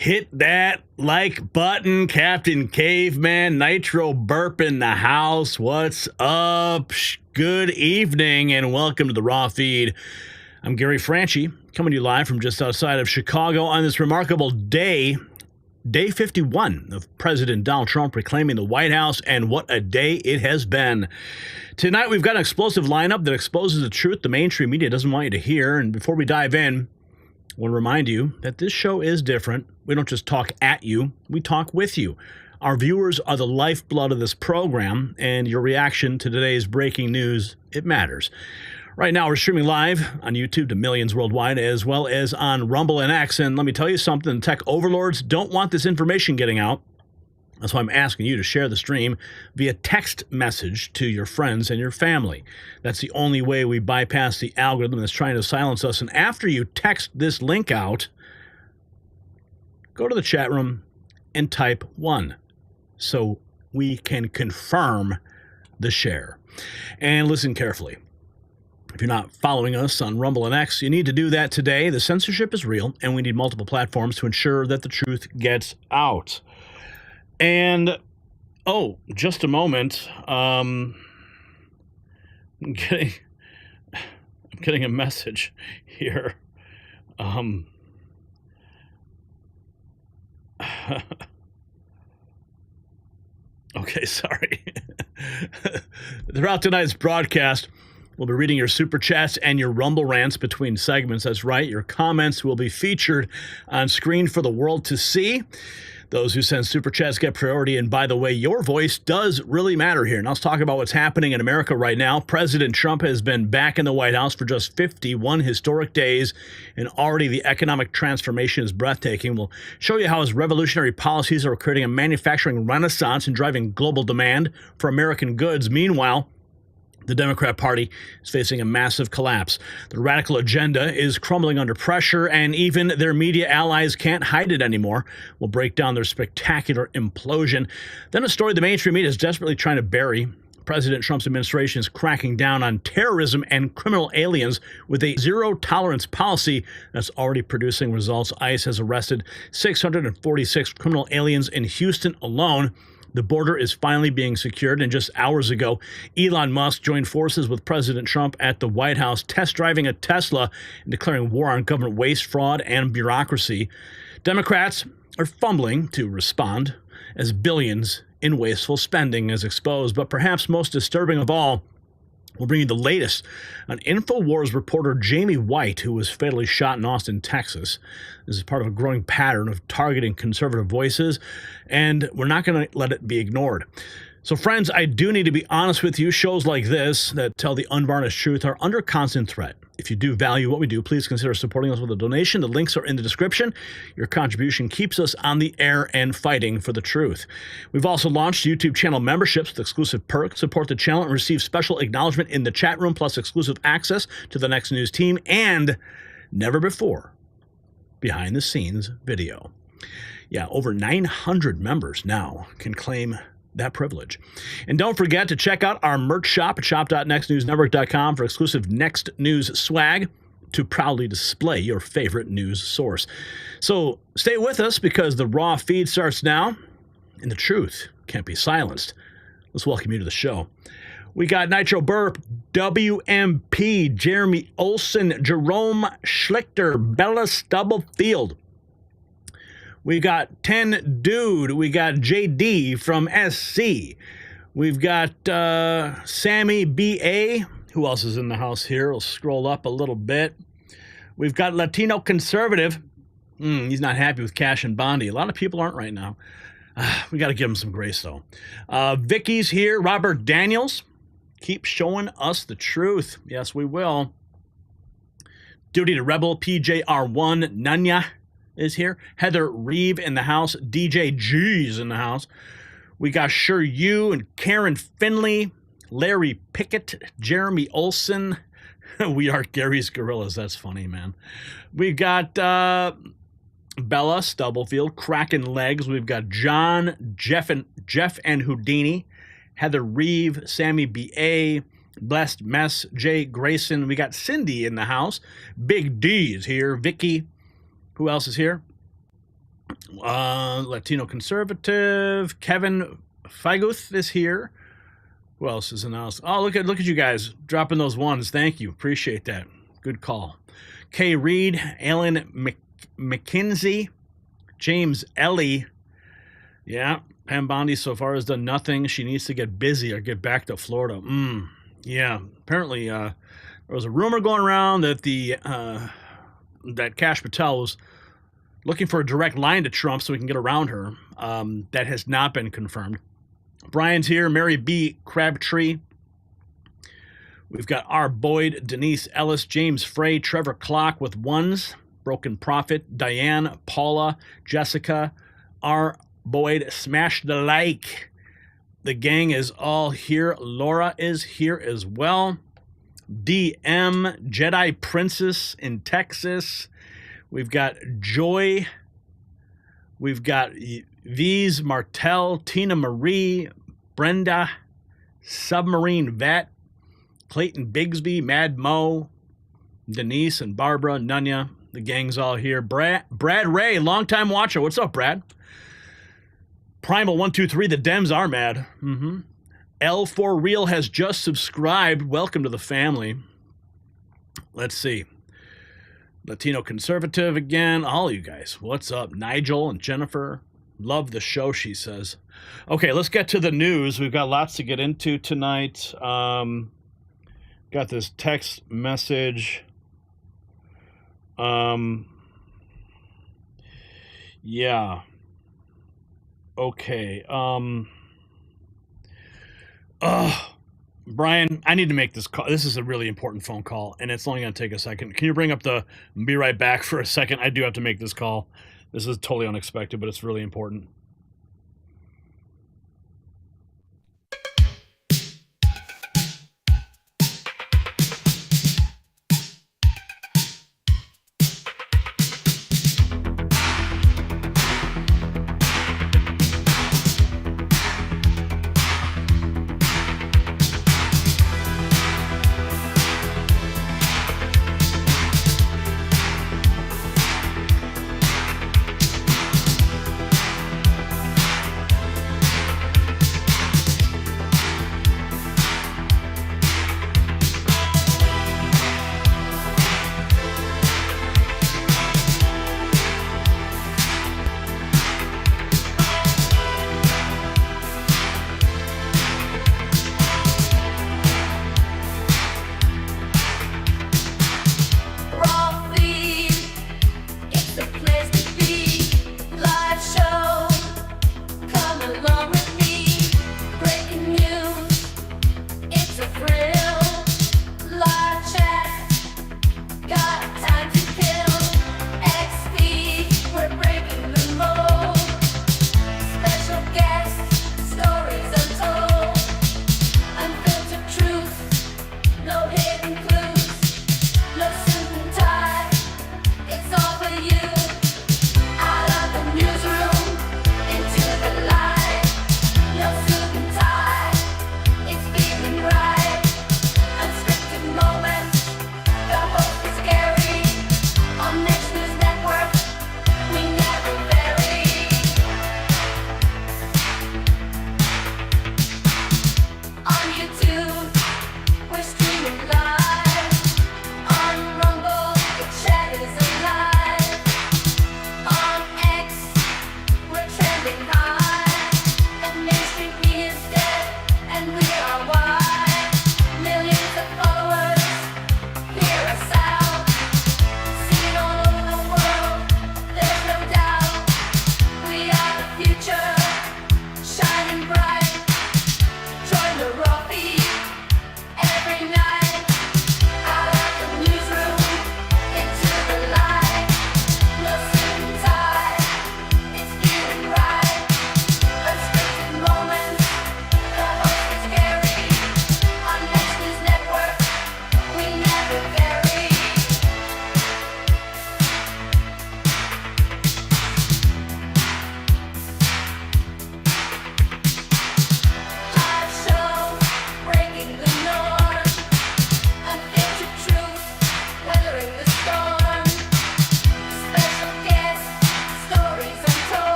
Hit that like button, Captain Caveman. Nitro Burp in the house. What's up? Good evening and welcome to the Raw Feed. I'm Gary Franchi, coming to you live from just outside of Chicago on this remarkable day 51 of President Donald Trump reclaiming the White House, and what a day it has been. Tonight we've got an explosive lineup that exposes the truth the mainstream media doesn't want you to hear, and before we dive in, I want to remind you that this show is different. We don't just talk at you, we talk with you. Our viewers are the lifeblood of this program, and your reaction to today's breaking news, it matters. Right now, we're streaming live on YouTube to millions worldwide, as well as on Rumble and X. And let me tell you something, the tech overlords don't want this information getting out. That's why I'm asking you to share the stream via text message to your friends and your family. That's the only way we bypass the algorithm that's trying to silence us. And after you text this link out, go to the chat room and type 1 so we can confirm the share. And listen carefully. If you're not following us on Rumble and X, you need to do that today. The censorship is real, and we need multiple platforms to ensure that the truth gets out. And, oh, just a moment. I'm getting a message here. Okay, sorry. Throughout tonight's broadcast, we'll be reading your super chats and your Rumble rants between segments. That's right. Your comments will be featured on screen for the world to see. Those who send super chats get priority. And by the way, your voice does really matter here. Now let's talk about what's happening in America right now. President Trump has been back in the White House for just 51 historic days, and already the economic transformation is breathtaking. We'll show you how his revolutionary policies are creating a manufacturing renaissance and driving global demand for American goods. Meanwhile, the Democrat Party is facing a massive collapse. The radical agenda is crumbling under pressure, and even their media allies can't hide it anymore. We'll break down their spectacular implosion. Then a story the mainstream media is desperately trying to bury. President Trump's administration is cracking down on terrorism and criminal aliens with a zero-tolerance policy that's already producing results. ICE has arrested 646 criminal aliens in Houston alone. The border is finally being secured, and just hours ago, Elon Musk joined forces with President Trump at the White House, test driving a Tesla and declaring war on government waste, fraud, and bureaucracy. Democrats are fumbling to respond as billions in wasteful spending is exposed. But perhaps most disturbing of all, we'll bring you the latest on InfoWars reporter Jamie White, who was fatally shot in Austin, Texas. This is part of a growing pattern of targeting conservative voices, and we're not going to let it be ignored. So, friends, I do need to be honest with you. Shows like this that tell the unvarnished truth are under constant threat. If you do value what we do, please consider supporting us with a donation. The links are in the description. Your contribution keeps us on the air and fighting for the truth. We've also launched YouTube channel memberships with exclusive perks. Support the channel and receive special acknowledgement in the chat room, plus exclusive access to the Next News team and never before behind-the-scenes video. Yeah, over 900 members now can claim that privilege. And don't forget to check out our merch shop at shop.nextnewsnetwork.com for exclusive Next News swag to proudly display your favorite news source. So stay with us because the Raw Feed starts now, and the truth can't be silenced. Let's welcome you to the show. We got Nitro Burp, WMP, Jeremy Olson, Jerome Schlichter, Bella Stubblefield. We got 10 Dude. We got JD from SC. We've got Sammy BA. Who else is in the house here? We'll scroll up a little bit. We've got Latino Conservative. He's not happy with Cash and Bondi. A lot of people aren't right now. We got to give him some grace, though. Vicky's here. Robert Daniels. Keep showing us the truth. Yes, we will. Duty to Rebel. PJR1. Nanya is here. Heather Reeve in the house. DJ G's in the house. We got Sure You and Karen Finley, Larry Pickett, Jeremy Olson. We are Gary's Gorillas. That's funny, man. We got Bella Stubblefield, Kraken Legs. We've got John, Jeff and Houdini, Heather Reeve, Sammy B.A., Blessed Mess, Jay Grayson. We got Cindy in the house. Big D is here. Vicky. Who else is here? Latino conservative Kevin Feiguth is here. Who else is announced? Oh, look at you guys dropping those ones. Thank you. Appreciate that. Good call. Kay Reed, Alan McKinsey, James Ellie. Yeah, Pam Bondi so far has done nothing. She needs to get busy or get back to Florida. Yeah, apparently there was a rumor going around that that Kash Patel was looking for a direct line to Trump so we can get around her. That has not been confirmed. Brian's here. Mary B. Crabtree. We've got R. Boyd, Denise Ellis, James Frey, Trevor Clock with ones, Broken Prophet, Diane, Paula, Jessica, R. Boyd, smash the like. The gang is all here. Laura is here as well. DM, Jedi Princess in Texas. We've got Joy. We've got V's, Martell, Tina Marie, Brenda, Submarine Vet, Clayton Bigsby, Mad Mo, Denise and Barbara, Nunya. The gang's all here. Brad Ray, longtime watcher. What's up, Brad? Primal123, the Dems are mad. L4 Real has just subscribed. Welcome to the family. Let's see. Latino conservative again. All you guys. What's up? Nigel and Jennifer. Love the show, she says. Okay, let's get to the news. We've got lots to get into tonight. Got this text message. Yeah. Okay. Brian, I need to make this call. This is a really important phone call, and it's only going to take a second. Can you bring up be right back for a second? I do have to make this call. This is totally unexpected, but it's really important.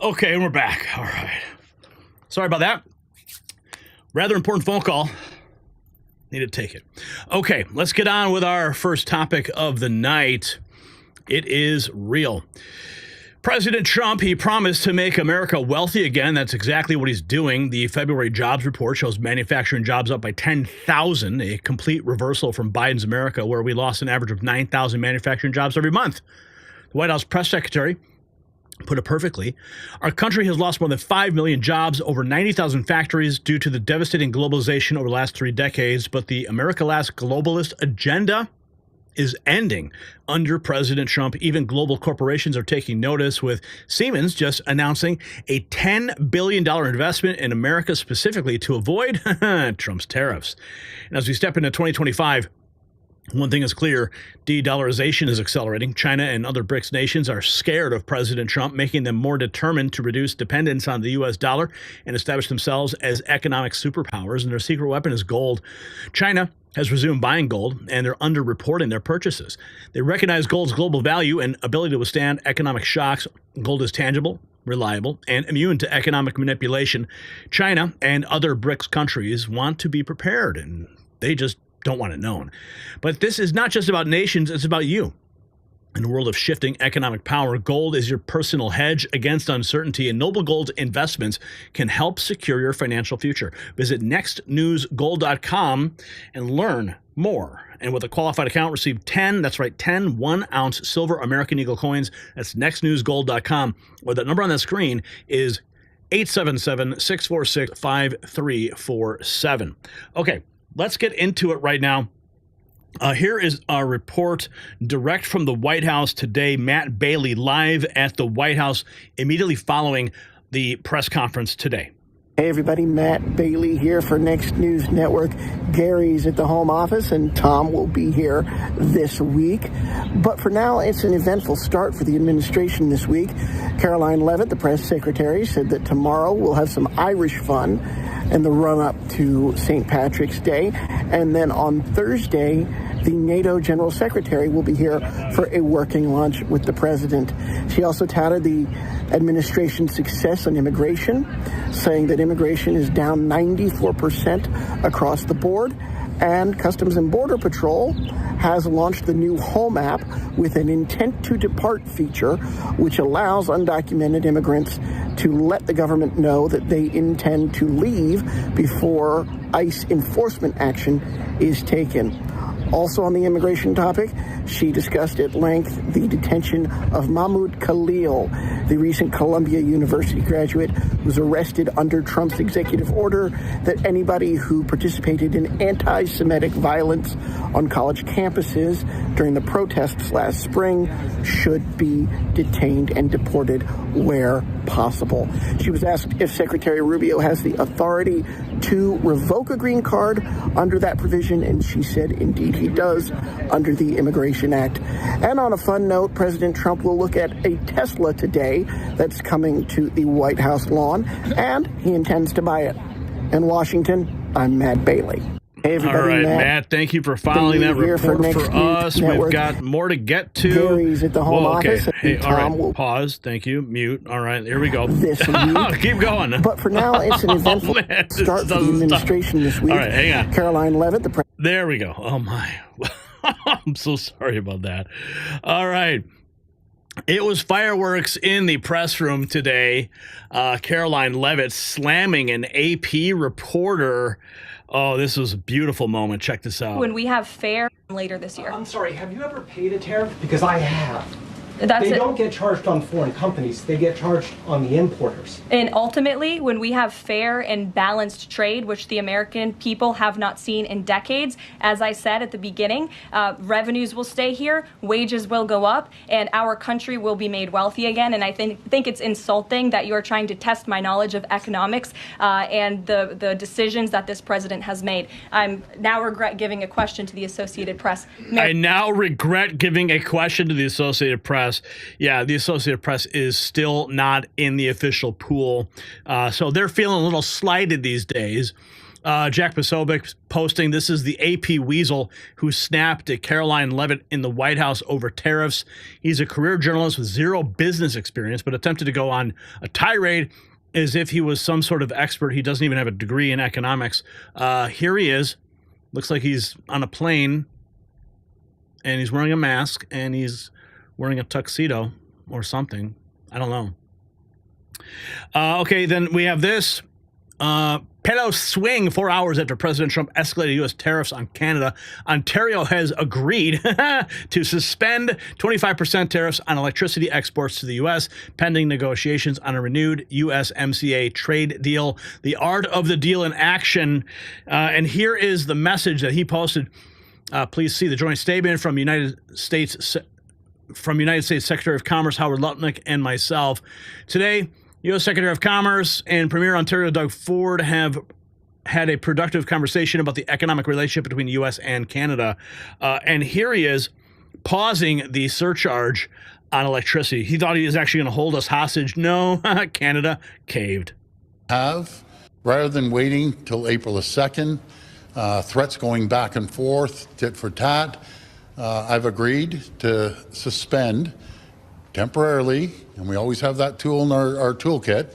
Okay, and we're back. All right. Sorry about that. Rather important phone call. Need to take it. Okay, let's get on with our first topic of the night. It is real. President Trump, he promised to make America wealthy again. That's exactly what he's doing. The February jobs report shows manufacturing jobs up by 10,000, a complete reversal from Biden's America, where we lost an average of 9,000 manufacturing jobs every month. The White House press secretary put it perfectly. Our country has lost more than 5 million jobs, over 90,000 factories due to the devastating globalization over the last 3 decades. But the America Last globalist agenda is ending under President Trump. Even global corporations are taking notice, with Siemens just announcing a $10 billion investment in America specifically to avoid Trump's tariffs. And as we step into 2025, one thing is clear, de-dollarization is accelerating. China and other BRICS nations are scared of President Trump, making them more determined to reduce dependence on the U.S. dollar and establish themselves as economic superpowers, and their secret weapon is gold. China has resumed buying gold, and they're underreporting their purchases. They recognize gold's global value and ability to withstand economic shocks. Gold is tangible, reliable, and immune to economic manipulation. China and other BRICS countries want to be prepared, and they just don't want it known. But this is not just about nations, it's about you. In a world of shifting economic power, gold is your personal hedge against uncertainty, and Noble Gold investments can help secure your financial future. Visit nextnewsgold.com and learn more. And with a qualified account, receive 10 1-ounce silver American Eagle coins. That's nextnewsgold.com, or the number on that screen is 877-646-5347. Okay. Let's get into it right now. Here is our report direct from the White House today. Matt Bailey live at the White House immediately following the press conference today. Hey everybody, Matt Bailey here for Next News Network. Gary's at the home office and Tom will be here this week. But for now, it's an eventful start for the administration this week. Caroline Leavitt, the press secretary, said that tomorrow we'll have some Irish fun in the run-up to St. Patrick's Day. And then on Thursday, the NATO General Secretary will be here for a working lunch with the president. She also touted the administration's success on immigration, saying that immigration is down 94% across the board. And Customs and Border Patrol has launched the new Home app with an intent to depart feature, which allows undocumented immigrants to let the government know that they intend to leave before ICE enforcement action is taken. Also on the immigration topic, she discussed at length the detention of Mahmoud Khalil, the recent Columbia University graduate who was arrested under Trump's executive order that anybody who participated in anti-Semitic violence on college campuses during the protests last spring should be detained and deported where possible. She was asked if Secretary Rubio has the authority to revoke a green card under that provision, and she said indeed he does under the Immigration Act. And on a fun note, President Trump will look at a Tesla today that's coming to the White House lawn, and he intends to buy it. In Washington, I'm Matt Bailey. Hey everybody, all right, Matt, thank you for following that report for us. We've got more to get to. Gary's at the home office. Hey, all right, pause. Thank you. Mute. All right, here we go. This week. Keep going. But for now, it's an eventful start for the administration this week. All right, hang on. Caroline Leavitt, the president. There we go. Oh, my. I'm so sorry about that. All right. It was fireworks in the press room today. Caroline Leavitt slamming an AP reporter. Oh, this was a beautiful moment. Check this out. When we have fair later this year. I'm sorry, have you ever paid a tariff? Because I have. They don't get charged on foreign companies. They get charged on the importers. And ultimately, when we have fair and balanced trade, which the American people have not seen in decades, as I said at the beginning, revenues will stay here, wages will go up, and our country will be made wealthy again. And I think it's insulting that you're trying to test my knowledge of economics and the decisions that this president has made. I now regret giving a question to the Associated Press. I now regret giving a question to the Associated Press. Yeah, the Associated Press is still not in the official pool. So they're feeling a little slighted these days. Jack Posobiec posting, this is the AP weasel who snapped at Caroline Leavitt in the White House over tariffs. He's a career journalist with zero business experience, but attempted to go on a tirade as if he was some sort of expert. He doesn't even have a degree in economics. Here he is. Looks like he's on a plane, and he's wearing a mask, and he's wearing a tuxedo or something. I don't know. Okay, then we have this. Pelos swing 4 hours after President Trump escalated U.S. tariffs on Canada. Ontario has agreed to suspend 25% tariffs on electricity exports to the U.S. pending negotiations on a renewed USMCA trade deal. The art of the deal in action. And here is the message that he posted. Please see the joint statement from United States Secretary of Commerce Howard Lutnick and myself. Today, U.S. Secretary of Commerce and Premier Ontario Doug Ford have had a productive conversation about the economic relationship between the U.S. and Canada. And here he is pausing the surcharge on electricity. He thought he was actually going to hold us hostage. No, Canada caved. Rather than waiting till April the 2nd, threats going back and forth, tit for tat, I've agreed to suspend temporarily, and we always have that tool in our toolkit,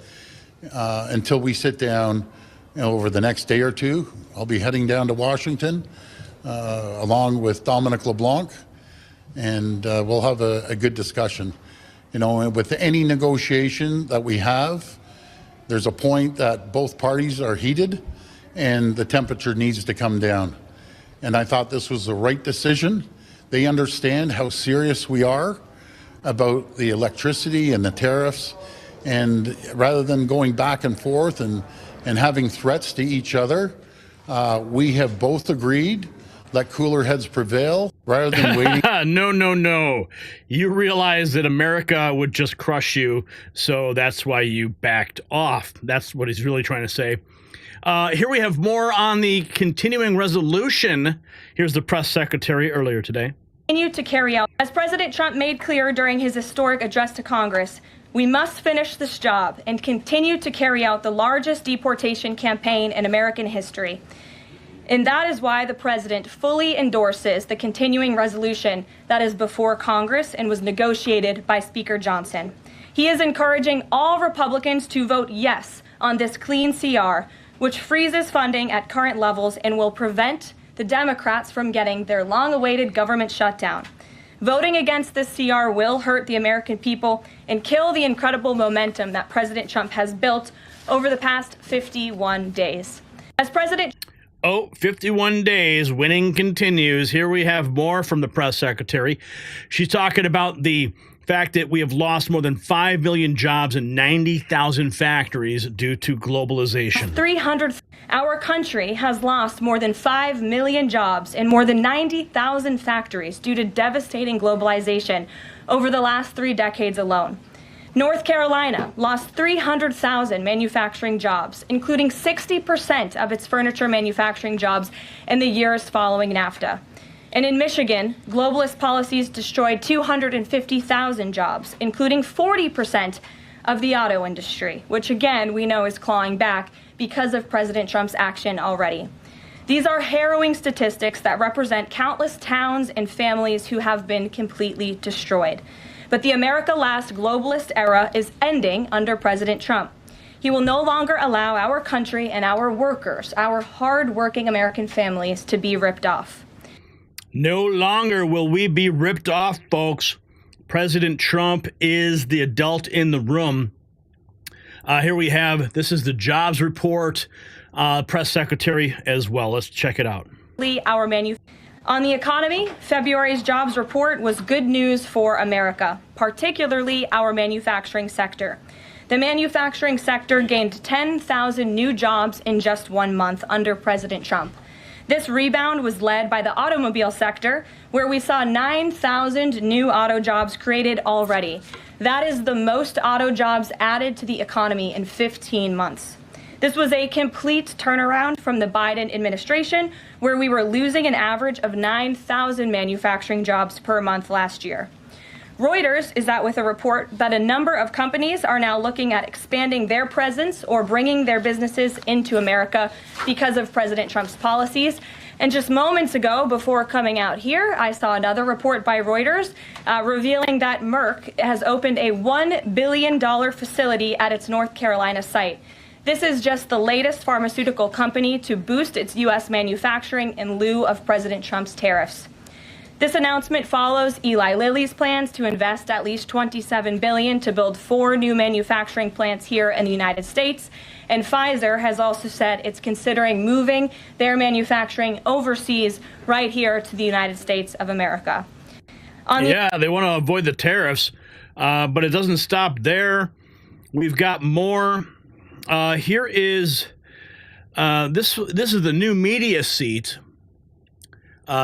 until we sit down over the next day or two. I'll be heading down to Washington along with Dominic LeBlanc, and we'll have a good discussion. You know, with any negotiation that we have, there's a point that both parties are heated and the temperature needs to come down. And I thought this was the right decision. They understand how serious we are about the electricity and the tariffs, and rather than going back and forth and having threats to each other, we have both agreed, let cooler heads prevail, rather than waiting. No. You realize that America would just crush you, so that's why you backed off. That's what he's really trying to say. Here we have more on the continuing resolution. Here's the press secretary earlier today. Continue to carry out. As President Trump made clear during his historic address to Congress, we must finish this job and continue to carry out the largest deportation campaign in American history. And that is why the president fully endorses the continuing resolution that is before Congress and was negotiated by Speaker Johnson. He is encouraging all Republicans to vote yes on this clean CR, which freezes funding at current levels and will prevent the Democrats from getting their long-awaited government shutdown. Voting against this CR will hurt the American people and kill the incredible momentum that President Trump has built over the past 51 days. As President... 51 days, winning continues. Here we have more from the press secretary. She's talking about the fact that we have lost more than 5 million jobs and 90,000 factories due to globalization. Our country has lost more than 5 million jobs and more than 90,000 factories due to devastating globalization over the last 3 decades alone. North Carolina lost 300,000 manufacturing jobs, including 60% of its furniture manufacturing jobs in the years following NAFTA. And in Michigan, globalist policies destroyed 250,000 jobs, including 40% of the auto industry, which again we know is clawing back because of President Trump's action already. These are harrowing statistics that represent countless towns and families who have been completely destroyed. But the America Last globalist era is ending under President Trump. He will no longer allow our country and our workers, our hard-working American families, to be ripped off. No longer will we be ripped off, folks. President Trump is the adult in the room. Here we have, this is the jobs report, press secretary as well. Let's check it out. On the economy, February's jobs report was good news for America, particularly our manufacturing sector. The manufacturing sector gained 10,000 new jobs in just 1 month under President Trump. This rebound was led by the automobile sector, where we saw 9,000 new auto jobs created already. That is the most auto jobs added to the economy in 15 months. This was a complete turnaround from the Biden administration, where we were losing an average of 9,000 manufacturing jobs per month last year. Reuters is out with a report that a number of companies are now looking at expanding their presence or bringing their businesses into America because of President Trump's policies. And just moments ago, before coming out here, I saw another report by Reuters revealing that Merck has opened a $1 billion facility at its North Carolina site. This is just the latest pharmaceutical company to boost its U.S. manufacturing in lieu of President Trump's tariffs. This announcement follows Eli Lilly's plans to invest at least $27 billion to build 4 new manufacturing plants here in the United States. And Pfizer has also said it's considering moving their manufacturing overseas right here to the United States of America. Yeah, they want to avoid the tariffs, but it doesn't stop there. We've got more. Here is this is the new media seat.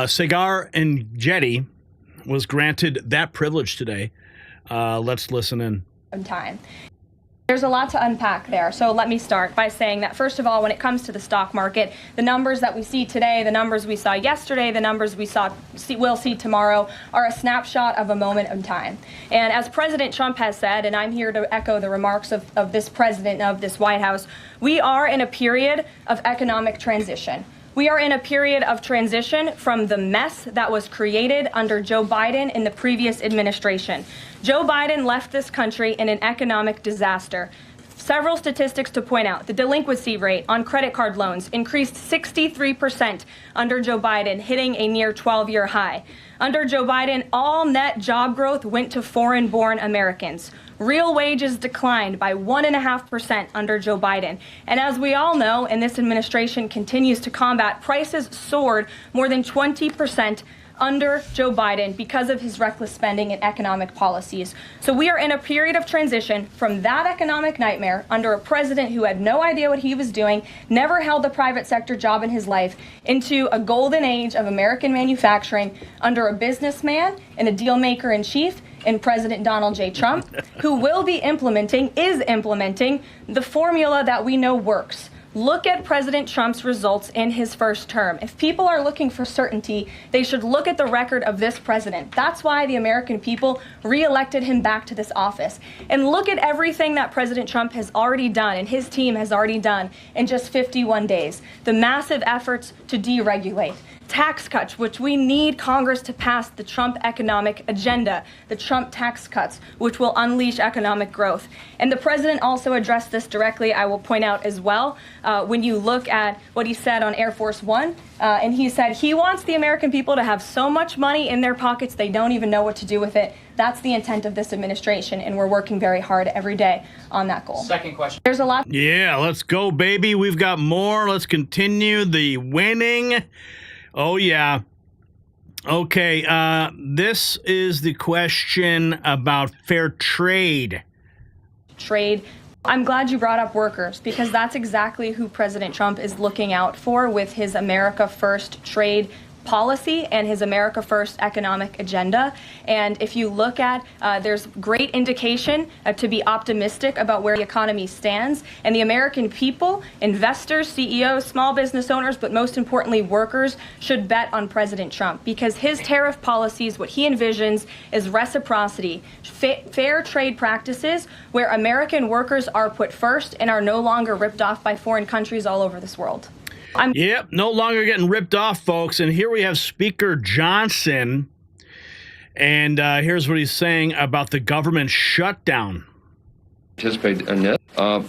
Sagar and Jetty was granted that privilege today. Let's listen in. Time. There's a lot to unpack there. So let me start by saying that, first of all, when it comes to the stock market, the numbers that we see today, the numbers we saw yesterday, the numbers we'll see tomorrow are a snapshot of a moment in time. And as President Trump has said, and I'm here to echo the remarks of this president of this White House, we are in a period of economic transition. We are in a period of transition from the mess that was created under Joe Biden in the previous administration. Joe Biden left this country in an economic disaster. Several statistics to point out. The delinquency rate on credit card loans increased 63% under Joe Biden, hitting a near 12-year high. Under Joe Biden, all net job growth went to foreign-born Americans. Real wages declined by 1.5% under Joe Biden. And as we all know, and this administration continues to combat, prices soared more than 20% under Joe Biden because of his reckless spending and economic policies. So we are in a period of transition from that economic nightmare under a president who had no idea what he was doing, never held a private sector job in his life, into a golden age of American manufacturing under a businessman and a deal maker in chief in President Donald J. Trump, who is implementing the formula that we know works. Look at President Trump's results in his first term. If people are looking for certainty, they should look at the record of this president. That's why the American people reelected him back to this office. And look at everything that President Trump has already done and his team has already done in just 51 days. The massive efforts to deregulate, tax cuts, which we need Congress to pass the Trump economic agenda, the Trump tax cuts, which will unleash economic growth. And the president also addressed this directly, I will point out as well, when you look at what he said on Air Force One, and he said he wants the American people to have so much money in their pockets they don't even know what to do with it. That's the intent of this administration, and we're working very hard every day on that goal. Second question. There's a lot. Yeah, let's go, baby. We've got more. Let's continue the winning. Oh, yeah. Okay, this is the question about fair trade. I'm glad you brought up workers, because that's exactly who President Trump is looking out for with his America First trade policy and his America First economic agenda. And if you look at, there's great indication to be optimistic about where the economy stands. And the American people, investors, CEOs, small business owners, but most importantly, workers, should bet on President Trump, because his tariff policies, what he envisions is reciprocity, fair trade practices where American workers are put first and are no longer ripped off by foreign countries all over this world. Yep, no longer getting ripped off, folks. And here we have Speaker Johnson. And here's what he's saying about the government shutdown. Participate in this.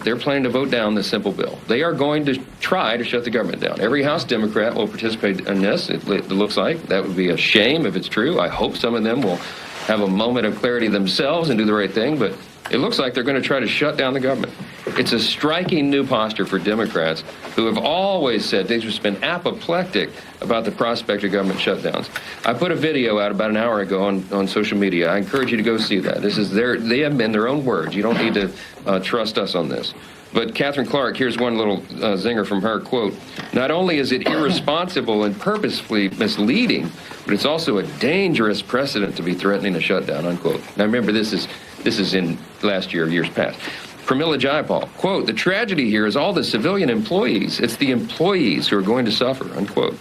They're planning to vote down the simple bill. They are going to try to shut the government down. Every House Democrat will participate in this. It looks like that would be a shame if it's true. I hope some of them will have a moment of clarity themselves and do the right thing. But it looks like they're going to try to shut down the government. It's a striking new posture for Democrats who have always said they've just been apoplectic about the prospect of government shutdowns. I put a video out about an hour ago on social media. I encourage you to go see that. This is they have been their own words. You don't need to trust us on this. But Catherine Clark, here's one little zinger from her, quote, "Not only is it irresponsible and purposefully misleading, but it's also a dangerous precedent to be threatening a shutdown," unquote. Now remember, this is in last year, years past. Pramila Jayapal, quote, "The tragedy here is all the civilian employees. It's the employees who are going to suffer," unquote.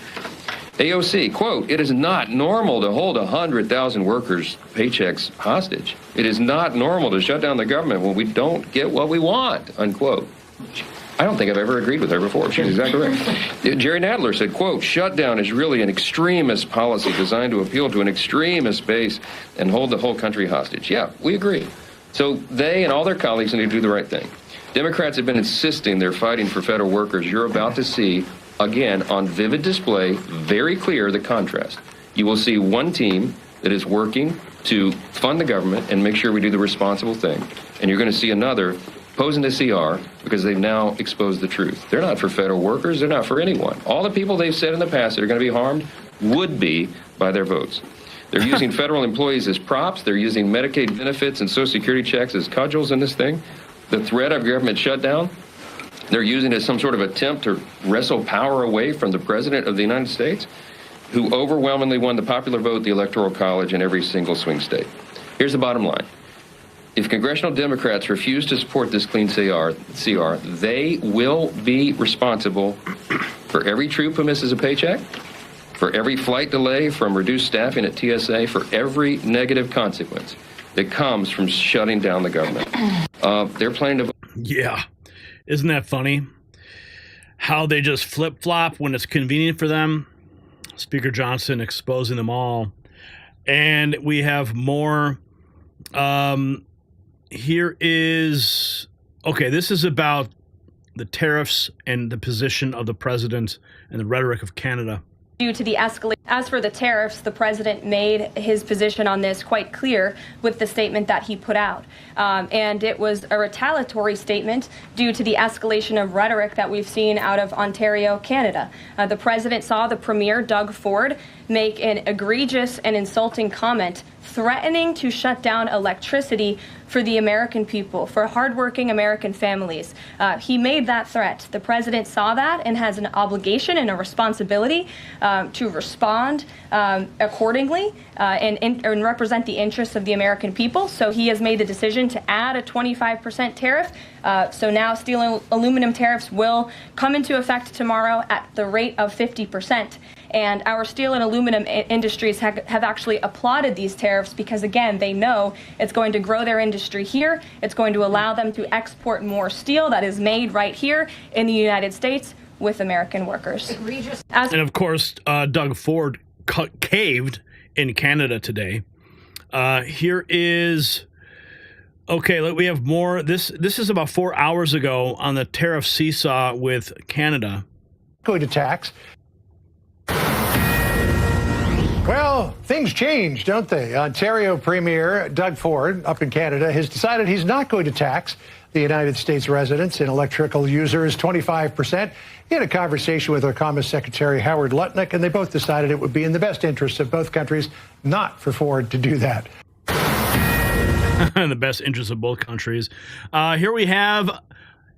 AOC, quote, "It is not normal to hold 100,000 workers' paychecks hostage. It is not normal to shut down the government when we don't get what we want," unquote. I don't think I've ever agreed with her before. She's exactly right. Jerry Nadler said, quote, "Shutdown is really an extremist policy designed to appeal to an extremist base and hold the whole country hostage." Yeah, we agree. So they and all their colleagues need to do the right thing. Democrats have been insisting they're fighting for federal workers. You're about to see, again, on vivid display, very clear the contrast. You will see one team that is working to fund the government and make sure we do the responsible thing. And you're going to see another posing the CR because they've now exposed the truth. They're not for federal workers. They're not for anyone. All the people they've said in the past that are going to be harmed would be by their votes. They're using federal employees as props. They're using Medicaid benefits and Social Security checks as cudgels in this thing. The threat of government shutdown, they're using it as some sort of attempt to wrestle power away from the President of the United States, who overwhelmingly won the popular vote, the Electoral College, in every single swing state. Here's the bottom line. If congressional Democrats refuse to support this clean CR, they will be responsible for every troop who misses a paycheck, for every flight delay from reduced staffing at TSA, for every negative consequence that comes from shutting down the government. They're planning to... Yeah. Isn't that funny? How they just flip-flop when it's convenient for them. Speaker Johnson exposing them all. And we have more... Here is... Okay, this is about the tariffs and the position of the president and the rhetoric of Canada. Due to the escalation. As for the tariffs, the president made his position on this quite clear with the statement that he put out. And it was a retaliatory statement due to the escalation of rhetoric that we've seen out of Ontario, Canada. The president saw the premier, Doug Ford, make an egregious and insulting comment threatening to shut down electricity for the American people, for hardworking American families. He made that threat. The president saw that and has an obligation and a responsibility to respond accordingly and represent the interests of the American people. So he has made the decision to add a 25% tariff. So now steel and aluminum tariffs will come into effect tomorrow at the rate of 50%. And our steel and aluminum industries have actually applauded these tariffs because, again, they know it's going to grow their industry here. It's going to allow them to export more steel that is made right here in the United States with American workers. Egregious. And, of course, Doug Ford caved in Canada today. Here is... Okay, we have more. This is about 4 hours ago on the tariff seesaw with Canada. Going to tax. Well, things change, don't they? Ontario Premier Doug Ford, up in Canada, has decided he's not going to tax the United States residents and electrical users 25%. He had a conversation with our Commerce Secretary Howard Lutnick, and they both decided it would be in the best interest of both countries not for Ford to do that. In the best interest of both countries. Here we have, are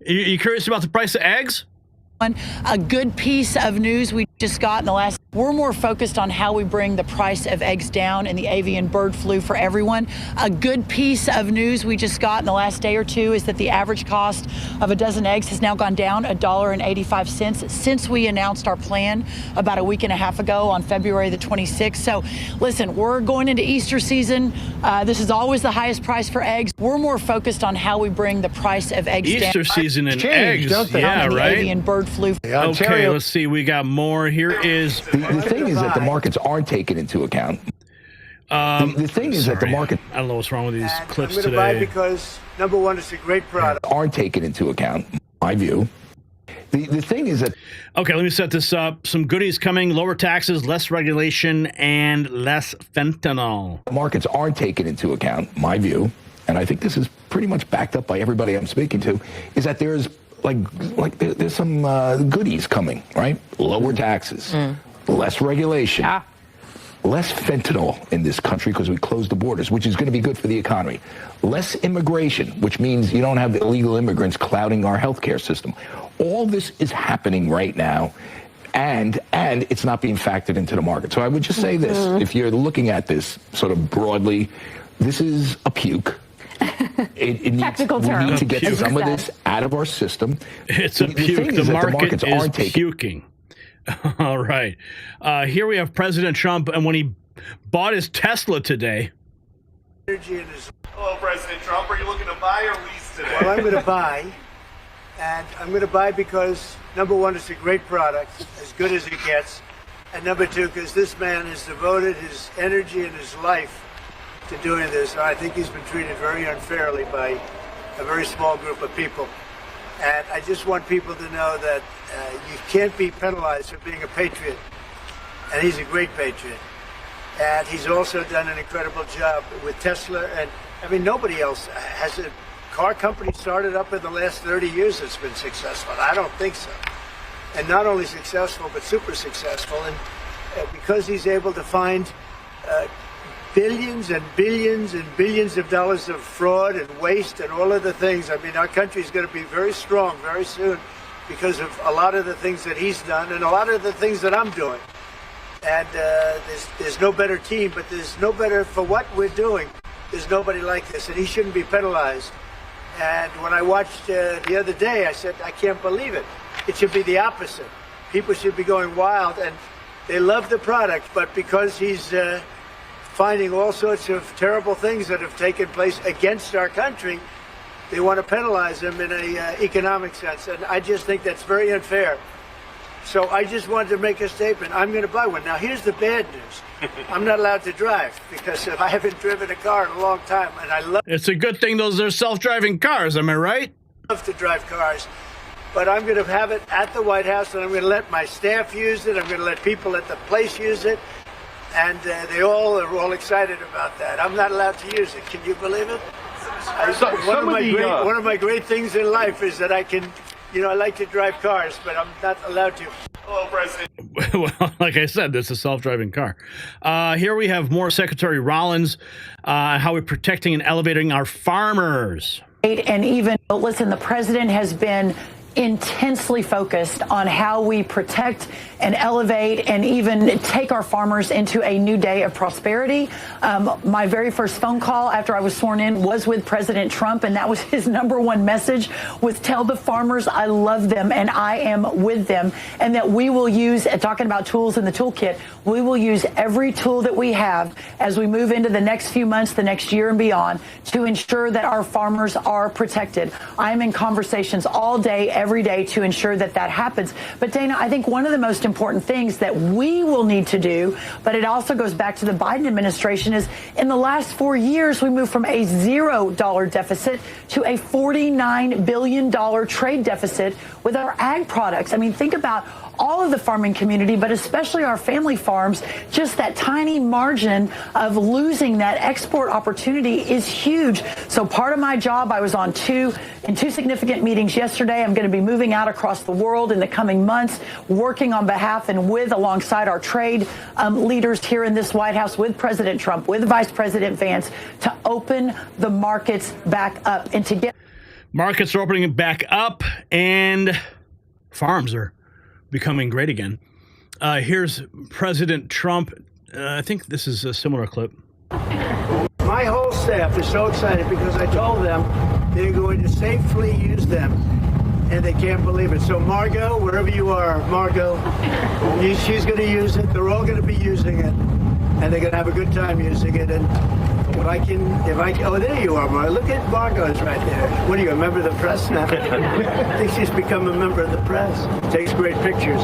you curious about the price of eggs? A good piece of news we just got in the last. We're more focused on how we bring the price of eggs down in the avian bird flu for everyone. A good piece of news we just got in the last day or two is that the average cost of a dozen eggs has now gone down $1.85 since we announced our plan about a week and a half ago on February the 26th. So listen, we're going into Easter season. This is always the highest price for eggs. We're more focused on how we bring the price of eggs down. Easter season and eggs, yeah, right? Avian bird flu. Okay, let's see. We got more. Here is... The thing is that the markets aren't taken into account. The thing is that the market... I don't know what's wrong with these clips today. I'm going to buy because, number one, it's a great product. Aren't taken into account, my view. The thing is that... Okay, let me set this up. Some goodies coming, lower taxes, less regulation, and less fentanyl. The markets aren't taken into account, my view, and I think this is pretty much backed up by everybody I'm speaking to, is that there's there's some goodies coming, right? Lower taxes, less regulation, less fentanyl in this country because we closed the borders, which is going to be good for the economy. Less immigration, which means you don't have illegal immigrants clouding our healthcare system. All this is happening right now, and it's not being factored into the market. So I would just say this, if you're looking at this sort of broadly, this is a puke. Technical term. We need to get some of this out of our system. It's a puke. The market is puking. All right. Here we have President Trump, and when he bought his Tesla today. Hello, President Trump. Are you looking to buy or lease today? Well, I'm going to buy. And I'm going to buy because, number one, it's a great product, as good as it gets. And number two, because this man has devoted his energy and his life to doing this. I think he's been treated very unfairly by a very small group of people. And I just want people to know that you can't be penalized for being a patriot. And he's a great patriot. And he's also done an incredible job with Tesla. And I mean, nobody else has a car company started up in the last 30 years that's been successful. I don't think so. And not only successful, but super successful. And because he's able to find billions and billions and billions of dollars of fraud and waste and all of the things. I mean, our country is going to be very strong very soon because of a lot of the things that he's done and a lot of the things that I'm doing. And there's no better team, but there's no better for what we're doing. There's nobody like this, and he shouldn't be penalized. And when I watched the other day, I said, I can't believe it. It should be the opposite. People should be going wild, and they love the product, but because he's finding all sorts of terrible things that have taken place against our country, they want to penalize him in an economic sense. And I just think that's very unfair. So I just wanted to make a statement. I'm going to buy one. Now, here's the bad news. I'm not allowed to drive because I haven't driven a car in a long time, and I love. It's a good thing those are self-driving cars. Am I right? Love to drive cars, but I'm going to have it at the White House, and I'm going to let my staff use it. I'm going to let people at the place use it, and they all are all excited about that. I'm not allowed to use it. Can you believe it? One of my great things in life is that I can, I like to drive cars, but I'm not allowed to. Hello, President. Well, like I said, this is a self-driving car. Here we have more Secretary Rollins, how we're protecting and elevating our farmers. And even, listen, the president has been intensely focused on how we protect and elevate and even take our farmers into a new day of prosperity. My very first phone call after I was sworn in was with President Trump, and that was his number one message, was tell the farmers I love them and I am with them, and that we will use, talking about tools in the toolkit, we will use every tool that we have as we move into the next few months, the next year and beyond, to ensure that our farmers are protected. I'm in conversations all day, every day, to ensure that that happens. But Dana, I think one of the most important things that we will need to do, but it also goes back to the Biden administration, is in the last 4 years, we moved from a $0 deficit to a $49 billion trade deficit with our ag products. I mean, think about all of the farming community, but especially our family farms. Just that tiny margin of losing that export opportunity is huge. So part of my job, I was on two significant meetings yesterday. I'm going to be moving out across the world in the coming months, working on behalf and alongside our trade leaders here in this White House, with President Trump, with Vice President Vance, to open the markets back up and to get. Markets are opening back up and farms are becoming great again. Here's President Trump. I think this is a similar clip. My whole staff is so excited because I told them they're going to safely use them, and they can't believe it. So Margot, wherever you are, Margot, she's going to use it. They're all going to be using it, and they're going to have a good time using it. And oh, there you are, Margot. Look at Margot's right there. What are you, a member of the press now? I think she's become a member of the press. Takes great pictures.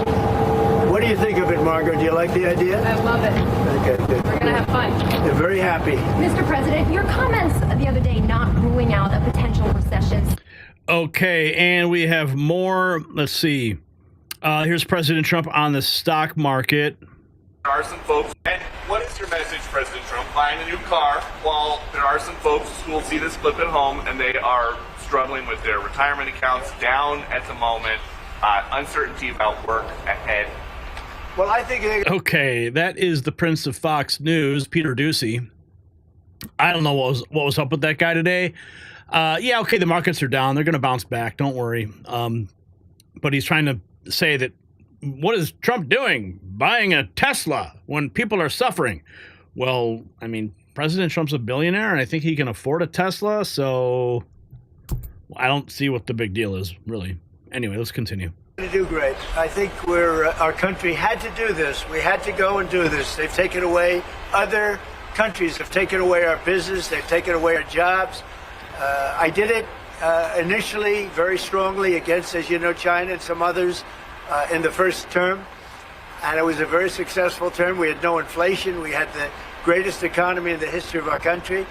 What do you think of it, Margot? Do you like the idea? I love it. Okay, good. We're going to have fun. They're very happy. Mr. President, your comments the other day not ruling out a potential recession. Okay, and we have more. Let's see. Here's President Trump on the stock market. There are some folks, and what is your message, President Trump, buying a new car while there are some folks who will see this clip at home and they are struggling with their retirement accounts down at the moment, uncertainty about work ahead? Well, I think okay, that is the Prince of Fox News, Peter Ducey. I don't know what was up with that guy today. Yeah, okay, the markets are down. They're going to bounce back. Don't worry. But he's trying to say that, what is Trump doing? Buying a Tesla when people are suffering? Well, I mean, President Trump's a billionaire, and I think he can afford a Tesla, so I don't see what the big deal is, really. Anyway, let's continue. To do great. I think our country had to do this. We had to go and do this. They've taken away, other countries have taken away our business. They've taken away our jobs. I did it initially very strongly against, as you know, China and some others in the first term. And it was a very successful term. We had no inflation. We had the greatest economy in the history of our country.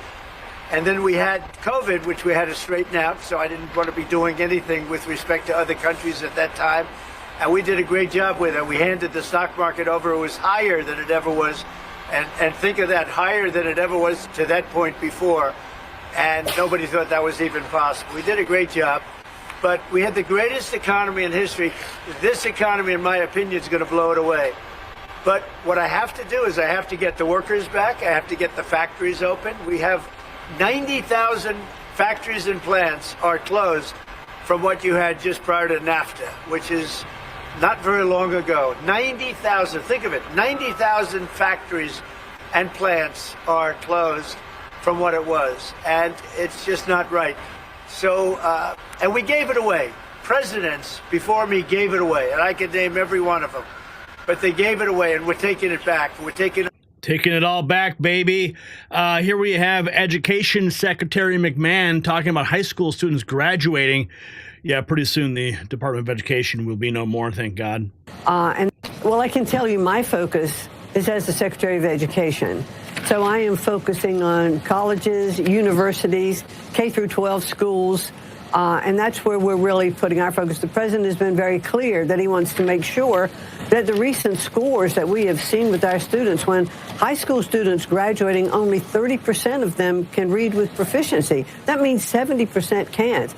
And then we had COVID, which we had to straighten out. So I didn't want to be doing anything with respect to other countries at that time. And we did a great job with it. We handed the stock market over. It was higher than it ever was. And think of that, higher than it ever was to that point before. And nobody thought that was even possible. We did a great job. But we had the greatest economy in history. This economy, in my opinion, is going to blow it away. But what I have to do is I have to get the workers back. I have to get the factories open. We have 90,000 factories and plants are closed from what you had just prior to NAFTA, which is not very long ago. 90,000, think of it, 90,000 factories and plants are closed from what it was. And it's just not right. So, and we gave it away. Presidents before me gave it away, and I could name every one of them. But they gave it away, and we're taking it back. We're taking it all back, baby. Here we have Education Secretary McMahon talking about high school students graduating. Yeah, pretty soon the Department of Education will be no more, thank God. And well, I can tell you my focus is as the Secretary of Education. So I am focusing on colleges, universities, K through 12 schools, and that's where we're really putting our focus. The president has been very clear that he wants to make sure that the recent scores that we have seen with our students, when high school students graduating, only 30% of them can read with proficiency. That means 70% can't.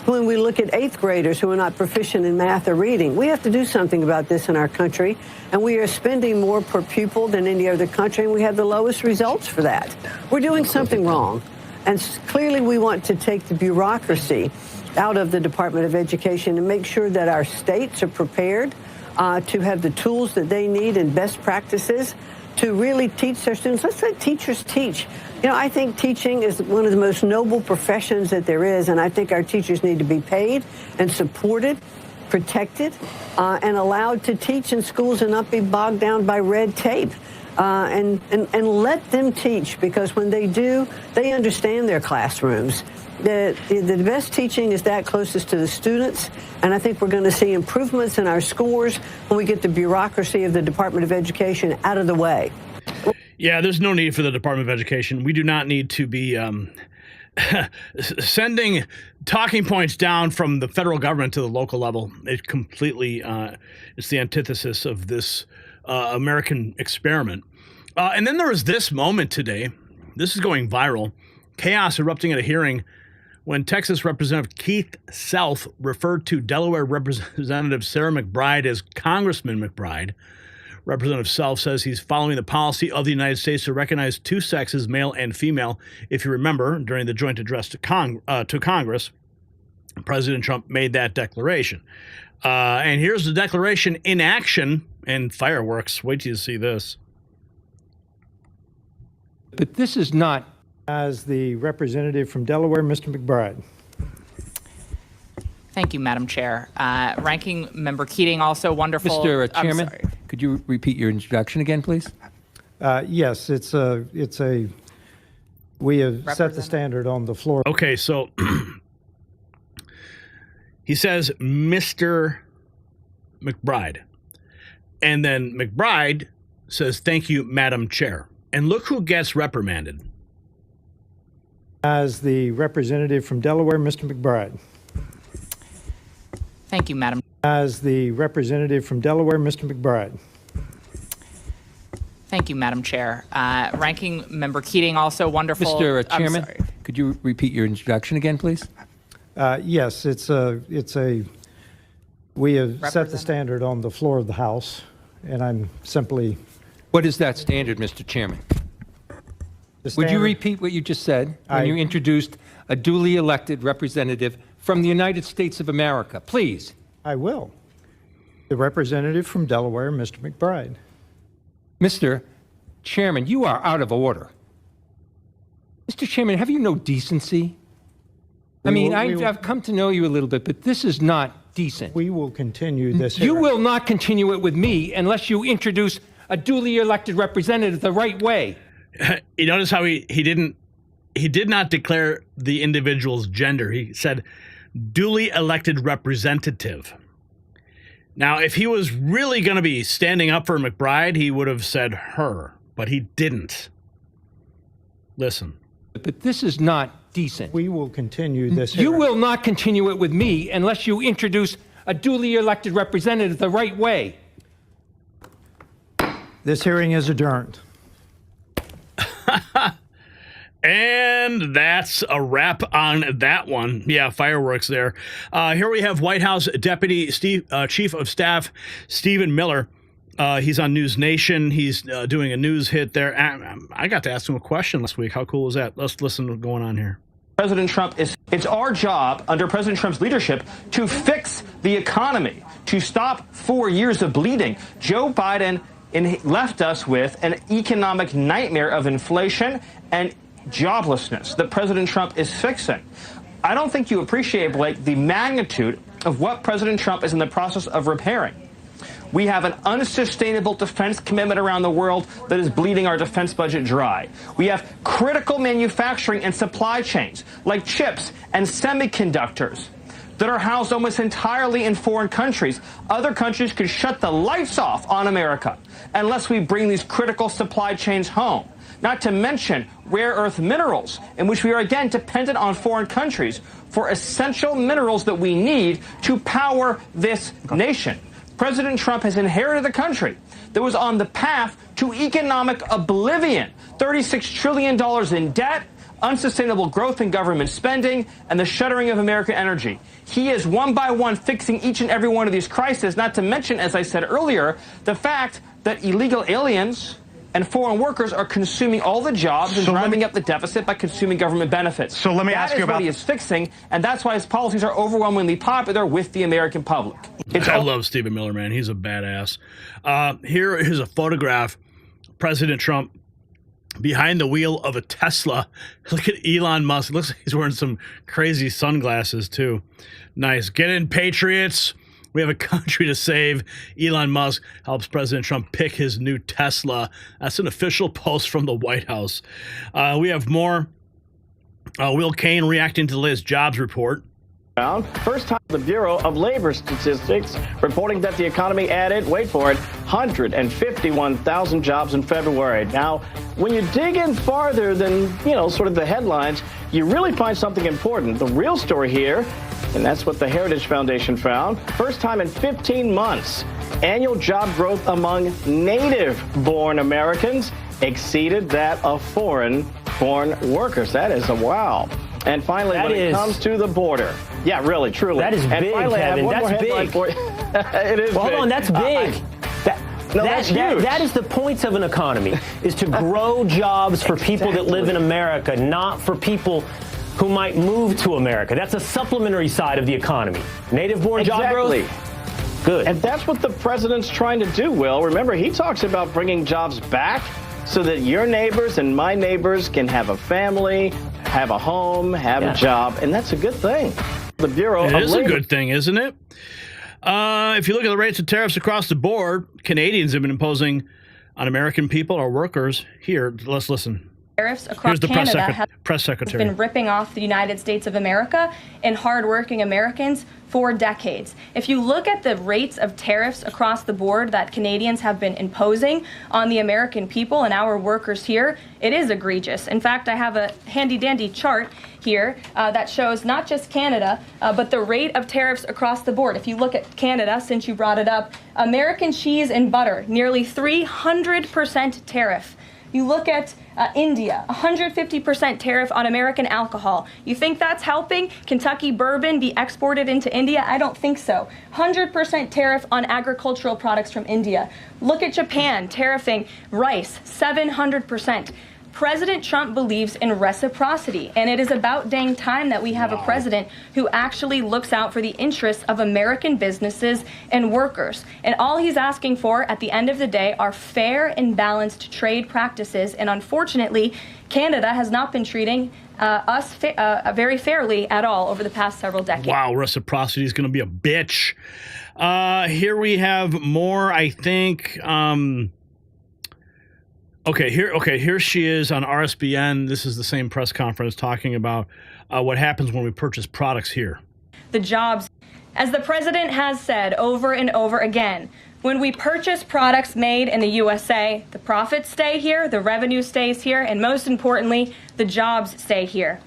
When we look at 8th graders who are not proficient in math or reading, we have to do something about this in our country, and we are spending more per pupil than any other country, and we have the lowest results for that. We're doing something wrong, and clearly we want to take the bureaucracy out of the Department of Education and make sure that our states are prepared to have the tools that they need and best practices to really teach their students. Let's let teachers teach. You know, I think teaching is one of the most noble professions that there is, and I think our teachers need to be paid and supported, protected, and allowed to teach in schools and not be bogged down by red tape. And let them teach, because when they do, they understand their classrooms. The best teaching is that closest to the students, and I think we're going to see improvements in our scores when we get the bureaucracy of the Department of Education out of the way. Yeah, there's no need for the Department of Education. We do not need to be sending talking points down from the federal government to the local level. It completely it's the antithesis of this American experiment. And then there was this moment today. This is going viral. Chaos erupting at a hearing when Texas Representative Keith Self referred to Delaware Representative Sarah McBride as Congressman McBride. Representative Self says he's following the policy of the United States to recognize two sexes, male and female. If you remember, during the joint address to Congress, President Trump made that declaration. And here's the declaration in action and fireworks. Wait till you see this. But this is not. As the representative from Delaware, Mr. McBride. Thank you, Madam Chair. Ranking Member Keating, also wonderful. Mr. Chairman, could you repeat your introduction again, please? Yes, we have set the standard on the floor. Okay, so he says, Mr. McBride. And then McBride says, thank you, Madam Chair. And look who gets reprimanded. As the representative from Delaware, Mr. McBride. Thank you, Madam. As the representative from Delaware, Mr. McBride. Thank you, Madam Chair. Ranking Member Keating, also wonderful. Mr. Chairman, could you repeat your introduction again, please? Yes, we have set the standard on the floor of the House, and I'm simply. What is that standard, Mr. Chairman? Would you repeat what you just said when you introduced a duly elected representative from the United States of America? Please. I will. The representative from Delaware, Mr. McBride. Mr. Chairman, you are out of order. Mr. Chairman, have you no decency? I've come to know you a little bit, but this is not decent. We will continue this. You will not continue it with me unless you introduce a duly elected representative the right way. You notice how he did not declare the individual's gender. He said duly elected representative. Now, if he was really going to be standing up for McBride, he would have said her, but he didn't. Listen. But this is not decent. We will continue this. You will not continue it with me unless you introduce a duly elected representative the right way. This hearing is adjourned. And that's a wrap on that one. Yeah, fireworks there. Here we have White House Deputy Chief of Staff Stephen Miller. He's on News Nation. He's doing a news hit there. I got to ask him a question last week. How cool is that? Let's listen to what's going on here. President Trump it's our job under President Trump's leadership to fix the economy, to stop 4 years of bleeding. Joe Biden left us with an economic nightmare of inflation and joblessness that President Trump is fixing. I don't think you appreciate, Blake, the magnitude of what President Trump is in the process of repairing. We have an unsustainable defense commitment around the world that is bleeding our defense budget dry. We have critical manufacturing and supply chains like chips and semiconductors that are housed almost entirely in foreign countries. Other countries could shut the lights off on America unless we bring these critical supply chains home. Not to mention rare earth minerals, in which we are again dependent on foreign countries for essential minerals that we need to power this nation. President Trump has inherited a country that was on the path to economic oblivion. $36 trillion in debt, unsustainable growth in government spending, and the shuttering of American energy. He is one by one fixing each and every one of these crises, not to mention, as I said earlier, the fact that illegal aliens and foreign workers are consuming all the jobs and driving up the deficit by consuming government benefits. So let me ask you about... That is what he is fixing, and that's why his policies are overwhelmingly popular with the American public. I love Stephen Miller, man. He's a badass. Here is a photograph. President Trump behind the wheel of a Tesla. Look at Elon Musk. Looks like he's wearing some crazy sunglasses, too. Nice. Get in, Patriots. We have a country to save. Elon Musk helps President Trump pick his new Tesla. That's an official post from the White House. We have more. Will Cain reacting to the latest jobs report. First time the Bureau of Labor Statistics reporting that the economy added, wait for it, 151,000 jobs in February. Now, when you dig in farther than, sort of the headlines, you really find something important. The real story here, and that's what the Heritage Foundation found, first time in 15 months, annual job growth among native-born Americans exceeded that of foreign workers. That is a wow. And finally, when it comes to the border. Yeah, really, truly. That is big, finally, Kevin. That's big. For you. It is well, big. Hold on, that's big. That's huge. That is the points of an economy, is to grow jobs for people that live in America, not for people who might move to America. That's a supplementary side of the economy. Native-born job growth? Good. And that's what the president's trying to do, Will. Remember, he talks about bringing jobs back so that your neighbors and my neighbors can have a family, have a home, have a job, and that's a good thing. The Bureau of Labor. It is a good thing, isn't it? If you look at the rates of tariffs across the board, Canadians have been imposing on American people or workers. Here, let's listen. Tariffs across Canada have been ripping off the United States of America and hardworking Americans for decades. If you look at the rates of tariffs across the board that Canadians have been imposing on the American people and our workers here, it is egregious. In fact, I have a handy-dandy chart here that shows not just Canada, but the rate of tariffs across the board. If you look at Canada, since you brought it up, American cheese and butter, nearly 300% tariff. You look at India, 150% tariff on American alcohol. You think that's helping Kentucky bourbon be exported into India? I don't think so. 100% tariff on agricultural products from India. Look at Japan, tariffing rice, 700%. President Trump believes in reciprocity, and it is about dang time that we have a president who actually looks out for the interests of American businesses and workers. And all he's asking for at the end of the day are fair and balanced trade practices, and unfortunately, Canada has not been treating us very fairly at all over the past several decades. Wow, reciprocity is going to be a bitch. Here we have more, I think. Here she is on RSBN. This is the same press conference talking about what happens when we purchase products here. The jobs, as the president has said over and over again, when we purchase products made in the USA, the profits stay here, the revenue stays here, and most importantly, the jobs stay here.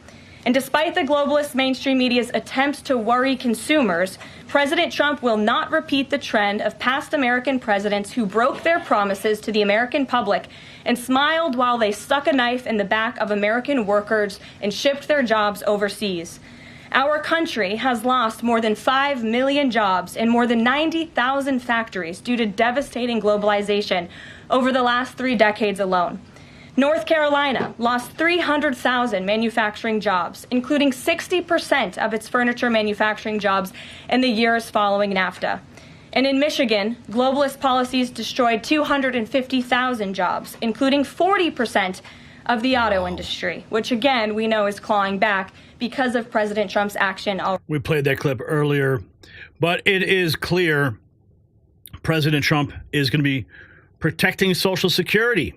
And despite the globalist mainstream media's attempts to worry consumers, President Trump will not repeat the trend of past American presidents who broke their promises to the American public and smiled while they stuck a knife in the back of American workers and shipped their jobs overseas. Our country has lost more than 5 million jobs in more than 90,000 factories due to devastating globalization over the last 3 decades alone. North Carolina lost 300,000 manufacturing jobs, including 60% of its furniture manufacturing jobs in the years following NAFTA. And in Michigan, globalist policies destroyed 250,000 jobs, including 40% of the auto industry, which again we know is clawing back because of President Trump's action. We played that clip earlier, but it is clear President Trump is going to be protecting Social Security.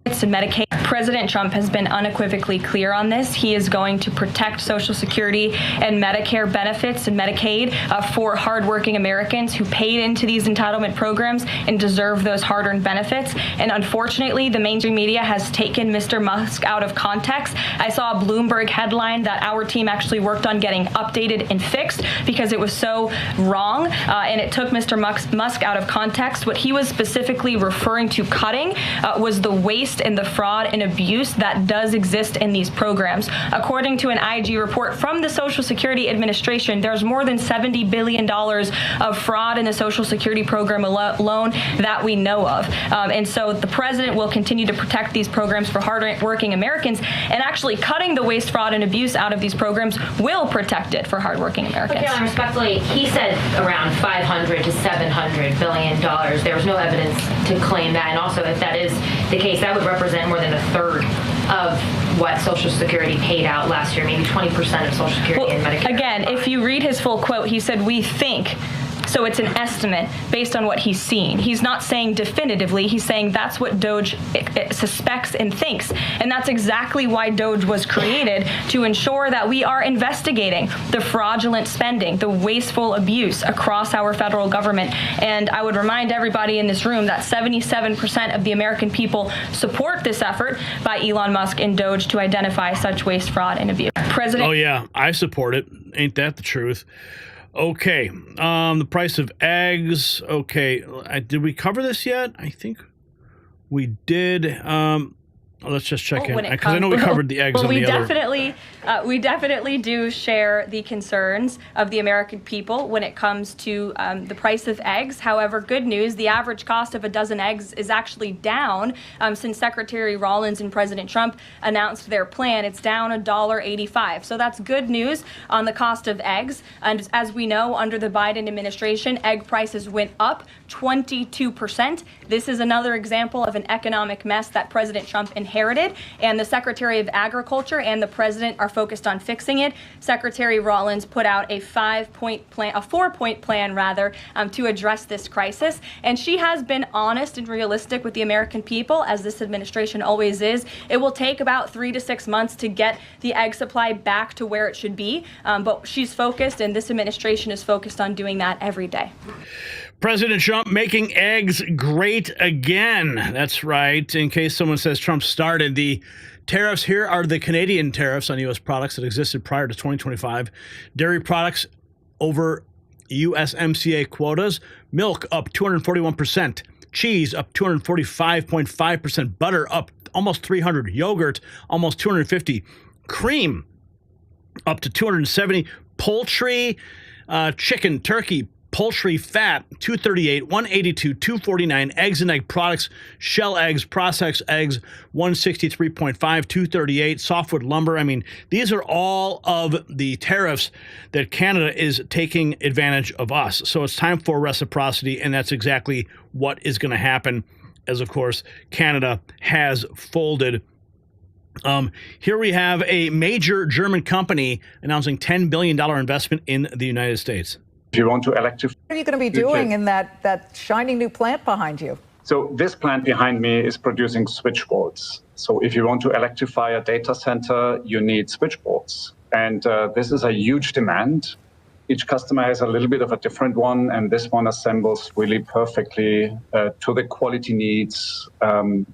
And Medicaid. President Trump has been unequivocally clear on this. He is going to protect Social Security and Medicare benefits and Medicaid for hardworking Americans who paid into these entitlement programs and deserve those hard-earned benefits. And unfortunately, the mainstream media has taken Mr. Musk out of context. I saw a Bloomberg headline that our team actually worked on getting updated and fixed because it was so wrong, and it took Mr. Musk out of context. What he was specifically referring to cutting was the waste and the fraud and abuse that does exist in these programs. According to an IG report from the Social Security Administration, there's more than $70 billion of fraud in the Social Security program alone that we know of. And so the president will continue to protect these programs for hard-working Americans, and actually cutting the waste, fraud, and abuse out of these programs will protect it for hardworking Americans. Caroline, respectfully, he said around $500 to $700 billion. There was no evidence to claim that, and also if that is the case, that would represent more than a third of what Social Security paid out last year, maybe 20% of Social Security and Medicare. Again, if you read his full quote, he said, "We think." So it's an estimate based on what he's seen. He's not saying definitively. He's saying that's what DOGE suspects and thinks. And that's exactly why DOGE was created, to ensure that we are investigating the fraudulent spending, the wasteful abuse across our federal government. And I would remind everybody in this room that 77% of the American people support this effort by Elon Musk and DOGE to identify such waste, fraud, and abuse. Oh, yeah, I support it. Ain't that the truth? Okay, the price of eggs. Okay, did we cover this yet? I think we did. Let's just check in, because I know we covered the eggs on the other. We definitely do share the concerns of the American people when it comes to the price of eggs. However, good news, the average cost of a dozen eggs is actually down since Secretary Rollins and President Trump announced their plan. It's down $1.85. So that's good news on the cost of eggs. And as we know, under the Biden administration, egg prices went up 22%. This is another example of an economic mess that President Trump inherited, and the Secretary of Agriculture and the President are focused on fixing it. Secretary Rollins put out a 4-point plan, to address this crisis, and she has been honest and realistic with the American people, as this administration always is. It will take about 3 to 6 months to get the egg supply back to where it should be, but she's focused, and this administration is focused on doing that every day. President Trump making eggs great again. That's right. In case someone says Trump started the tariffs, here are the Canadian tariffs on U.S. products that existed prior to 2025. Dairy products over USMCA quotas. Milk up 241%. Cheese up 245.5%. Butter up almost 300. Yogurt almost 250. Cream up to 270. Poultry, chicken, turkey, poultry fat, 238, 182, 249, eggs and egg products, shell eggs, processed eggs, 163.5, 238, softwood lumber. I mean, these are all of the tariffs that Canada is taking advantage of us. So it's time for reciprocity, and that's exactly what is going to happen, as of course Canada has folded Here we have a major German company announcing $10 billion investment in the United States. If you want to electrify... What are you going to be doing in that shiny new plant behind you? So this plant behind me is producing switchboards. So if you want to electrify a data center, you need switchboards. And this is a huge demand. Each customer has a little bit of a different one, and this one assembles really perfectly to the quality needs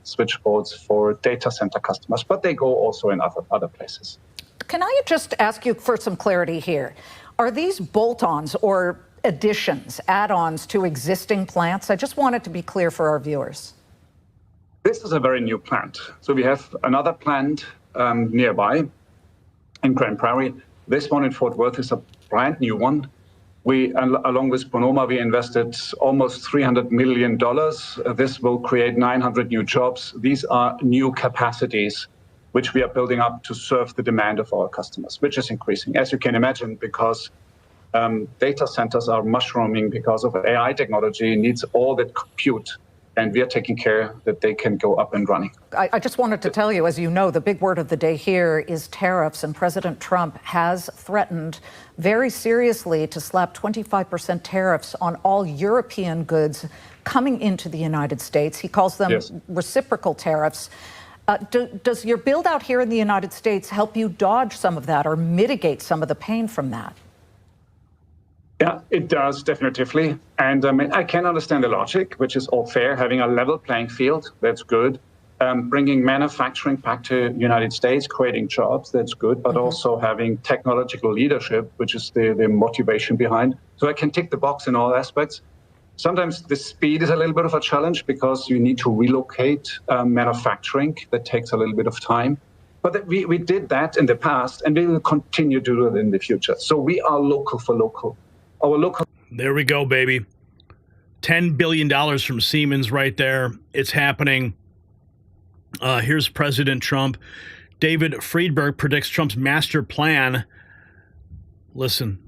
switchboards for data center customers, but they go also in other places. Can I just ask you for some clarity here? Are these bolt-ons or additions, add-ons to existing plants? I just want it to be clear for our viewers. This is a very new plant. So we have another plant nearby in Grand Prairie. This one in Fort Worth is a brand new one. We, along with Bonoma, we invested almost $300 million. This will create 900 new jobs. These are new capacities which we are building up to serve the demand of our customers, which is increasing, as you can imagine, because data centers are mushrooming because of AI technology, needs all that compute, and we are taking care that they can go up and running. I just wanted to tell you, as you know, the big word of the day here is tariffs, and President Trump has threatened very seriously to slap 25% tariffs on all European goods coming into the United States. He calls them reciprocal tariffs. Does your build out here in the United States help you dodge some of that or mitigate some of the pain from that? Yeah, it does, definitively. And I mean, I can understand the logic, which is all fair, having a level playing field, that's good. Bringing manufacturing back to the United States, creating jobs, that's good, but also having technological leadership, which is the motivation behind. So I can tick the box in all aspects. Sometimes the speed is a little bit of a challenge because you need to relocate manufacturing. That takes a little bit of time. But we did that in the past, and we will continue to do it in the future. So we are local for local. There we go, baby. $10 billion from Siemens right there. It's happening. Here's President Trump. David Friedberg predicts Trump's master plan. Listen.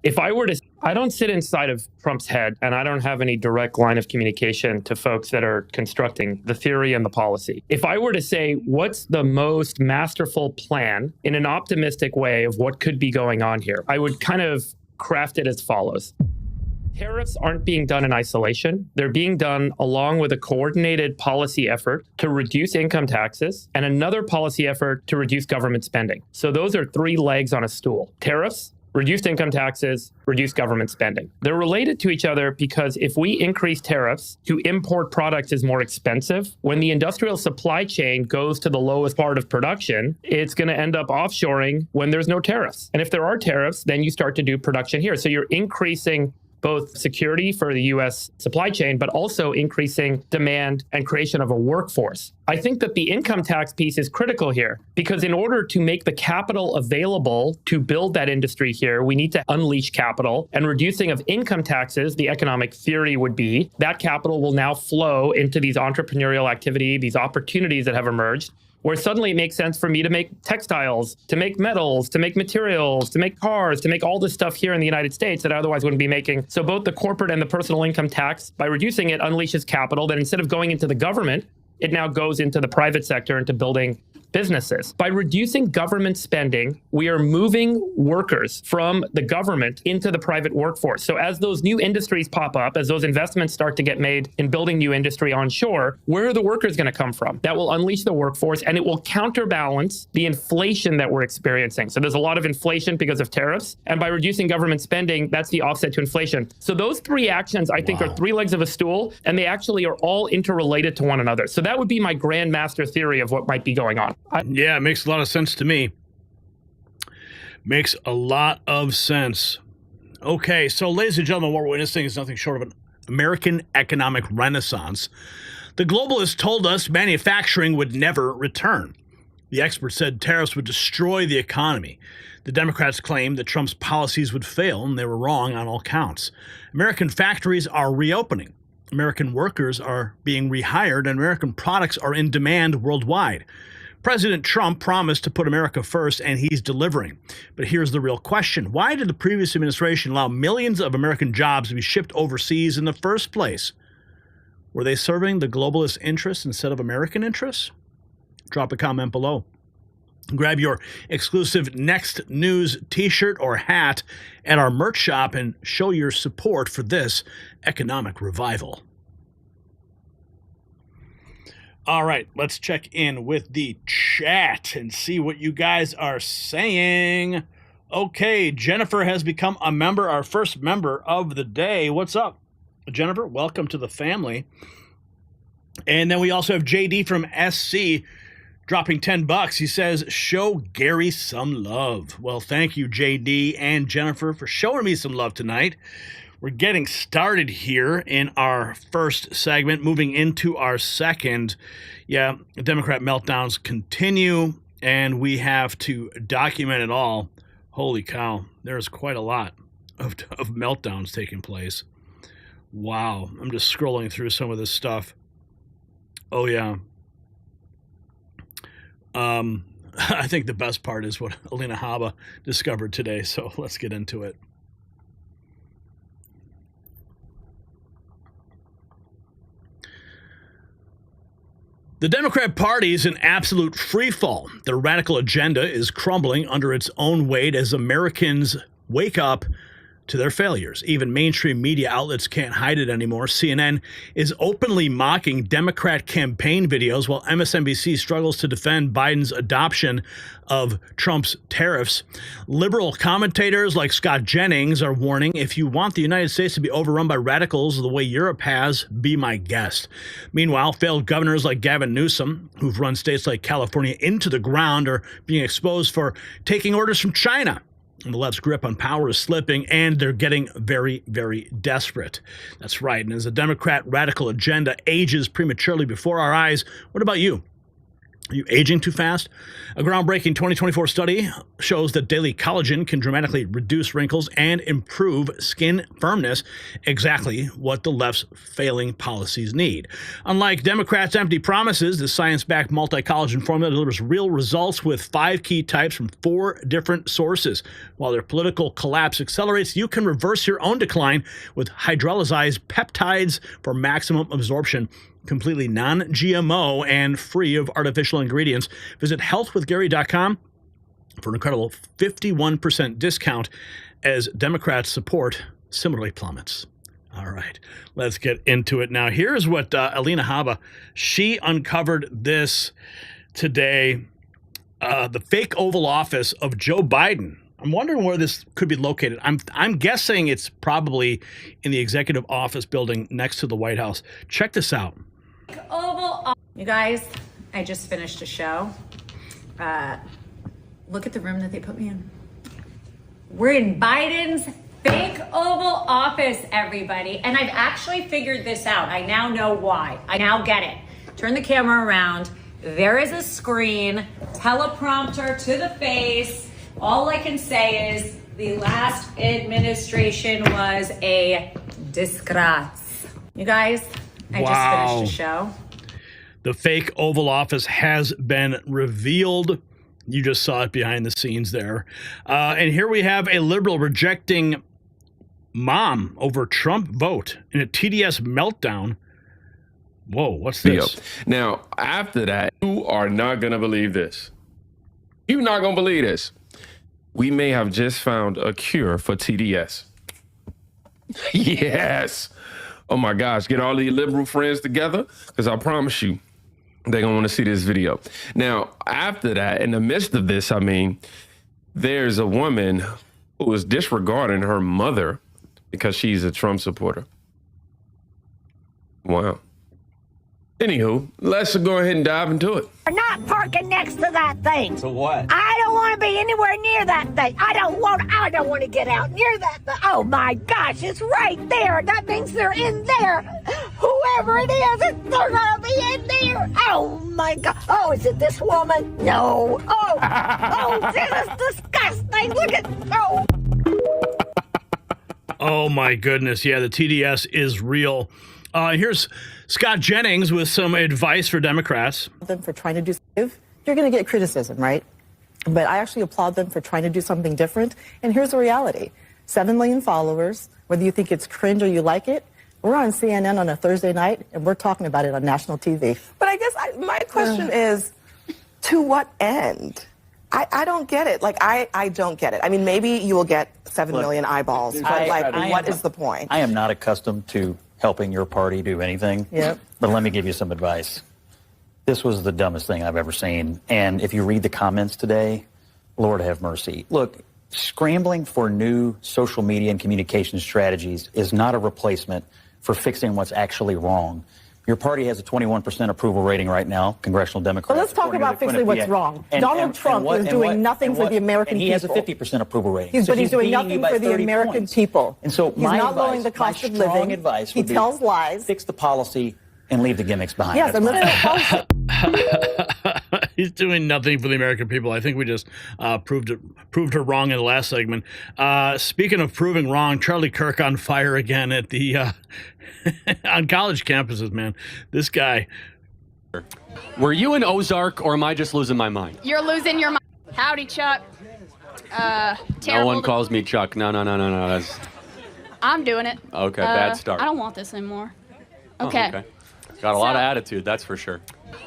If I were to, I don't sit inside of Trump's head, and I don't have any direct line of communication to folks that are constructing the theory and the policy. If I were to say, what's the most masterful plan in an optimistic way of what could be going on here, I would kind of craft it as follows. Tariffs aren't being done in isolation. They're being done along with a coordinated policy effort to reduce income taxes and another policy effort to reduce government spending. So those are three legs on a stool. Tariffs, reduced income taxes, reduced government spending. They're related to each other because if we increase tariffs, to import products is more expensive. When the industrial supply chain goes to the lowest part of production, it's going to end up offshoring when there's no tariffs. And if there are tariffs, then you start to do production here. So you're increasing both security for the U.S. supply chain, but also increasing demand and creation of a workforce. I think that the income tax piece is critical here because in order to make the capital available to build that industry here, we need to unleash capital, and reducing of income taxes, the economic theory would be that capital will now flow into these entrepreneurial activity, these opportunities that have emerged, where suddenly it makes sense for me to make textiles, to make metals, to make materials, to make cars, to make all this stuff here in the United States that I otherwise wouldn't be making. So both the corporate and the personal income tax, by reducing it, unleashes capital that instead of going into the government, it now goes into the private sector, into building businesses. By reducing government spending, we are moving workers from the government into the private workforce. So as those new industries pop up, as those investments start to get made in building new industry onshore, where are the workers going to come from? That will unleash the workforce, and it will counterbalance the inflation that we're experiencing. So there's a lot of inflation because of tariffs, and by reducing government spending, that's the offset to inflation. So those three actions, I think, are three legs of a stool, and they actually are all interrelated to one another. So that would be my grand master theory of what might be going on. Yeah, it makes a lot of sense to me. Makes a lot of sense. Okay, so ladies and gentlemen, what we're witnessing is nothing short of an American economic renaissance. The globalists told us manufacturing would never return. The experts said tariffs would destroy the economy. The Democrats claimed that Trump's policies would fail, and they were wrong on all counts. American factories are reopening. American workers are being rehired, and American products are in demand worldwide. President Trump promised to put America first, and he's delivering. But here's the real question. Why did the previous administration allow millions of American jobs to be shipped overseas in the first place? Were they serving the globalist interests instead of American interests? Drop a comment below. Grab your exclusive Next News t-shirt or hat at our merch shop and show your support for this economic revival. All right, let's check in with the chat and see what you guys are saying. Okay, Jennifer has become a member, our first member of the day. What's up, Jennifer? Welcome to the family. And then we also have JD from SC dropping $10. He says, show Gary some love. Well, thank you, JD and Jennifer, for showing me some love tonight. We're getting started here in our first segment, moving into our second. Yeah, Democrat meltdowns continue, and we have to document it all. Holy cow, there's quite a lot of meltdowns taking place. Wow, I'm just scrolling through some of this stuff. Oh, yeah. I think the best part is what Alina Habba discovered today, so let's get into it. The Democrat Party is in absolute freefall. Their radical agenda is crumbling under its own weight as Americans wake up to their failures. Even mainstream media outlets can't hide it anymore. CNN is openly mocking Democrat campaign videos while MSNBC struggles to defend Biden's adoption of Trump's tariffs. Liberal commentators like Scott Jennings are warning, if you want the United States to be overrun by radicals the way Europe has, be my guest. Meanwhile, failed governors like Gavin Newsom, who've run states like California into the ground, are being exposed for taking orders from China. And the left's grip on power is slipping, and they're getting very, very desperate. That's right. And as the Democrat radical agenda ages prematurely before our eyes, what about you? Are you aging too fast? A groundbreaking 2024 study shows that daily collagen can dramatically reduce wrinkles and improve skin firmness, exactly what the left's failing policies need. Unlike Democrats' empty promises, the science-backed multi-collagen formula delivers real results with 5 key types from 4 different sources. While their political collapse accelerates, you can reverse your own decline with hydrolyzed peptides for maximum absorption. Completely non-GMO and free of artificial ingredients. Visit healthwithgary.com for an incredible 51% discount as Democrats' support similarly plummets. All right, let's get into it now. Here's what Alina Habba, she uncovered this today. The fake Oval Office of Joe Biden. I'm wondering where this could be located. I'm guessing it's probably in the executive office building next to the White House. Check this out. You guys, I just finished a show. Look at the room that they put me in. We're in Biden's fake Oval Office, everybody. And I've actually figured this out. I now know why. I now get it. Turn the camera around. There is a screen, teleprompter to the face. All I can say is the last administration was a disgrace. You guys, I just finished a show. The fake Oval Office has been revealed. You just saw it behind the scenes there. And here we have a liberal rejecting mom over Trump vote in a TDS meltdown. Whoa, what's this? Now, after that, you are not going to believe this. You're not going to believe this. We may have just found a cure for TDS. Yes. Oh my gosh, get all of your liberal friends together, because I promise you, they're going to want to see this video. Now, after that, in the midst of this, I mean, there's a woman who is disregarding her mother because she's a Trump supporter. Wow. Anywho, let's go ahead and dive into it. We're not parking next to that thing. So what? I don't want to be anywhere near that thing. I don't want to get out near that thing. Oh my gosh, it's right there. That means they're in there. Whoever it is, they're gonna be in there. Oh my God. Oh, is it this woman? No. Oh, this is disgusting. Look at, oh. Oh my goodness. Yeah, the TDS is real. Here's Scott Jennings with some advice for Democrats. Them for trying to do something. You're going to get criticism, right? But I actually applaud them for trying to do something different. And here's the reality. 7 million followers, whether you think it's cringe or you like it, we're on CNN on a Thursday night, and we're talking about it on national TV. But I guess my question is, to what end? I don't get it. Like, I don't get it. I mean, maybe you will get 7 million eyeballs, but what is the point? I am not accustomed to helping your party do anything. Yep. But let me give you some advice. This was the dumbest thing I've ever seen. And if you read the comments today, Lord have mercy. Look, scrambling for new social media and communication strategies is not a replacement for fixing what's actually wrong. Your party has a 21% approval rating right now, Congressional Democrats. Well, let's talk about fixing what's wrong. Donald Trump is doing nothing for the American people. He has a 50% approval rating. But he's doing nothing for the American people. And so he's not lowering the cost of living. Advice he tells lies. Fix the policy and leave the gimmicks behind. Yes, and let's He's doing nothing for the American people. I think we just proved her wrong in the last segment. Speaking of proving wrong, Charlie Kirk on fire again at the on college campuses, man. This guy. Were you an Ozark, or am I just losing my mind? You're losing your mind. Howdy, Chuck. No one calls me Chuck. No. That's... I'm doing it. Okay, bad start. I don't want this anymore. Oh, Okay. Got a lot of attitude, that's for sure.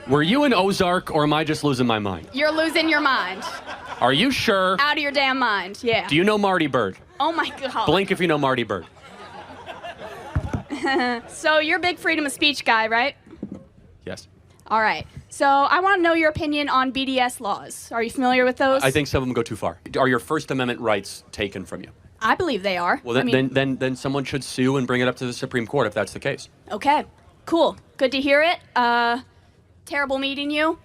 Were you an Ozark, or am I just losing my mind? You're losing your mind. Are you sure? Out of your damn mind, yeah. Do you know Marty Bird? Oh my God. Blink if you know Marty Bird. So you're a big freedom of speech guy, right? Yes. All right. So I want to know your opinion on BDS laws. Are you familiar with those? I think some of them go too far. Are your First Amendment rights taken from you? I believe they are. Well, then someone should sue and bring it up to the Supreme Court if that's the case. Okay. Cool. Good to hear it. Terrible meeting you.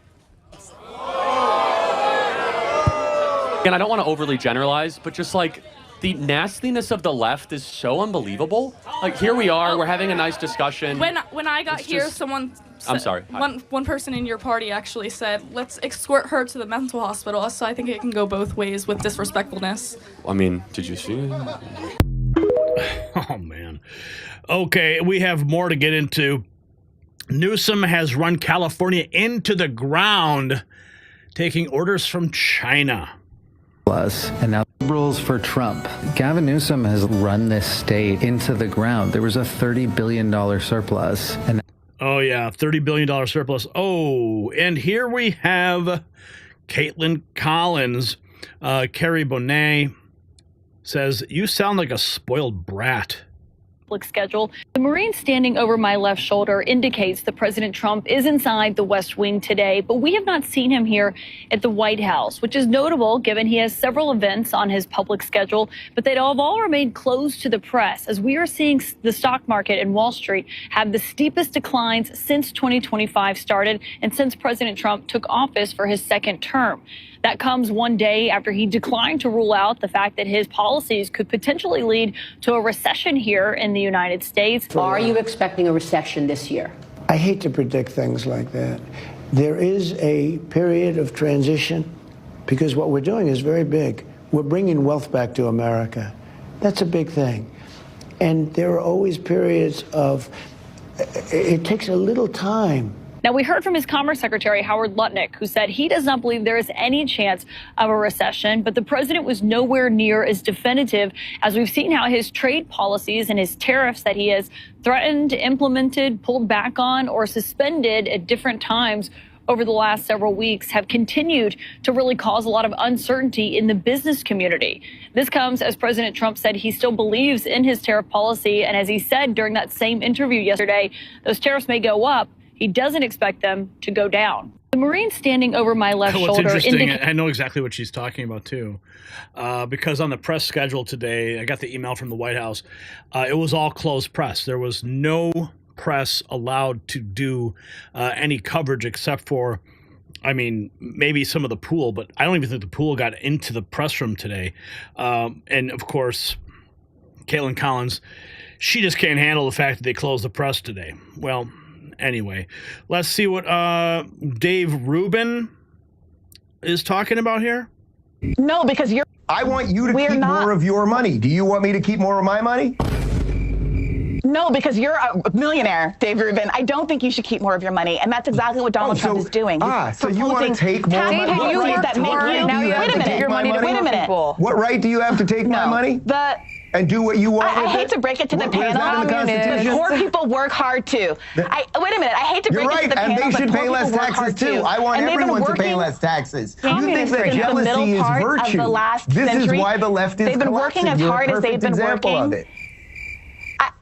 And I don't want to overly generalize, but just like the nastiness of the left is so unbelievable. Like, here we are, we're having a nice discussion. When I got here, someone said, I'm sorry. One person in your party actually said, let's escort her to the mental hospital. So I think it can go both ways with disrespectfulness. I mean, did you see it? Oh, man. Okay, we have more to get into. Newsom has run California into the ground, taking orders from China. And now liberals for Trump. Gavin Newsom has run this state into the ground. There was a $30 billion surplus. And oh, yeah, $30 billion surplus. Oh, and here we have Caitlin Collins. Carrie Bonet says, "You sound like a spoiled brat." Schedule. The Marine standing over my left shoulder indicates that President Trump is inside the West Wing today, but we have not seen him here at the White House, which is notable given he has several events on his public schedule, but they have all remained closed to the press as we are seeing the stock market and Wall Street have the steepest declines since 2025 started and since President Trump took office for his second term. That comes one day after he declined to rule out the fact that his policies could potentially lead to a recession here in the United States. Are you expecting a recession this year? I hate to predict things like that. There is a period of transition because what we're doing is very big. We're bringing wealth back to America. That's a big thing. And there are always periods of, it takes a little time. Now, we heard from his Commerce Secretary, Howard Lutnick, who said he does not believe there is any chance of a recession, but the president was nowhere near as definitive as we've seen how his trade policies and his tariffs that he has threatened, implemented, pulled back on, or suspended at different times over the last several weeks have continued to really cause a lot of uncertainty in the business community. This comes as President Trump said he still believes in his tariff policy, and as he said during that same interview yesterday, those tariffs may go up. He doesn't expect them to go down. The Marine standing over my left shoulder. Interesting, I know exactly what she's talking about, too, because on the press schedule today, I got the email from the White House. It was all closed press. There was no press allowed to do any coverage except for, I mean, maybe some of the pool, but I don't even think the pool got into the press room today. And, of course, Caitlin Collins, she just can't handle the fact that they closed the press today. Well, anyway, let's see what Dave Rubin is talking about here. No, because you're... I want you to keep more of your money. Do you want me to keep more of my money? No, because you're a millionaire, Dave Rubin. I don't think you should keep more of your money, and that's exactly what Donald Trump is doing. So you want to take more money? Wait a minute. What right do you have to take my money? and do what you want. I hate to break it to the panel, but poor people work hard too. Wait a minute. I hate to break it to the panel, and they should but pay poor less people work taxes hard too. I want everyone to pay less taxes. You think that jealousy is virtue? This is why the left is they've been working as hard as they've been working.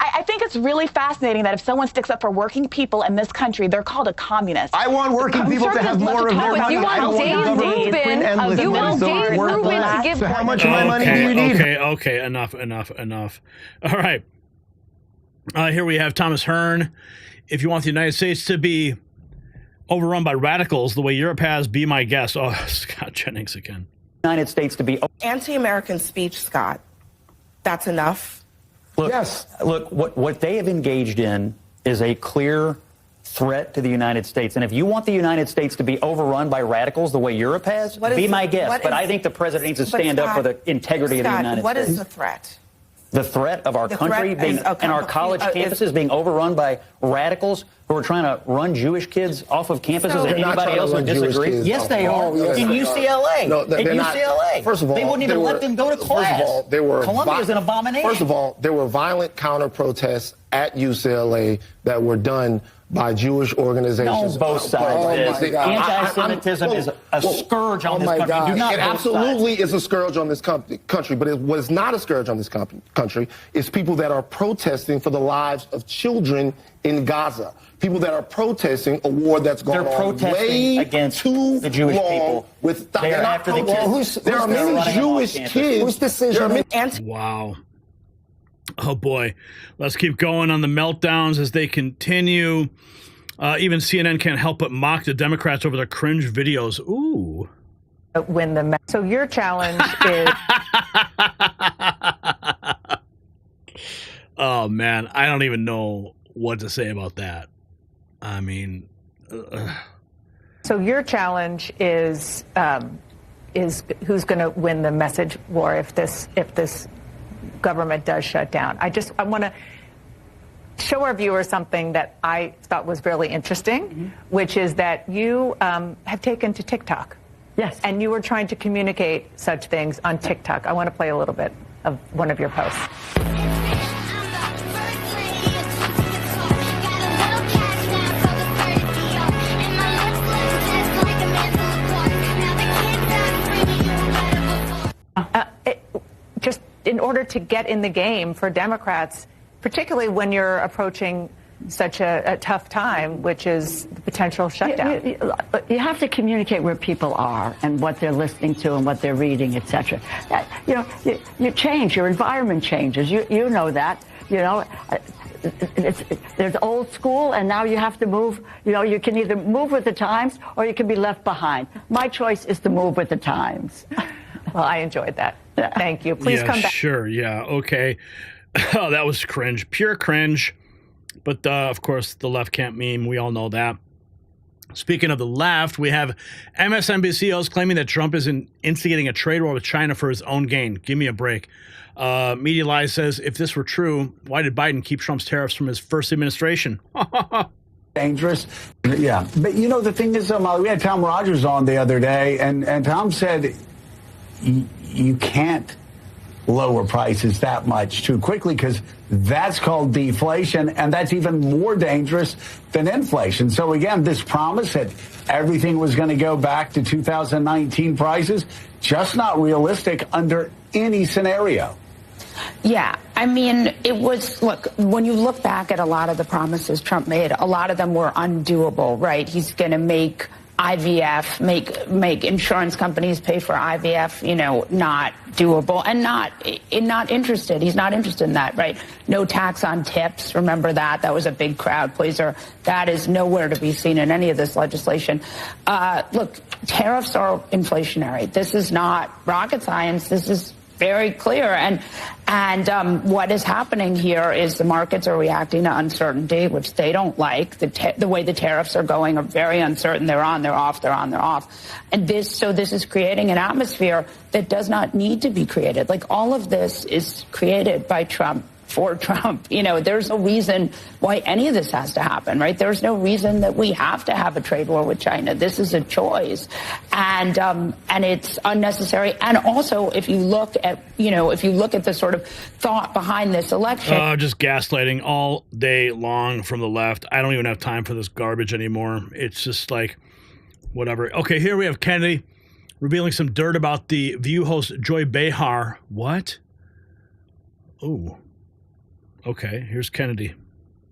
I think it's really fascinating that if someone sticks up for working people in this country, they're called a communist. I want working people to have more of their money. You want Dave Rubin to give. So how much of my money do you need? Okay, enough. All right. Here we have Thomas Hearn. If you want the United States to be overrun by radicals the way Europe has, be my guest. Oh, Scott Jennings again. United States to be anti-American speech, Scott. That's enough. Look, look, what they have engaged in is a clear threat to the United States. And if you want the United States to be overrun by radicals the way Europe has, be my guest. But I think the president needs to stand up for the integrity of the United States. What is the threat? The threat of our country being, and our college campuses being overrun by radicals who are trying to run Jewish kids off of campuses and anybody else who disagrees? Yes, they are. In UCLA. No, in UCLA. First of all, they wouldn't even let them go to class. First of all, there were Columbia's an abomination. First of all, there were violent counter-protests at UCLA that were done by Jewish organizations. No, both sides. Anti-Semitism is a scourge on this country. It absolutely is a scourge on this country, but what is not a scourge on this country is people that are protesting for the lives of children in Gaza. People that are protesting a war that's gone on way against too the Jewish people. They're after the kids. There are many Jewish kids. Whose decision? Wow. Oh, boy. Let's keep going on the meltdowns as they continue. Even CNN can't help but mock the Democrats over their cringe videos. Ooh. So your challenge is... Oh, man. I don't even know what to say about that. I mean... So your challenge is who's going to win the message war if this government does shut down. I want to show our viewers something that I thought was really interesting, which is that you have taken to TikTok. Yes. And you were trying to communicate such things on TikTok. I want to play a little bit of one of your posts. Just in order to get in the game for Democrats, particularly when you're approaching such a tough time, which is the potential shutdown. You have to communicate where people are and what they're listening to and what they're reading, etc. You change, your environment changes. You know that. There's old school, and now you have to move. You can either move with the times or you can be left behind. My choice is to move with the times. Well, I enjoyed that. Thank you. Please come back. Sure. Yeah. Okay. Oh, that was cringe. Pure cringe. But, of course, the left can't meme. We all know that. Speaking of the left, we have MSNBC hosts claiming that Trump is instigating a trade war with China for his own gain. Give me a break. Media Lies says, if this were true, why did Biden keep Trump's tariffs from his first administration? Dangerous. Yeah. But, the thing is, we had Tom Rogers on the other day, and Tom said you can't lower prices that much too quickly because that's called deflation, and that's even more dangerous than inflation. So again, this promise that everything was going to go back to 2019 prices, just not realistic under any scenario. Yeah, I mean, look, when you look back at a lot of the promises Trump made, a lot of them were undoable, right? He's going to make IVF, make insurance companies pay for IVF, not doable and not interested. He's not interested in that, right? No tax on tips. Remember that? That was a big crowd pleaser. That is nowhere to be seen in any of this legislation. Look, tariffs are inflationary. This is not rocket science. This is very clear. And what is happening here is the markets are reacting to uncertainty, which they don't like. The way the tariffs are going are very uncertain. They're on, they're off, they're on, they're off. And this is creating an atmosphere that does not need to be created. Like all of this is created by Trump for Trump. You know, there's no reason why any of this has to happen, right? There's no reason that we have to have a trade war with China. This is a choice, and it's unnecessary. And also, if you look at the sort of thought behind this election, just gaslighting all day long from the left. I don't even have time for this garbage anymore. It's just like, whatever. Okay, here we have Kennedy revealing some dirt about the View host Joy Behar. What? Oh. Okay, here's Kennedy.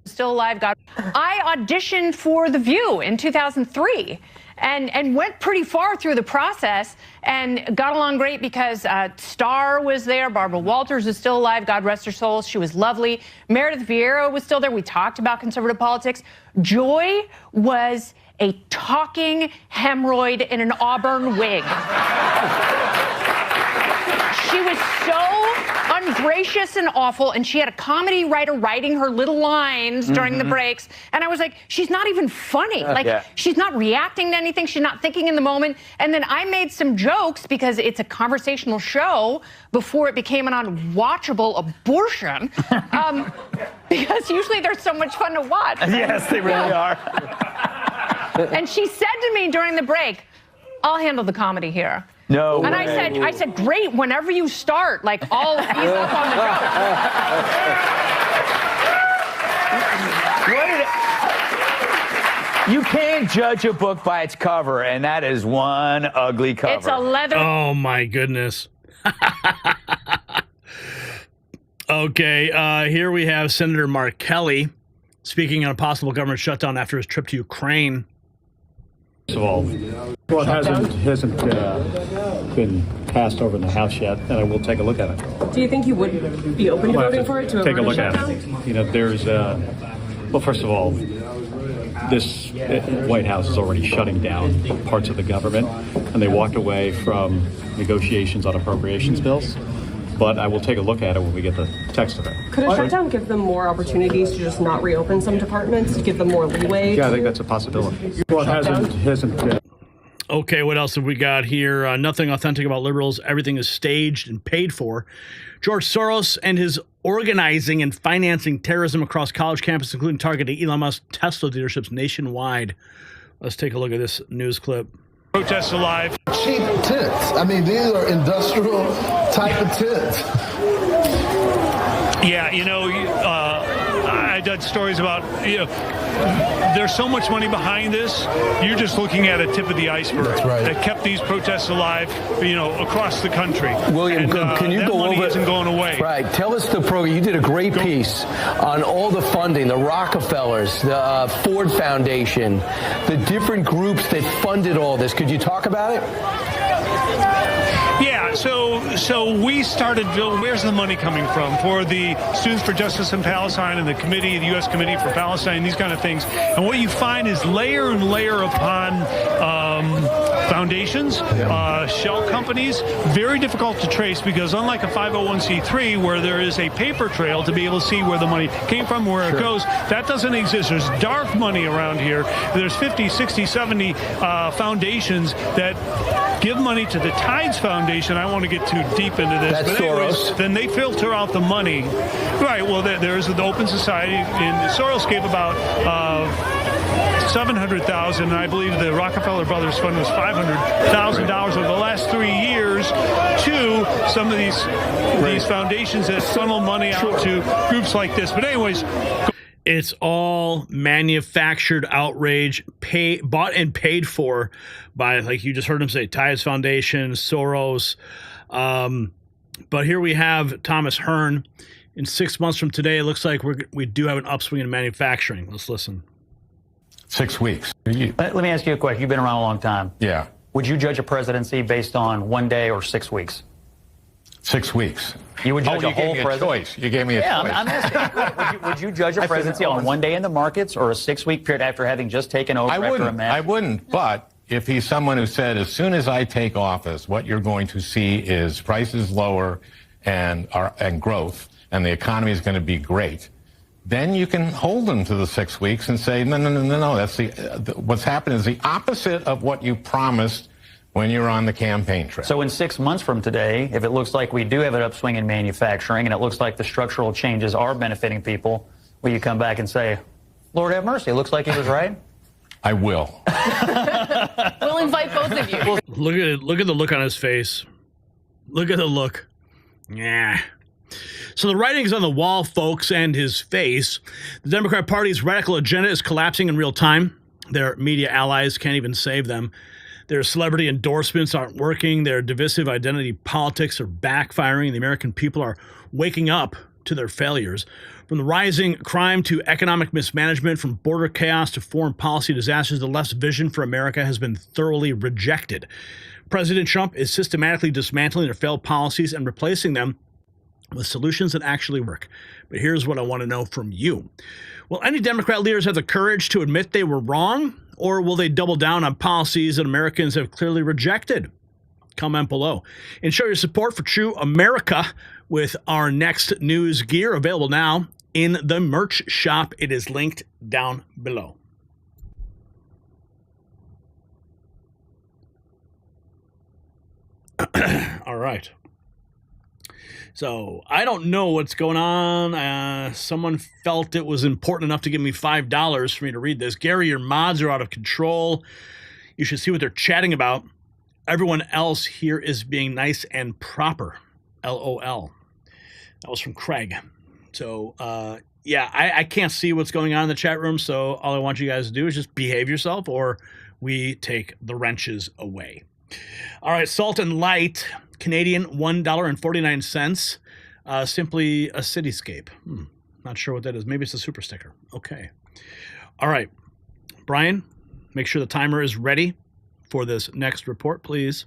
Still alive, God. I auditioned for The View in 2003 and went pretty far through the process and got along great because Starr was there. Barbara Walters is still alive. God rest her soul. She was lovely. Meredith Vieira was still there. We talked about conservative politics. Joy was a talking hemorrhoid in an auburn wig. She was so ungracious and awful, and she had a comedy writer writing her little lines during the breaks, and I was like, she's not even funny. She's not reacting to anything. She's not thinking in the moment. And then I made some jokes because it's a conversational show before it became an unwatchable abortion, because usually they're so much fun to watch. Yes, they really are. And she said to me during the break, I'll handle the comedy here. No and way. I said, great, whenever you start, like, I'll ease up on the joke. You can't judge a book by its cover, and that is one ugly cover. It's a leather. Oh, my goodness. Okay, here we have Senator Mark Kelly speaking on a possible government shutdown after his trip to Ukraine. First of all, well, it hasn't been passed over in the House yet, and I will take a look at it. Do you think you would be open to voting for it to take a look shutdown? at it? You know, there's well, first of all, this White House is already shutting down parts of the government, and they walked away from negotiations on appropriations bills. But I will take a look at it when we get the text of it. Could a shutdown give them more opportunities to just not reopen some departments, to give them more leeway? Yeah, I think that's a possibility. Well, it hasn't. Okay, what else have we got here? Nothing authentic about liberals. Everything is staged and paid for. George Soros and his organizing and financing terrorism across college campuses, including targeting Elon Musk Tesla dealerships nationwide. Let's take a look at this news clip. Protests alive. Cheap tents. I mean, these are industrial type of tents. Yeah, you know, I did stories about, you know, there's so much money behind this. You're just looking at a tip of the iceberg. That's right. That kept these protests alive, you know, across the country. William, and, can you that go money over? Isn't going away. Right. Tell us the program. You did a great piece on all the funding, the Rockefellers, the Ford Foundation, the different groups that funded all this. Could you talk about it? Yeah, so we started, where's the money coming from for the Students for Justice in Palestine and the committee, the U.S. Committee for Palestine, these kind of things. And what you find is layer and layer upon foundations, shell companies, very difficult to trace because unlike a 501c3 where there is a paper trail to be able to see where the money came from, where it goes, that doesn't exist. There's dark money around here. There's 50, 60, 70 foundations that give money to the Tides Foundation. I won't want to get too deep into this. That's but anyways, Soros. then they filter out the money. Right, well, there's the Open Society, and Soros gave about $700,000, and I believe the Rockefeller Brothers Fund was $500,000 over the last 3 years to some of these foundations that funnel money out to groups like this. But anyways, it's all manufactured outrage, bought and paid for by, like you just heard him say, Tides Foundation, Soros. But here we have Thomas Hearn. In 6 months from today, it looks like we do have an upswing in manufacturing. Let's listen. 6 weeks. Let me ask you a question. You've been around a long time. Yeah. Would you judge a presidency based on 1 day or 6 weeks? 6 weeks. You would judge you a whole gave me presidency? a choice. You gave me a choice. I'm asking. Would you judge a presidency on 1 day in the markets or a 6 week period after having just taken over after a match? I wouldn't. But if he's someone who said, as soon as I take office, what you're going to see is prices lower and growth, and the economy is going to be great, then you can hold them to the 6 weeks and say, no. That's what's happened is the opposite of what you promised when you're on the campaign trail. So in 6 months from today, if it looks like we do have an upswing in manufacturing and it looks like the structural changes are benefiting people, will you come back and say, Lord have mercy, it looks like he was right? I will. We'll invite both of you. Look at the look on his face. Look at the look. Yeah. So the writing's on the wall, folks, and his face. The Democrat Party's radical agenda is collapsing in real time. Their media allies can't even save them. Their celebrity endorsements aren't working. Their divisive identity politics are backfiring. The American people are waking up to their failures. From the rising crime to economic mismanagement, from border chaos to foreign policy disasters, the left's vision for America has been thoroughly rejected. President Trump is systematically dismantling their failed policies and replacing them with solutions that actually work. But here's what I want to know from you. Will any Democrat leaders have the courage to admit they were wrong, or will they double down on policies that Americans have clearly rejected? Comment below and show your support for true America with our next news gear, available now in the merch shop. It is linked down below. All right. So I don't know what's going on. Someone felt it was important enough to give me $5 for me to read this. Gary, your mods are out of control. You should see what they're chatting about. Everyone else here is being nice and proper. LOL. That was from Craig. So, yeah, I can't see what's going on in the chat room. So all I want you guys to do is just behave yourself, or we take the wrenches away. All right, Salt and Light, Canadian, $1.49. Simply a cityscape. Not sure what that is. Maybe it's a super sticker. Okay. All right. Brian, make sure the timer is ready for this next report, please.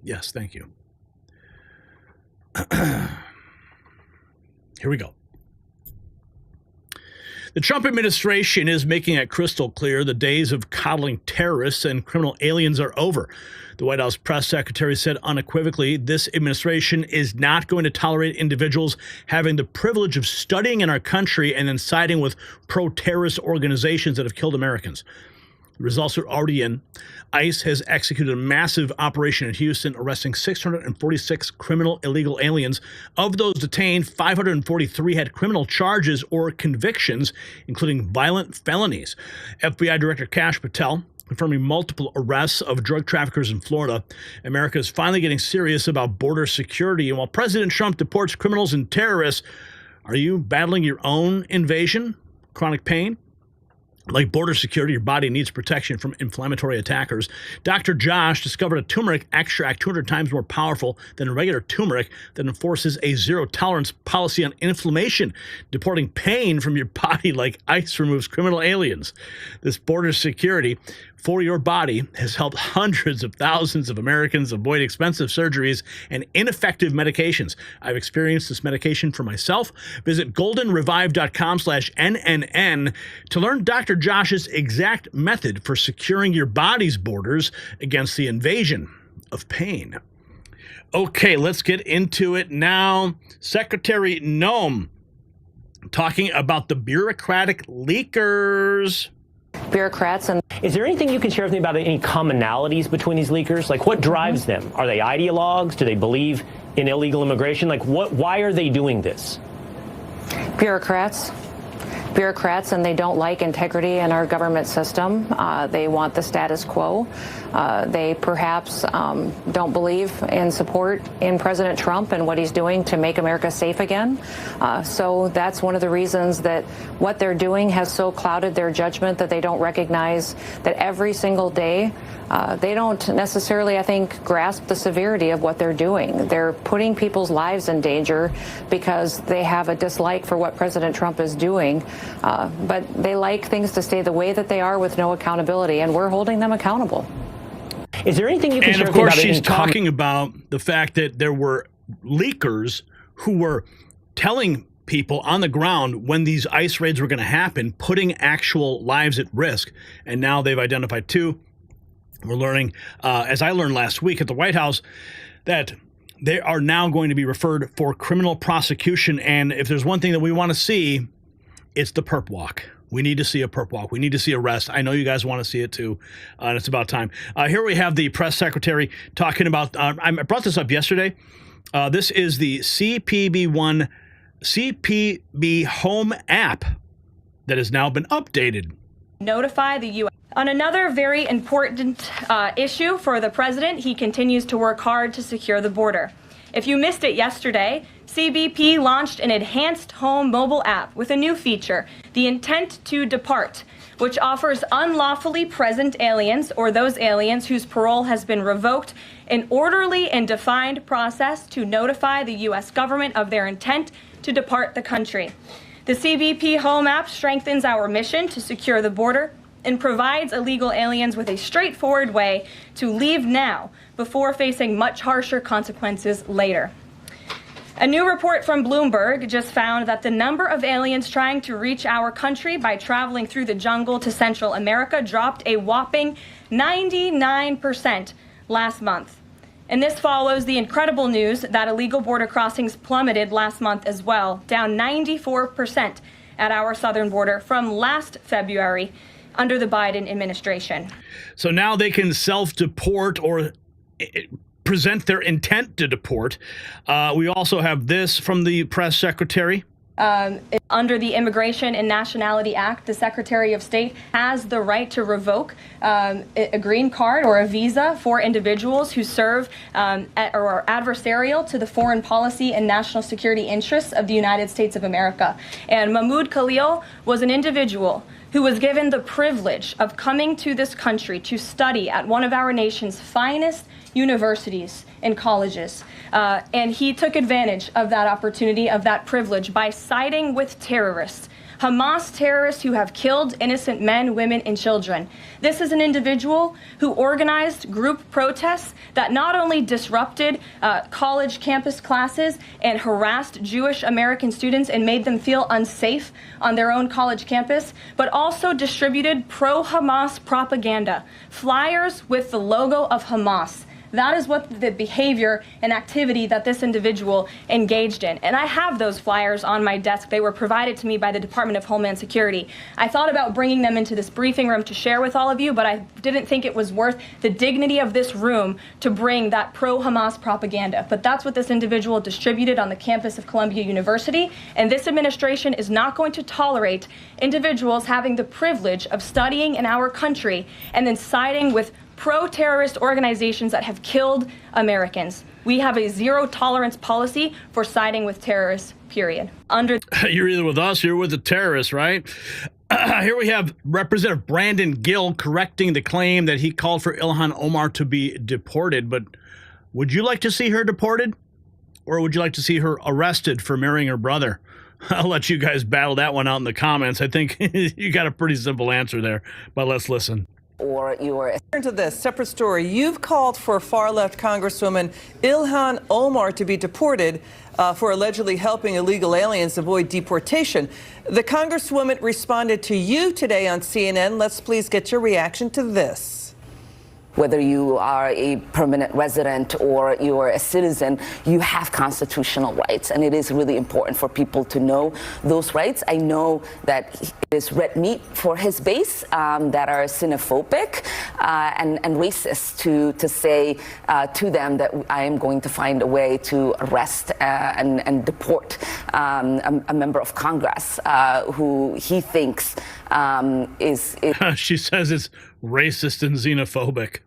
Yes, thank you. Here we go. The Trump administration is making it crystal clear the days of coddling terrorists and criminal aliens are over. The White House press secretary said unequivocally this administration is not going to tolerate individuals having the privilege of studying in our country and then siding with pro-terrorist organizations that have killed Americans. The results are already in. ICE has executed a massive operation in Houston, arresting 646 criminal illegal aliens. Of those detained, 543 had criminal charges or convictions, including violent felonies. FBI Director Kash Patel confirming multiple arrests of drug traffickers in Florida. America is finally getting serious about border security. And while President Trump deports criminals and terrorists, are you battling your own invasion, chronic pain? Like border security, your body needs protection from inflammatory attackers. Dr. Josh discovered a turmeric extract 200 times more powerful than regular turmeric that enforces a zero-tolerance policy on inflammation, deporting pain from your body like ice removes criminal aliens. This border security for your body has helped hundreds of thousands of Americans avoid expensive surgeries and ineffective medications. I've experienced this medication for myself. Visit goldenrevive.com/NNN to learn Dr. Josh's exact method for securing your body's borders against the invasion of pain. Okay, let's get into it now. Secretary Noem talking about the bureaucratic leakers. Bureaucrats. And is there anything you can share with me about any commonalities between these leakers? Like, what drives them? Are they ideologues? Do they believe in illegal immigration? Like, why are they doing this? Bureaucrats, and they don't like integrity in our government system. They want the status quo. They perhaps don't believe in support in President Trump and what he's doing to make America safe again. So that's one of the reasons that what they're doing has so clouded their judgment that they don't recognize that every single day they don't necessarily, I think, grasp the severity of what they're doing. They're putting people's lives in danger because they have a dislike for what President Trump is doing. But they like things to stay the way that they are with no accountability, and we're holding them accountable. Is there anything you can share with me about it? And of course, she's talking about the fact that there were leakers who were telling people on the ground when these ICE raids were going to happen, putting actual lives at risk. And now they've identified two. We're learning, as I learned last week at the White House, that they are now going to be referred for criminal prosecution. And if there's one thing that we want to see, it's the perp walk. We need to see a perp walk. We need to see arrest. I know you guys want to see it too, and it's about time. Here we have the press secretary talking about, I brought this up yesterday. This is the CPB Home app that has now been updated. Notify the U.S. On another very important issue for the president, he continues to work hard to secure the border. If you missed it yesterday, CBP launched an enhanced home mobile app with a new feature, the Intent to Depart, which offers unlawfully present aliens or those aliens whose parole has been revoked an orderly and defined process to notify the U.S. government of their intent to depart the country. The CBP Home app strengthens our mission to secure the border and provides illegal aliens with a straightforward way to leave now before facing much harsher consequences later. A new report from Bloomberg just found that the number of aliens trying to reach our country by traveling through the jungle to Central America dropped a whopping 99% last month. And this follows the incredible news that illegal border crossings plummeted last month as well, down 94% at our southern border from last February under the Biden administration. So now they can self-deport or present their intent to deport. We also have this from the press secretary. Under the Immigration and Nationality Act, the Secretary of State has the right to revoke a green card or a visa for individuals who serve or are adversarial to the foreign policy and national security interests of the United States of America. And Mahmoud Khalil was an individual who was given the privilege of coming to this country to study at one of our nation's finest universities and colleges. And he took advantage of that opportunity, of that privilege, by siding with terrorists, Hamas terrorists who have killed innocent men, women, and children. This is an individual who organized group protests that not only disrupted college campus classes and harassed Jewish American students and made them feel unsafe on their own college campus, but also distributed pro-Hamas propaganda, flyers with the logo of Hamas. That is what the behavior and activity that this individual engaged in. And I have those flyers on my desk. They were provided to me by the Department of Homeland Security. I thought about bringing them into this briefing room to share with all of you, but I didn't think it was worth the dignity of this room to bring that pro-Hamas propaganda. But that's what this individual distributed on the campus of Columbia University. And this administration is not going to tolerate individuals having the privilege of studying in our country and then siding with pro-terrorist organizations that have killed Americans. We have a zero-tolerance policy for siding with terrorists, period. You're either with us or you're with the terrorists, right? Here we have Representative Brandon Gill correcting the claim that he called for Ilhan Omar to be deported. But would you like to see her deported? Or would you like to see her arrested for marrying her brother? I'll let you guys battle that one out in the comments. I think you got a pretty simple answer there, but let's listen. Or you were. Turn to this separate story. You've called for far-left Congresswoman Ilhan Omar to be deported for allegedly helping illegal aliens avoid deportation. The Congresswoman responded to you today on CNN. Let's please get your reaction to this. Whether you are a permanent resident or you are a citizen, you have constitutional rights. And it is really important for people to know those rights. I know that it is red meat for his base that are xenophobic and racist to say to them that I am going to find a way to arrest and deport a member of Congress who he thinks is... She says it's racist and xenophobic.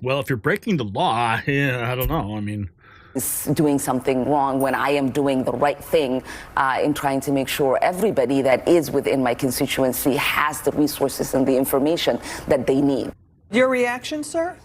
Well, if you're breaking the law, yeah, I don't know. I mean, is doing something wrong when I am doing the right thing in trying to make sure everybody that is within my constituency has the resources and the information that they need. Your reaction, sir?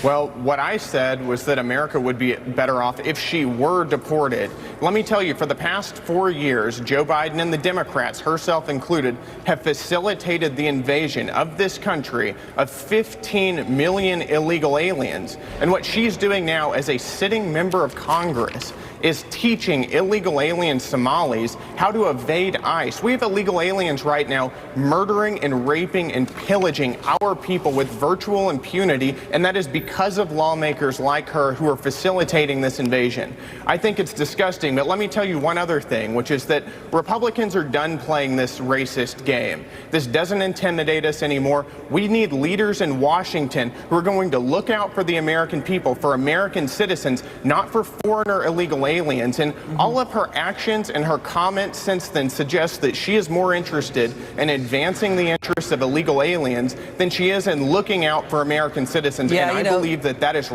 Well, what I said was that America would be better off if she were deported. Let me tell you, for the past 4 years, Joe Biden and the Democrats, herself included, have facilitated the invasion of this country of 15 million illegal aliens. And what she's doing now as a sitting member of Congress is teaching illegal alien Somalis how to evade ICE. We have illegal aliens right now murdering and raping and pillaging our people with virtual impunity, and that is because because of lawmakers like her who are facilitating this invasion. I think it's disgusting, but let me tell you one other thing, which is that Republicans are done playing this racist game. This doesn't intimidate us anymore. We need leaders in Washington who are going to look out for the American people, for American citizens, not for foreigner illegal aliens. And all of her actions and her comments since then suggest that she is more interested in advancing the interests of illegal aliens than she is in looking out for American citizens. Yeah, and I believe that that is.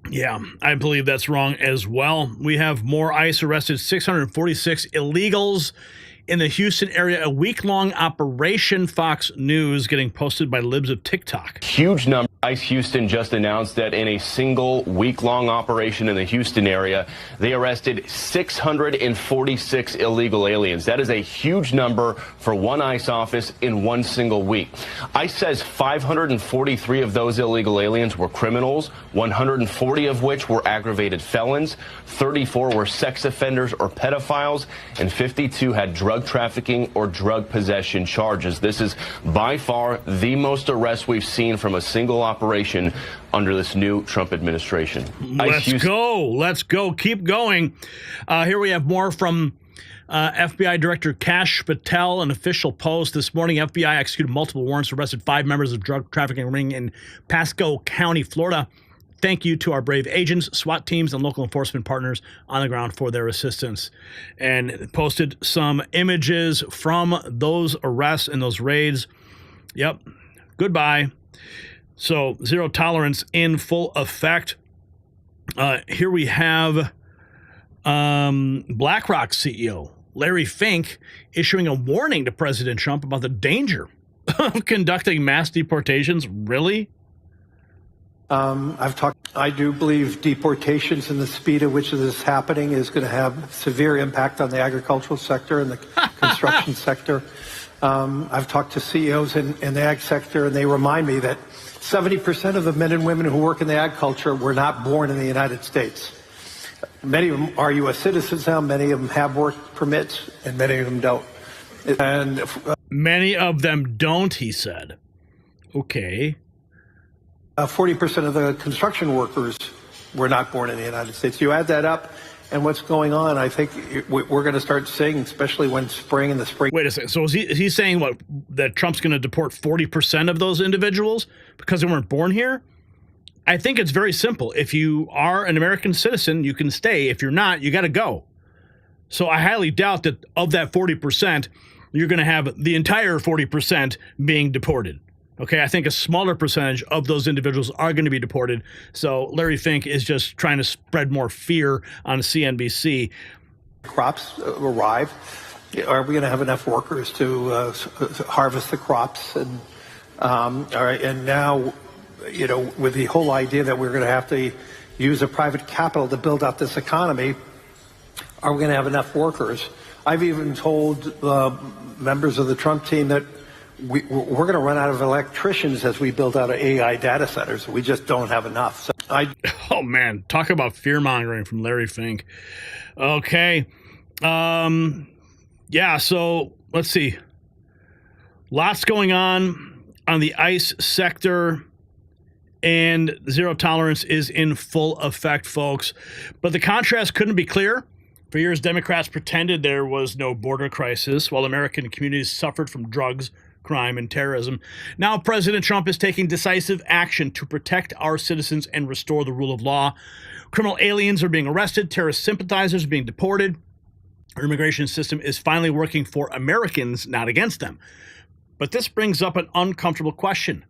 Yeah, I believe that's wrong as well. We have more ICE arrested 646 illegals in the Houston area, a week-long operation, Fox News getting posted by libs of TikTok. Huge number. ICE Houston just announced that in a single week-long operation in the Houston area, they arrested 646 illegal aliens. That is a huge number for one ICE office in one single week. ICE says 543 of those illegal aliens were criminals, 140 of which were aggravated felons, 34 were sex offenders or pedophiles, and 52 had drug trafficking or drug possession charges. This is by far the most arrests we've seen from a single operation under this new Trump administration. Let's go. Keep going. Here we have more from FBI Director Kash Patel, an official post. This morning, FBI executed multiple warrants, arrested 5 members of drug trafficking ring in Pasco County, Florida. Thank you to our brave agents, SWAT teams, and local enforcement partners on the ground for their assistance. And posted some images from those arrests and those raids. Yep. Goodbye. So zero tolerance in full effect. Here we have BlackRock CEO Larry Fink issuing a warning to President Trump about the danger of conducting mass deportations. Really? I do believe deportations and the speed at which this is happening is going to have severe impact on the agricultural sector and the construction sector. I've talked to CEOs in the ag sector, and they remind me that 70% of the men and women who work in the ag culture were not born in the United States. Many of them are U.S. citizens now. Many of them have work permits, and many of them don't. And many of them don't, he said. Okay. 40% of the construction workers were not born in the United States. You add that up, and what's going on, I think we're going to start seeing, especially when spring and the spring. Wait a second. So is he saying what, that Trump's going to deport 40% of those individuals because they weren't born here? I think it's very simple. If you are an American citizen, you can stay. If you're not, you got to go. So I highly doubt that of that 40%, you're going to have the entire 40% being deported. Okay, I think a smaller percentage of those individuals are going to be deported. So Larry Fink is just trying to spread more fear on CNBC. Crops arrive. Are we going to have enough workers to harvest the crops? And all right, and now, you know, with the whole idea that we're going to have to use a private capital to build out this economy, are we going to have enough workers? I've even told members of the Trump team that we're going to run out of electricians as we build out AI data centers. We just don't have enough. So oh, man. Talk about fear-mongering from Larry Fink. Okay. Yeah, so let's see. Lots going on the ICE sector, and zero tolerance is in full effect, folks. But the contrast couldn't be clearer. For years, Democrats pretended there was no border crisis while American communities suffered from drugs, crime, and terrorism. Now President Trump is taking decisive action to protect our citizens and restore the rule of law. Criminal aliens are being arrested, terrorist sympathizers are being deported. Our immigration system is finally working for Americans, not against them. But this brings up an uncomfortable question.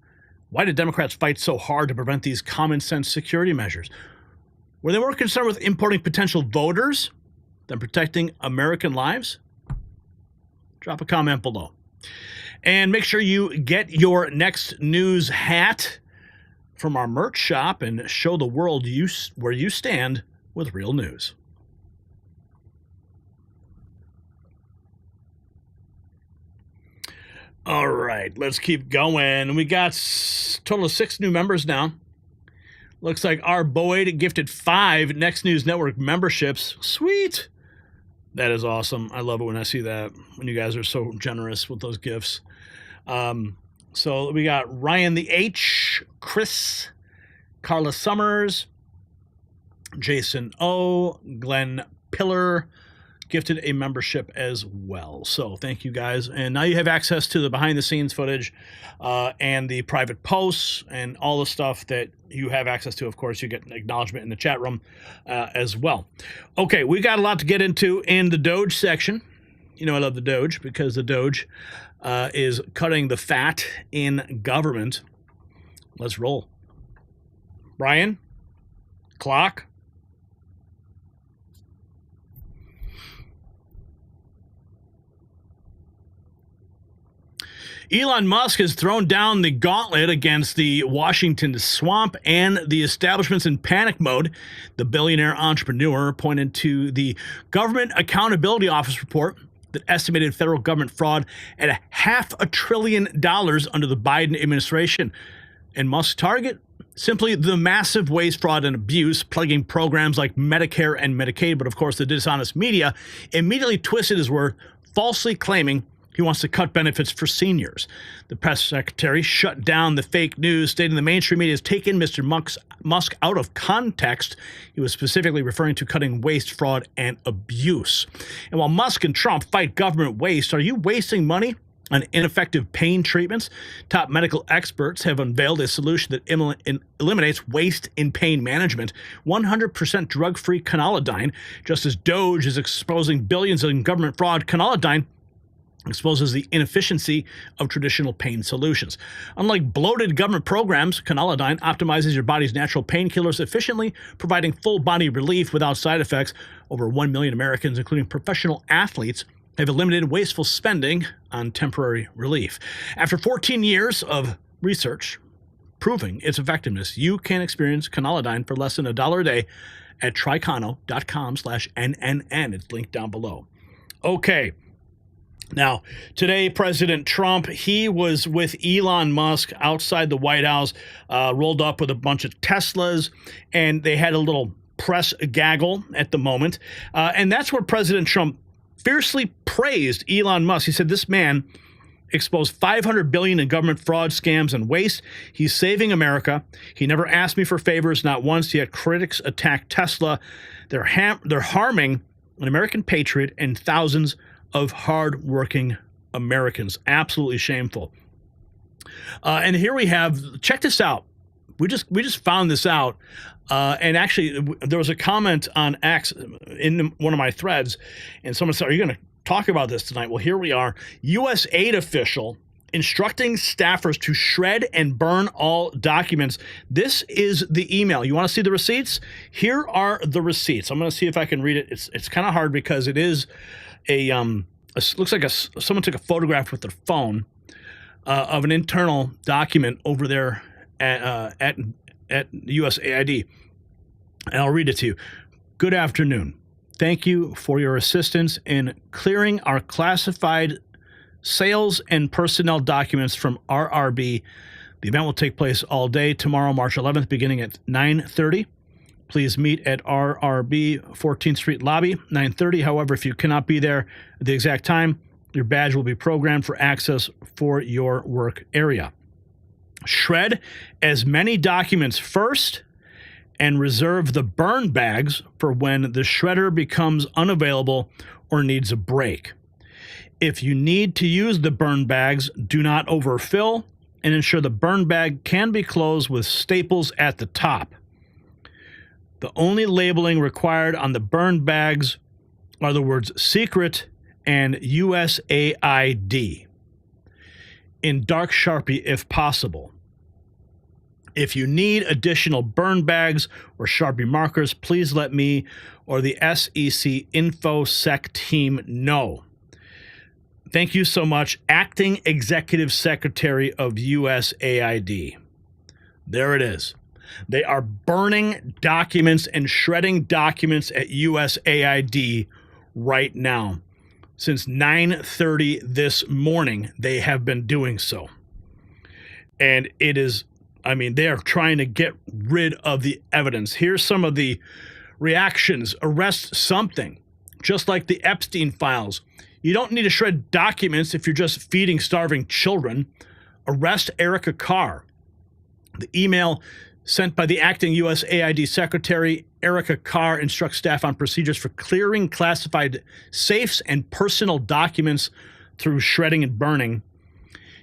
Why did Democrats fight so hard to prevent these common sense security measures? Were they more concerned with importing potential voters than protecting American lives? Drop a comment below. And make sure you get your Next News hat from our merch shop and show the world where you stand with real news. All right, let's keep going. We got a total of 6 new members now. Looks like our Boyd gifted 5 Next News Network memberships. Sweet. That is awesome. I love it when I see that, when you guys are so generous with those gifts. So we got Ryan the H, Chris, Carla Summers, Jason O, Glenn Pillar gifted a membership as well. So thank you guys. And now you have access to the behind the scenes footage and the private posts and all the stuff that you have access to. Of course, you get an acknowledgement in the chat room as well. Okay, we got a lot to get into in the DOGE section. You know I love the DOGE because the DOGE is cutting the fat in government. Let's roll. Brian? Clock? Elon Musk has thrown down the gauntlet against the Washington swamp and the establishment's in panic mode. The billionaire entrepreneur pointed to the Government Accountability Office report that estimated federal government fraud at $500 billion under the Biden administration. And Musk's target? Simply the massive waste, fraud, and abuse plaguing programs like Medicare and Medicaid. But of course, the dishonest media immediately twisted his word, falsely claiming he wants to cut benefits for seniors. The press secretary shut down the fake news, stating the mainstream media has taken Mr. Musk out of context. He was specifically referring to cutting waste, fraud, and abuse. And while Musk and Trump fight government waste, are you wasting money on ineffective pain treatments? Top medical experts have unveiled a solution that eliminates waste in pain management. 100% drug-free Canalidine. Just as DOGE is exposing billions in government fraud, Canalidine exposes the inefficiency of traditional pain solutions. Unlike bloated government programs, Canalidine optimizes your body's natural painkillers efficiently, providing full body relief without side effects. Over 1 million Americans, including professional athletes, have eliminated wasteful spending on temporary relief. After 14 years of research proving its effectiveness, you can experience Canalidine for less than $1 a day at tricano.com/NNN. It's linked down below. Okay. Now, today, President Trump, he was with Elon Musk outside the White House, rolled up with a bunch of Teslas, and they had a little press gaggle at the moment. And that's where President Trump fiercely praised Elon Musk. He said, this man exposed $500 billion in government fraud, scams, and waste. He's saving America. He never asked me for favors, not once, yet critics attack Tesla. They're harming an American patriot and thousands of hardworking Americans. Absolutely shameful. And here we have, check this out. We just found this out. And actually, there was a comment on X in one of my threads, and someone said, are you going to talk about this tonight? Well, here we are. U.S. aid official instructing staffers to shred and burn all documents. This is the email. You want to see the receipts? Here are the receipts. I'm going to see if I can read it. It's kind of hard because it is looks like someone took a photograph with their phone of an internal document over there at USAID. And I'll read it to you. Good afternoon. Thank you for your assistance in clearing our classified sales and personnel documents from RRB. The event will take place all day tomorrow, March 11th, beginning at 9:30. Please meet at RRB 14th Street lobby, 9:30. However, if you cannot be there at the exact time, your badge will be programmed for access for your work area. Shred as many documents first and reserve the burn bags for when the shredder becomes unavailable or needs a break. If you need to use the burn bags, do not overfill and ensure the burn bag can be closed with staples at the top. The only labeling required on the burn bags are the words secret and USAID in dark Sharpie if possible. If you need additional burn bags or Sharpie markers, please let me or the SEC InfoSec team know. Thank you so much, Acting Executive Secretary of USAID. There it is. They are burning documents and shredding documents at USAID right now. Since 9:30 this morning, they have been doing so. And it is, they are trying to get rid of the evidence. Here's some of the reactions. Arrest something, just like the Epstein files. You don't need to shred documents if you're just feeding starving children. Arrest Erica Carr. The email sent by the acting USAID Secretary Erica Carr instructs staff on procedures for clearing classified safes and personal documents through shredding and burning.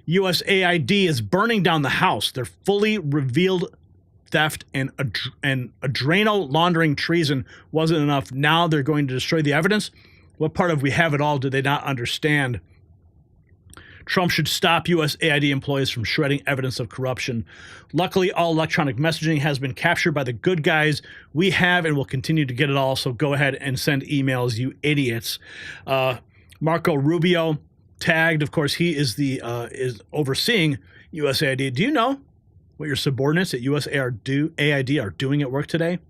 USAID is burning down the house. Their fully revealed theft and adreno laundering treason wasn't enough. Now they're going to destroy the evidence. What part of "we have it all" do they not understand? Trump should stop USAID employees from shredding evidence of corruption. Luckily, all electronic messaging has been captured by the good guys. We have and will continue to get it all, so go ahead and send emails, you idiots. Marco Rubio tagged. Of course, he is is overseeing USAID. Do you know what your subordinates at USAID are doing at work today?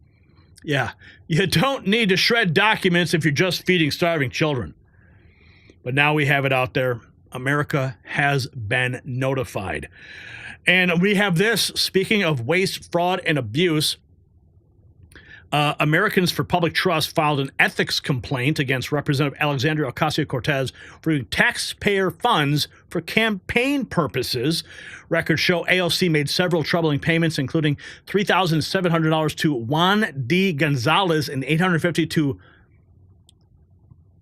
Yeah, you don't need to shred documents if you're just feeding starving children. But now we have it out there. America has been notified. And we have this, speaking of waste, fraud, and abuse, Americans for Public Trust filed an ethics complaint against Representative Alexandria Ocasio-Cortez for using taxpayer funds for campaign purposes. Records show AOC made several troubling payments, including $3,700 to Juan D. Gonzalez and $850 to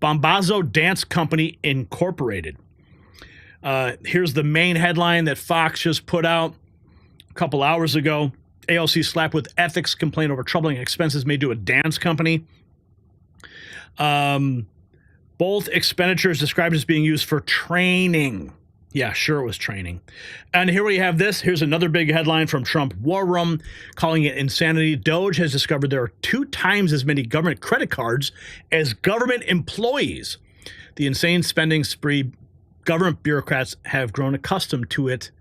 Bombazo Dance Company Incorporated. Here's the main headline that Fox just put out a couple hours ago. AOC slapped with ethics complaint over troubling expenses made to a dance company. Both expenditures described as being used for training. Yeah, sure, it was training. And here we have this. Here's another big headline from Trump War Room, calling it insanity. DOGE has discovered there are 2 times as many government credit cards as government employees. The insane spending spree, government bureaucrats have grown accustomed to it.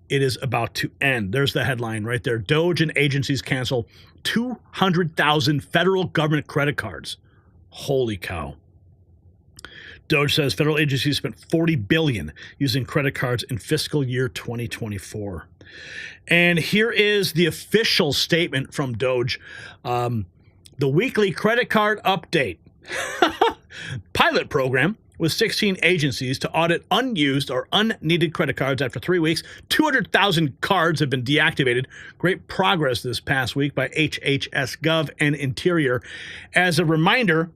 It is about to end. There's the headline right there. DOGE and agencies cancel 200,000 federal government credit cards. Holy cow. DOGE says federal agencies spent $40 billion using credit cards in fiscal year 2024. And here is the official statement from DOGE. The weekly credit card update. Pilot program with 16 agencies to audit unused or unneeded credit cards. After 3 weeks, 200,000 cards have been deactivated. Great progress this past week by HHS Gov and Interior. As a reminder,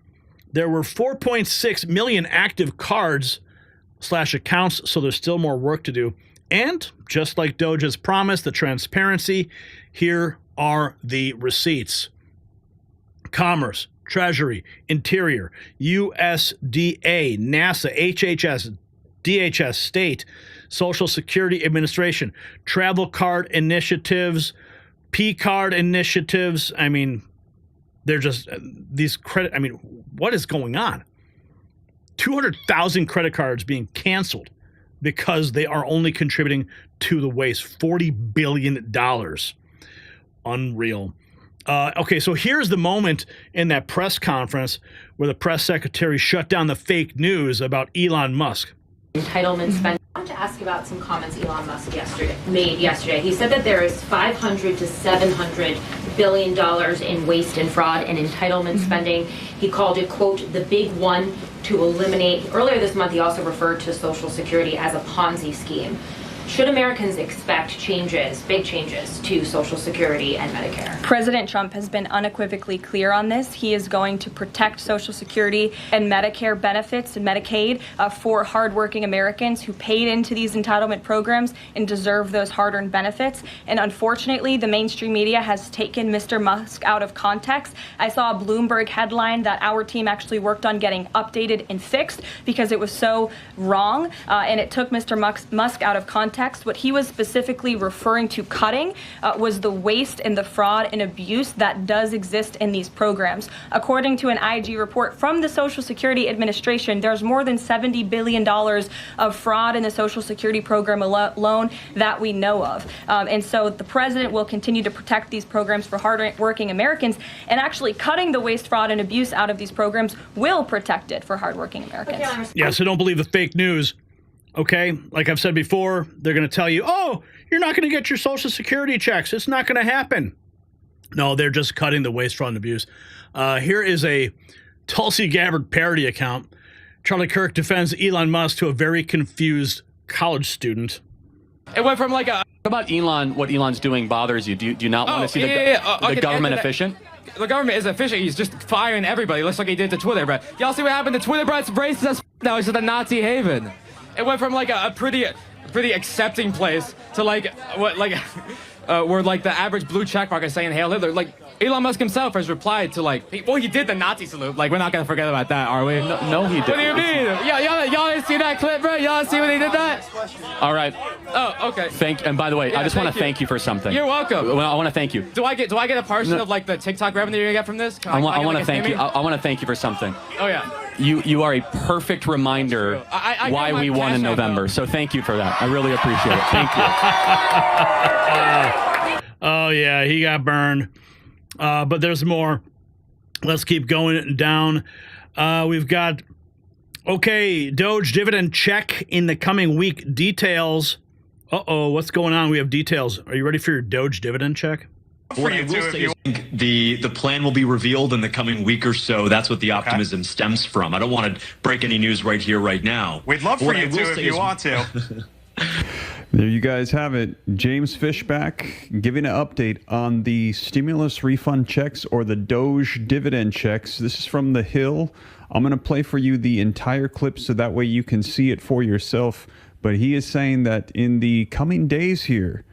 there were 4.6 million active cards / accounts, so there's still more work to do. And just like DOGE has promised, the transparency, here are the receipts. Commerce, Treasury, Interior, USDA, NASA, HHS, DHS, State, Social Security Administration, travel card initiatives, P-card initiatives. I mean, they're just these credit. I mean, what is going on? 200,000 credit cards being canceled because they are only contributing to the waste. $40 billion. Unreal. Okay, so here's the moment in that press conference where the press secretary shut down the fake news about Elon Musk. Entitlement spending. I want to ask about some comments Elon Musk made yesterday. He said that there is $500 to $700 billion in waste and fraud and entitlement spending. He called it, quote, the big one to eliminate. Earlier this month, he also referred to Social Security as a Ponzi scheme. Should Americans expect changes, big changes, to Social Security and Medicare? President Trump has been unequivocally clear on this. He is going to protect Social Security and Medicare benefits and Medicaid for hardworking Americans who paid into these entitlement programs and deserve those hard-earned benefits. And unfortunately, the mainstream media has taken Mr. Musk out of context. I saw a Bloomberg headline that our team actually worked on getting updated and fixed because it was so wrong, and it took Mr. Musk out of context. What he was specifically referring to cutting was the waste and the fraud and abuse that does exist in these programs. According to an IG report from the Social Security Administration, there's more than $70 billion of fraud in the Social Security program alone that we know of. And so the president will continue to protect these programs for hardworking Americans, and actually cutting the waste, fraud, and abuse out of these programs will protect it for hardworking Americans. Yeah, so don't believe the fake news. Okay, like I've said before, they're going to tell you, oh, you're not going to get your Social Security checks. It's not going to happen. No, they're just cutting the waste, fraud, and abuse. Here is a Tulsi Gabbard parody account. Charlie Kirk defends Elon Musk to a very confused college student. It went from like a... What about Elon? What Elon's doing bothers you? Do you not want to see the government efficient? The government is efficient. He's just firing everybody. Looks like he did to Twitter, but y'all see what happened to Twitter, bro? It's racist as now. It's just a Nazi haven. It went from like a pretty accepting place to like what where like the average blue checkmark is saying Hail Hitler. Like Elon Musk himself has replied to like, well, he did the Nazi salute. Like we're not gonna forget about that, are we? No, he didn't. What do you mean? Y'all didn't see that clip, bro? Y'all see when he did that? All right. Oh, okay. And by the way, I just want to thank you for something. You're welcome. Well, I want to thank you. Do I get a portion of like the TikTok revenue you're gonna get from this? I want to thank you. I want to thank you for something. Oh yeah. You are a perfect reminder why we won in November. So thank you for that. I really appreciate it. Thank you. Oh yeah, he got burned. But there's more. Let's keep going down. We've got, okay, DOGE dividend check in the coming week. Details. Uh-oh, what's going on? We have details. Are you ready for your DOGE dividend check? What I will say is I think the plan will be revealed in the coming week or so. That's what the optimism stems from. I don't want to break any news right here, right now. We'd love for you to if you want to. There you guys have it. James Fishback giving an update on the stimulus refund checks or the DOGE dividend checks. This is from The Hill. I'm going to play for you the entire clip so that way you can see it for yourself. But he is saying that in the coming days here,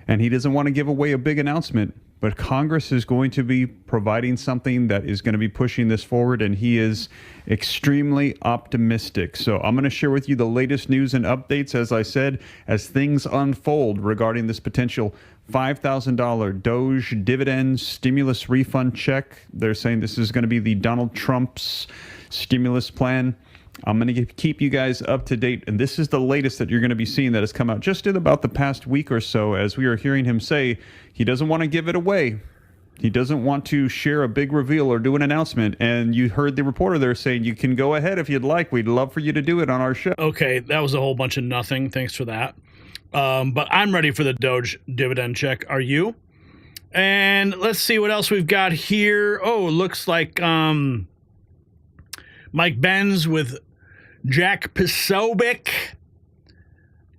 and he doesn't want to give away a big announcement, but Congress is going to be providing something that is going to be pushing this forward, and he is extremely optimistic. So I'm going to share with you the latest news and updates, as I said, as things unfold regarding this potential $5,000 DOGE dividend stimulus refund check. They're saying this is going to be the Donald Trump's stimulus plan. I'm going to keep you guys up to date, and this is the latest that you're going to be seeing that has come out just in about the past week or so, as we are hearing him say he doesn't want to give it away. He doesn't want to share a big reveal or do an announcement, and you heard the reporter there saying you can go ahead if you'd like. We'd love for you to do it on our show. Okay, that was a whole bunch of nothing. Thanks for that. But I'm ready for the DOGE dividend check. Are you? And let's see what else we've got here. Oh, it looks like Mike Benz with Jack Posobiec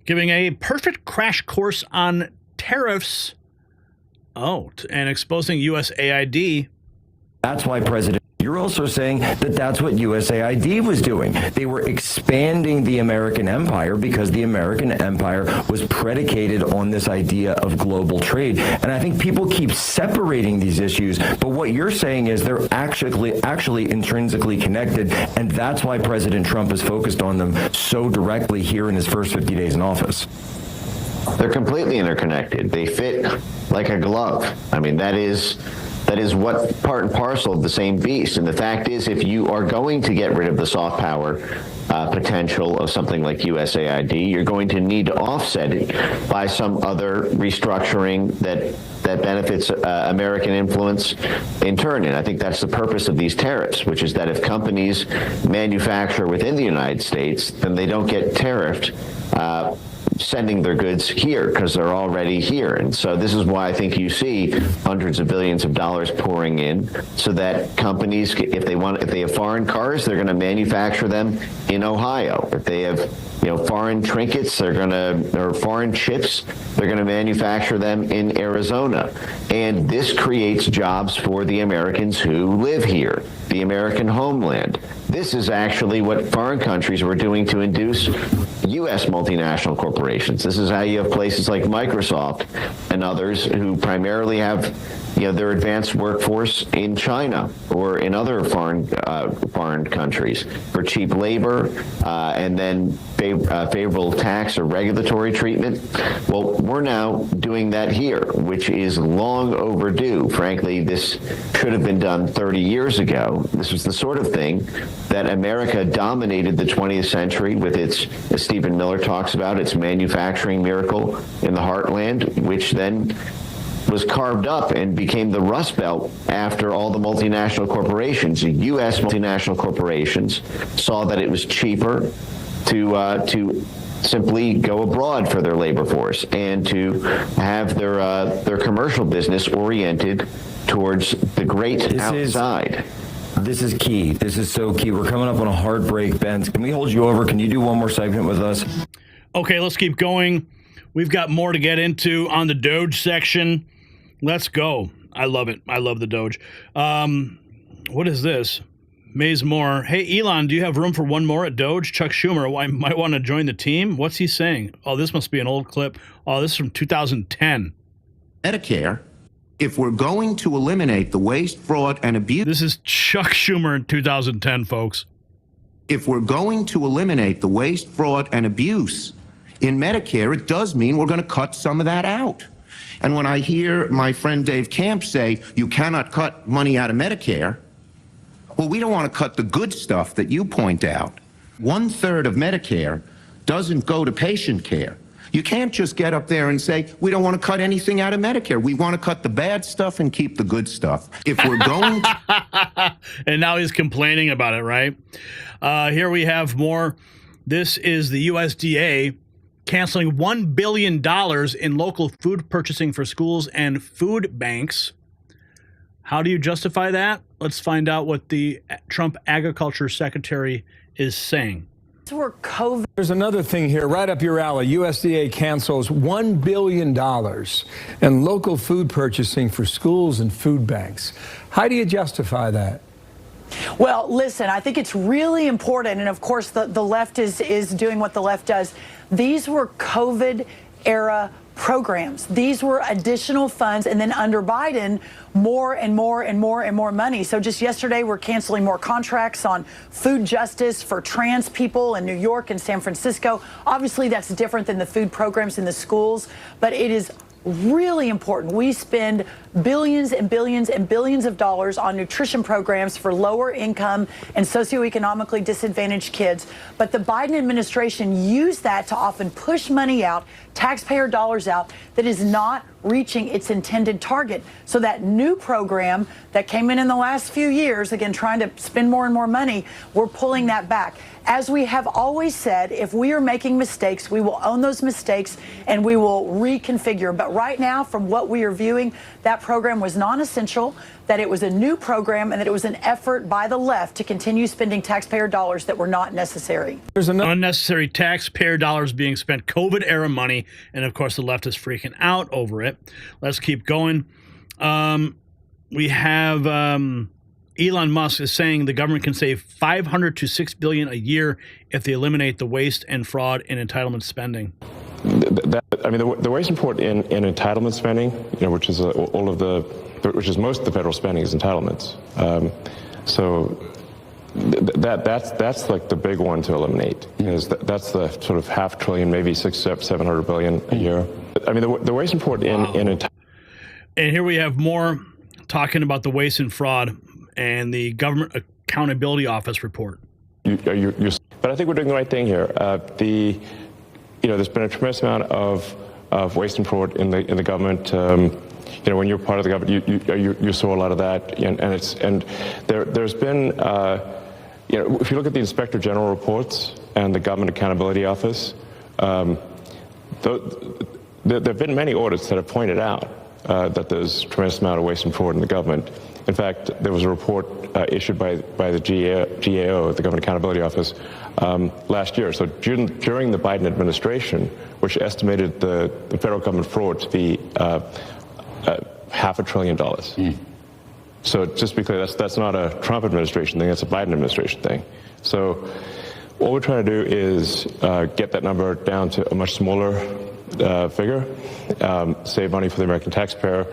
giving a perfect crash course on tariffs. Oh, and exposing USAID. That's why you're also saying that that's what USAID was doing. They were expanding the American empire because the American empire was predicated on this idea of global trade. And I think people keep separating these issues, but what you're saying is they're actually intrinsically connected, and that's why President Trump is focused on them so directly here in his first 50 days in office. They're completely interconnected. They fit like a glove. I mean, that is what part and parcel of the same beast. And the fact is, if you are going to get rid of the soft power potential of something like USAID, you're going to need to offset it by some other restructuring that benefits American influence in turn. And I think that's the purpose of these tariffs, which is that if companies manufacture within the United States, then they don't get tariffed sending their goods here because they're already here. And so this is why I think you see hundreds of billions of dollars pouring in, so that companies, if they have foreign cars, they're going to manufacture them in Ohio. If they have foreign trinkets, or foreign chips, they're going to manufacture them in Arizona. And this creates jobs for the Americans who live here, the American homeland. This is actually what foreign countries were doing to induce U.S. multinational corporations. This is how you have places like Microsoft and others who primarily have their advanced workforce in China or in other foreign countries for cheap labor and then favorable tax or regulatory treatment. Well, we're now doing that here, which is long overdue. Frankly, this should have been done 30 years ago. This was the sort of thing that America dominated the 20th century with its, as Stephen Miller talks about, its manufacturing miracle in the heartland, which then was carved up and became the Rust Belt after all the multinational corporations. The U.S. multinational corporations saw that it was cheaper to simply go abroad for their labor force and to have their commercial business oriented towards the great outside. This is key. This is so key. We're coming up on a hard break, Ben. Can we hold you over? Can you do one more segment with us? Okay, let's keep going. We've got more to get into on the DOGE section. Let's go. I love it. I love the DOGE. What is this? Maze Moore. Hey, Elon, do you have room for one more at DOGE? Chuck Schumer might want to join the team. What's he saying? Oh, this must be an old clip. Oh, this is from 2010. Medicare, if we're going to eliminate the waste, fraud, and abuse... This is Chuck Schumer in 2010, folks. If we're going to eliminate the waste, fraud, and abuse in Medicare, it does mean we're going to cut some of that out. And when I hear my friend Dave Camp say, you cannot cut money out of Medicare, well, we don't want to cut the good stuff that you point out. 1/3 of Medicare doesn't go to patient care. You can't just get up there and say, we don't want to cut anything out of Medicare. We want to cut the bad stuff and keep the good stuff. If we're going to... And now he's complaining about it, right? Here we have more. This is the USDA canceling $1 billion in local food purchasing for schools and food banks. How do you justify that? Let's find out what the Trump Agriculture Secretary is saying. There's another thing here right up your alley. USDA cancels $1 billion in local food purchasing for schools and food banks. How do you justify that? Well, listen, I think it's really important, and of course the left is doing what the left does. These were COVID-era programs. These were additional funds, and then under Biden, more and more and more and more money. So just yesterday, we're canceling more contracts on food justice for trans people in New York and San Francisco. Obviously, that's different than the food programs in the schools, but it is really important. We spend billions and billions and billions of dollars on nutrition programs for lower income and socioeconomically disadvantaged kids. But the Biden administration used that to often push money out, taxpayer dollars out, that is not reaching its intended target. So that new program that came in the last few years, again, trying to spend more and more money, we're pulling that back. As we have always said, if we are making mistakes, we will own those mistakes and we will reconfigure. But right now, from what we are viewing, that program was non-essential, that it was a new program, and that it was an effort by the left to continue spending taxpayer dollars that were not necessary. There's unnecessary taxpayer dollars being spent, COVID-era money, and of course the left is freaking out over it. Let's keep going. We have Elon Musk is saying the government can save $500 to $6 billion a year if they eliminate the waste and fraud in entitlement spending. The waste and fraud in entitlement spending, which is which is most of the federal spending is entitlements. That's like the big one to eliminate. Because that's the sort of $500 billion, maybe $700 billion a year. The waste and fraud in entitlement. And here we have more talking about the waste and fraud and the Government Accountability Office report. But I think we're doing the right thing here. There's been a tremendous amount of waste and fraud in the government. When you're part of the government, you saw a lot of that, and there's been if you look at the Inspector General reports and the Government Accountability Office, there have been many audits that have pointed out that there's a tremendous amount of waste and fraud in the government. In fact, there was a report issued by the GAO, the Government Accountability Office, last year. So during the Biden administration, which estimated the federal government fraud to be $500 billion. So just to be clear, that's not a Trump administration thing, that's a Biden administration thing. So what we're trying to do is get that number down to a much smaller figure, save money for the American taxpayer,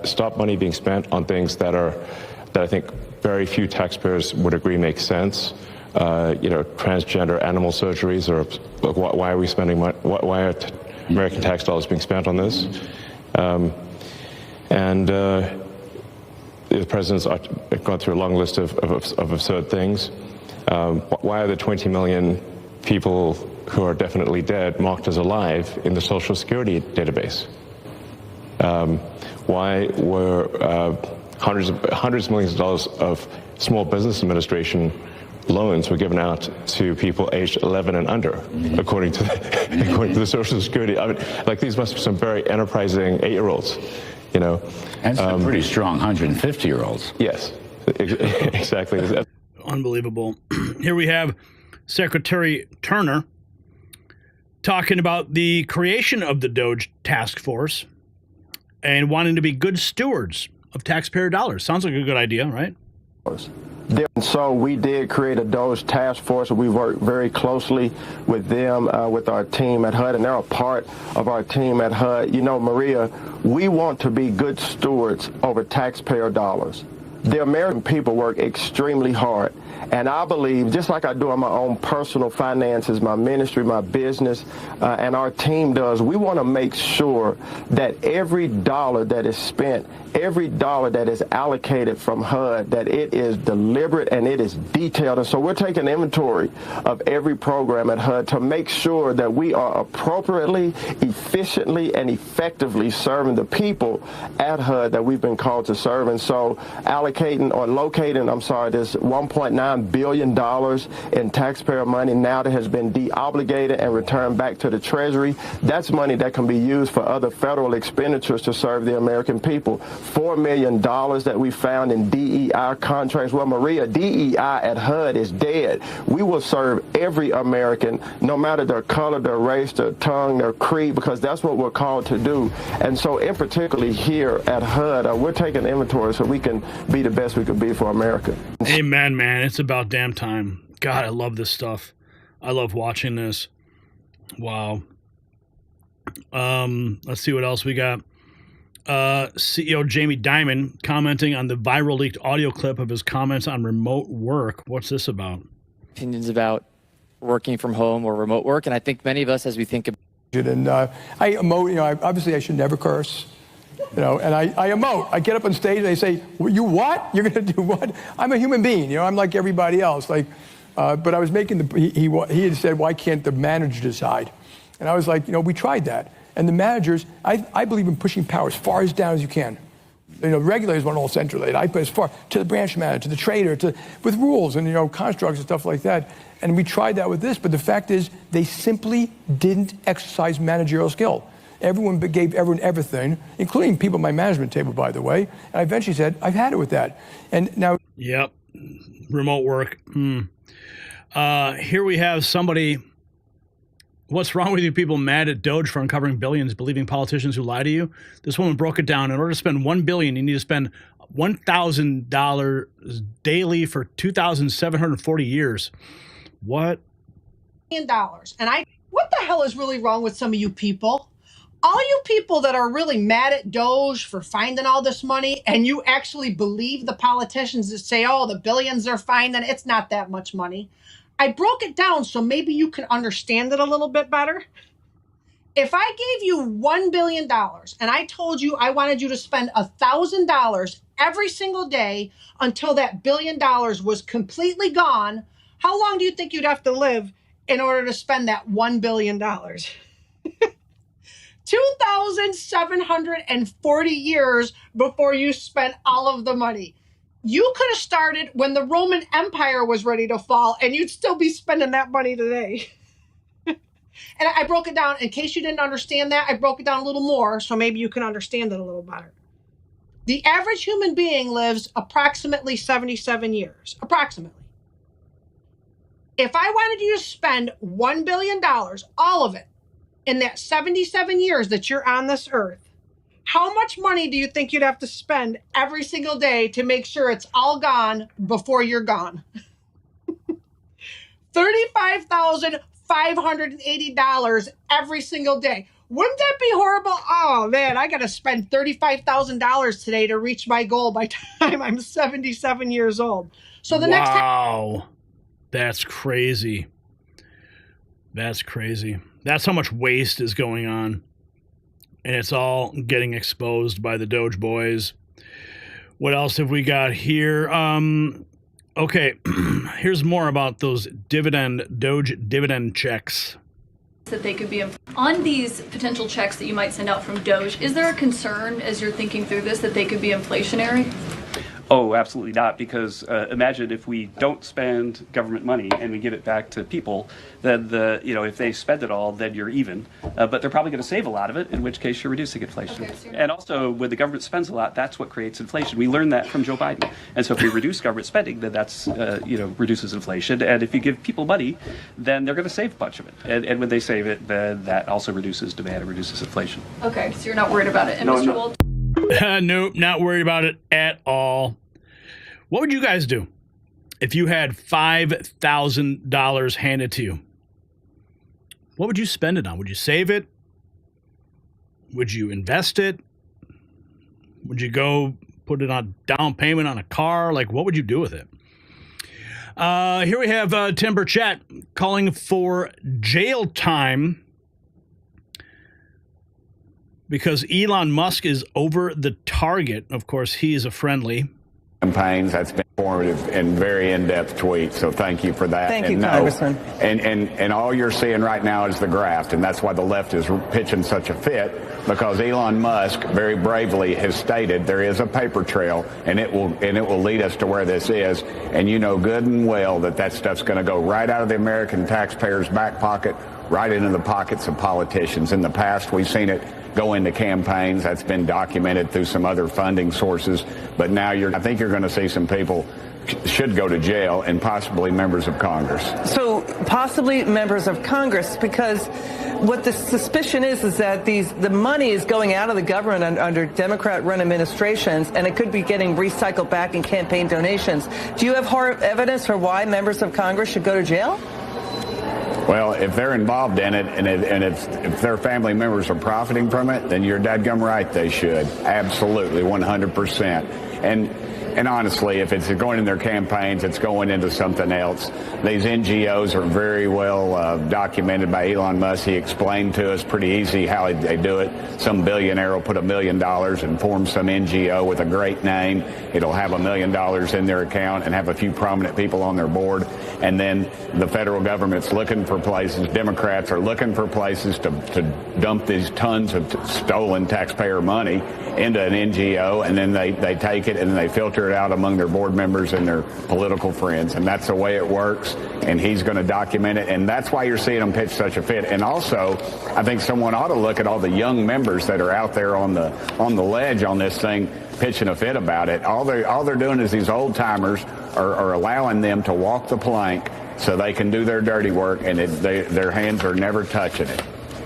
stop money being spent on things that I think very few taxpayers would agree make sense. Transgender animal surgeries, or why are we spending money? Why are American tax dollars being spent on this? The president's gone through a long list of absurd things. Why are the 20 million people who are definitely dead marked as alive in the Social Security database? Why were hundreds of millions of dollars of Small Business Administration loans were given out to people aged 11 and under, according to the Social Security? These must be some very enterprising 8-year-olds, And some pretty strong 150-year-olds. Yes, exactly. Unbelievable. Here we have Secretary Turner talking about the creation of the DOGE task force and wanting to be good stewards of taxpayer dollars. Sounds like a good idea, right? So we did create a DOGE task force. We work very closely with them, with our team at HUD, and they're a part of our team at HUD. You know, Maria, we want to be good stewards over taxpayer dollars. The American people work extremely hard, and I believe, just like I do on my own personal finances, my ministry, my business, and our team does, we want to make sure that every dollar that is spent, every dollar that is allocated from HUD, that it is deliberate and it is detailed. And so we're taking inventory of every program at HUD to make sure that we are appropriately, efficiently, and effectively serving the people at HUD that we've been called to serve. And so locating this $1.9 billion in taxpayer money now that has been de-obligated and returned back to the Treasury. That's money that can be used for other federal expenditures to serve the American people. $4 million that we found in DEI contracts. Well, Maria, DEI at HUD is dead. We will serve every American, no matter their color, their race, their tongue, their creed, because that's what we're called to do. And so in particularly here at HUD, we're taking inventory so we can be the best we could be for America. Amen, man. It's about damn time. God, I love this stuff. I love watching this. Wow. Let's see what else we got. CEO Jamie Dimon commenting on the viral leaked audio clip of his comments on remote work. What's this about? Opinions about working from home or remote work, and I think many of us, as we think about it, and I emote. You know, obviously I should never curse. You know, and I emote. I get up on stage and they say, "You what? You're going to do what?" I'm a human being. You know, I'm like everybody else. Like, but I was making he had said, "Why can't the manager decide?" And I was like, you know, we tried that. And the managers, I believe in pushing power as far as down as you can. You know, regulators want all centralized. I put as far to the branch manager, to the trader, with rules and, you know, constructs and stuff like that. And we tried that with this, but the fact is they simply didn't exercise managerial skill. Everyone gave everyone everything, including people at my management table, by the way. And I eventually said, I've had it with that. And now... Yep. Remote work. Here we have somebody... What's wrong with you people mad at DOGE for uncovering billions, believing politicians who lie to you? This woman broke it down. In order to spend $1 billion, you need to spend $1,000 daily for 2,740 years. What? $1 million. And what the hell is really wrong with some of you people? All you people that are really mad at DOGE for finding all this money, and you actually believe the politicians that say, oh, the billions they're finding, it's not that much money. I broke it down so maybe you can understand it a little bit better. If I gave you $1 billion and I told you I wanted you to spend $1,000 every single day until that $1 billion was completely gone, how long do you think you'd have to live in order to spend that $1 billion? 2,740 years before you spent all of the money. You could have started when the Roman Empire was ready to fall, and you'd still be spending that money today. And I broke it down. In case you didn't understand that, I broke it down a little more, so maybe you can understand it a little better. The average human being lives approximately 77 years, approximately. If I wanted you to spend $1 billion, all of it, in that 77 years that you're on this earth, how much money do you think you'd have to spend every single day to make sure it's all gone before you're gone? $35,580 every single day. Wouldn't that be horrible? Oh man, I got to spend $35,000 today to reach my goal by the time I'm 77 years old. So the next time. Wow. That's crazy. That's crazy. That's how much waste is going on. And it's all getting exposed by the DOGE boys. What else have we got here? Okay, here's more about those DOGE dividend checks. That they could be on these potential checks that you might send out from DOGE. Is there a concern as you're thinking through this that they could be inflationary? Oh, absolutely not, because imagine if we don't spend government money and we give it back to people, then if they spend it all, then you're even. But they're probably going to save a lot of it, in which case you're reducing inflation. Okay, and also, when the government spends a lot, that's what creates inflation. We learned that from Joe Biden. And so if we reduce government spending, then that's reduces inflation. And if you give people money, then they're going to save a bunch of it. And when they save it, then that also reduces demand and reduces inflation. Okay, so you're not worried about it. And Mr. Wolf? Nope, not worried about it at all. What would you guys do if you had $5,000 handed to you? What would you spend it on? Would you save it? Would you invest it? Would you go put it on down payment on a car? Like, what would you do with it? Here we have Tim Burchett calling for jail time because Elon Musk is over the target. Of course, he is a friendly. Campaigns, that's been informative and very in-depth tweet, so thank you for that. Thank you, Congressman. And all you're seeing right now is the graft, and that's why the left is pitching such a fit, because Elon Musk very bravely has stated there is a paper trail, and it will lead us to where this is, and you know good and well that stuff's going to go right out of the American taxpayer's back pocket, right into the pockets of politicians. In the past, we've seen it go into campaigns. That's been documented through some other funding sources. But now I think you're going to see some people should go to jail, and possibly members of Congress. So possibly members of Congress, because what the suspicion is that the money is going out of the government under Democrat-run administrations, and it could be getting recycled back in campaign donations. Do you have hard evidence for why members of Congress should go to jail? Well, if they're involved in it, and if their family members are profiting from it, then you're dadgum right, they should. Absolutely, 100%. And honestly, if it's going in their campaigns, it's going into something else. These NGOs are very well documented by Elon Musk. He explained to us pretty easy how they do it. Some billionaire will put $1 million and form some NGO with a great name. It'll have $1 million in their account and have a few prominent people on their board. And then the federal government's looking for places, Democrats are looking for places to dump these tons of stolen taxpayer money into an NGO, and then they take it and they filter it out among their board members and their political friends. And that's the way it works, and he's going to document it, and that's why you're seeing him pitch such a fit. And also, I think someone ought to look at all the young members that are out there on the ledge on this thing pitching a fit about it. All they're doing is these old timers are allowing them to walk the plank so they can do their dirty work, and their hands are never touching it.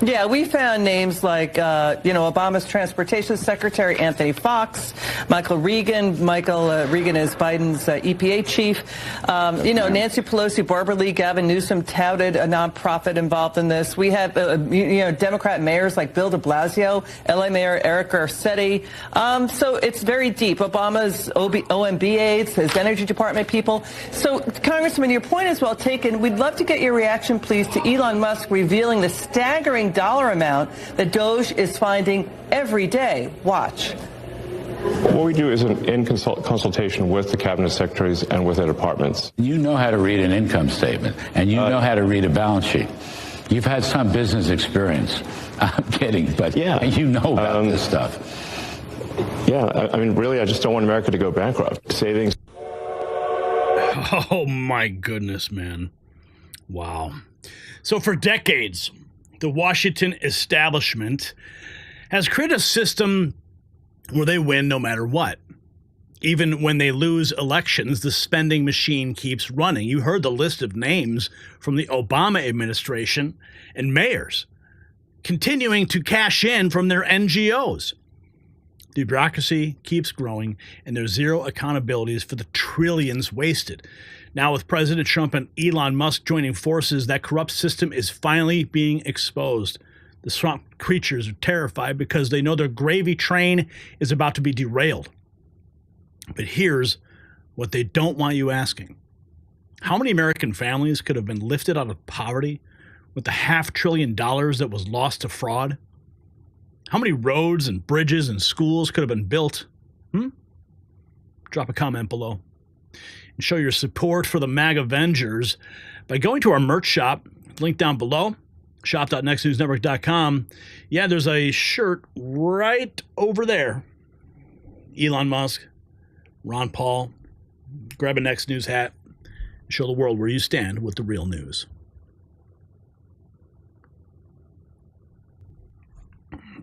Yeah, we found names like, Obama's Transportation Secretary Anthony Fox, Michael Regan. Michael Regan is Biden's EPA chief. Nancy Pelosi, Barbara Lee, Gavin Newsom touted a nonprofit involved in this. We have, Democrat mayors like Bill de Blasio, LA Mayor Eric Garcetti. So it's very deep. Obama's OMB aides, his Energy Department people. So, Congressman, your point is well taken. We'd love to get your reaction, please, to Elon Musk revealing the staggering dollar amount that DOGE is finding every day. Watch. What we do is in consultation with the cabinet secretaries and with their departments. You know how to read an income statement, and you know how to read a balance sheet. You've had some business experience. I'm kidding, but yeah, you know about this stuff. Yeah, I mean, really, I just don't want America to go bankrupt. Savings. Oh, my goodness, man. Wow. So for decades, the Washington establishment has created a system where they win no matter what. Even when they lose elections, the spending machine keeps running. You heard the list of names from the Obama administration and mayors continuing to cash in from their NGOs. The bureaucracy keeps growing, and there's zero accountabilities for the trillions wasted. Now, with President Trump and Elon Musk joining forces, that corrupt system is finally being exposed. The swamp creatures are terrified because they know their gravy train is about to be derailed. But here's what they don't want you asking. How many American families could have been lifted out of poverty with the $500 billion that was lost to fraud? How many roads and bridges and schools could have been built? Drop a comment below. And show your support for the MAG Avengers by going to our merch shop, link down below, shop.nextnewsnetwork.com. Yeah, there's a shirt right over there. Elon Musk, Ron Paul, grab a Next News hat, and show the world where you stand with the real news.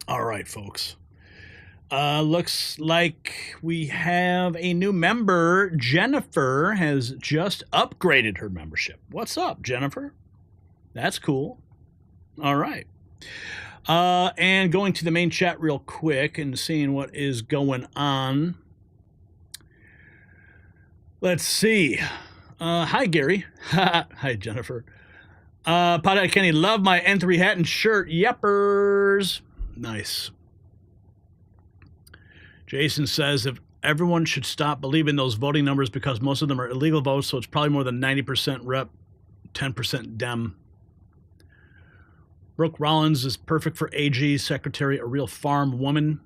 All right, folks. Looks like we have a new member. Jennifer has just upgraded her membership. What's up, Jennifer? That's cool. All right. And going to the main chat real quick and seeing what is going on. Let's see. Hi, Gary. Hi, Jennifer. Pothead Kenny, love my N3 hat and shirt. Yeppers. Nice. Jason says if everyone should stop believing those voting numbers because most of them are illegal votes, so it's probably more than 90% rep, 10% Dem. Brooke Rollins is perfect for AG secretary, a real farm woman.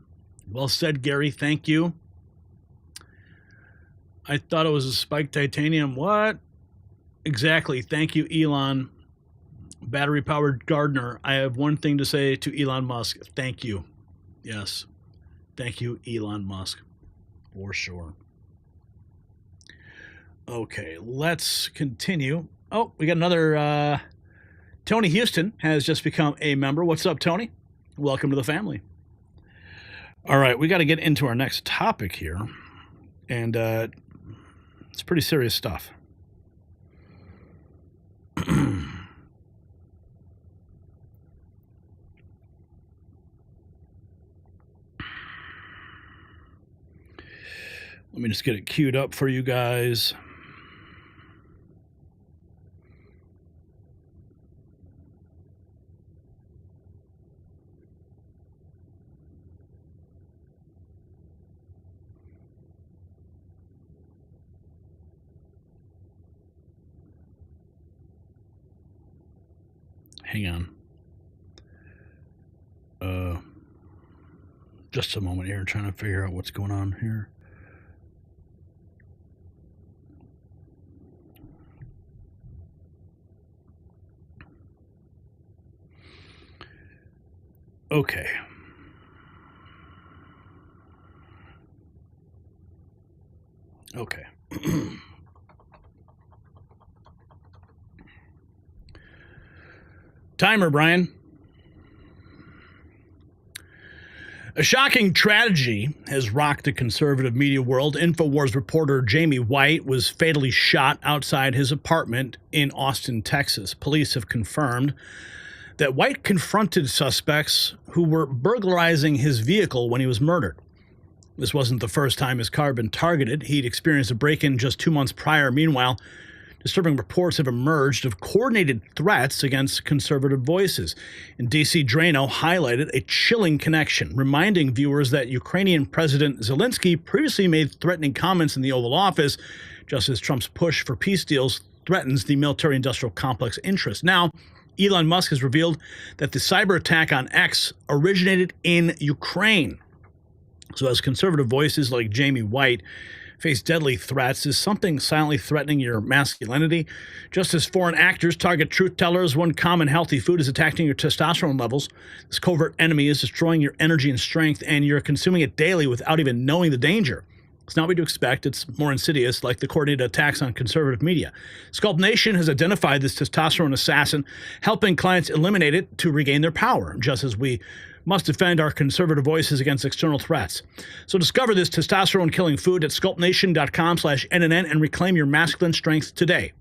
Well said, Gary. Thank you. I thought it was a spiked titanium. What? Exactly. Thank you, Elon. Battery-powered gardener. I have one thing to say to Elon Musk. Thank you. Yes. Thank you, Elon Musk. For sure. Okay, let's continue. Oh, we got another... Tony Houston has just become a member. What's up, Tony? Welcome to the family. All right, we got to get into our next topic here. And it's pretty serious stuff. Let me just get it queued up for you guys. Hang on. Just a moment here, trying to figure out what's going on here. Okay. Okay. Timer, Brian. A shocking tragedy has rocked the conservative media world. InfoWars reporter Jamie White was fatally shot outside his apartment in Austin, Texas. Police have confirmed that White confronted suspects who were burglarizing his vehicle when he was murdered. This wasn't the first time his car had been targeted. He'd experienced a break-in just 2 months prior. Meanwhile, disturbing reports have emerged of coordinated threats against conservative voices. And D.C. Drano highlighted a chilling connection, reminding viewers that Ukrainian President Zelensky previously made threatening comments in the Oval Office, just as Trump's push for peace deals threatens the military-industrial complex interest. Now, Elon Musk has revealed that the cyber attack on X originated in Ukraine. So as conservative voices like Jamie White face deadly threats, is something silently threatening your masculinity? Just as foreign actors target truth tellers, one common healthy food is attacking your testosterone levels. This covert enemy is destroying your energy and strength, and you're consuming it daily without even knowing the danger. It's not what you expect. It's more insidious, like the coordinated attacks on conservative media. Sculpt Nation has identified this testosterone assassin, helping clients eliminate it to regain their power, just as we must defend our conservative voices against external threats. So discover this testosterone-killing food at sculptnation.com/NNN and reclaim your masculine strength today.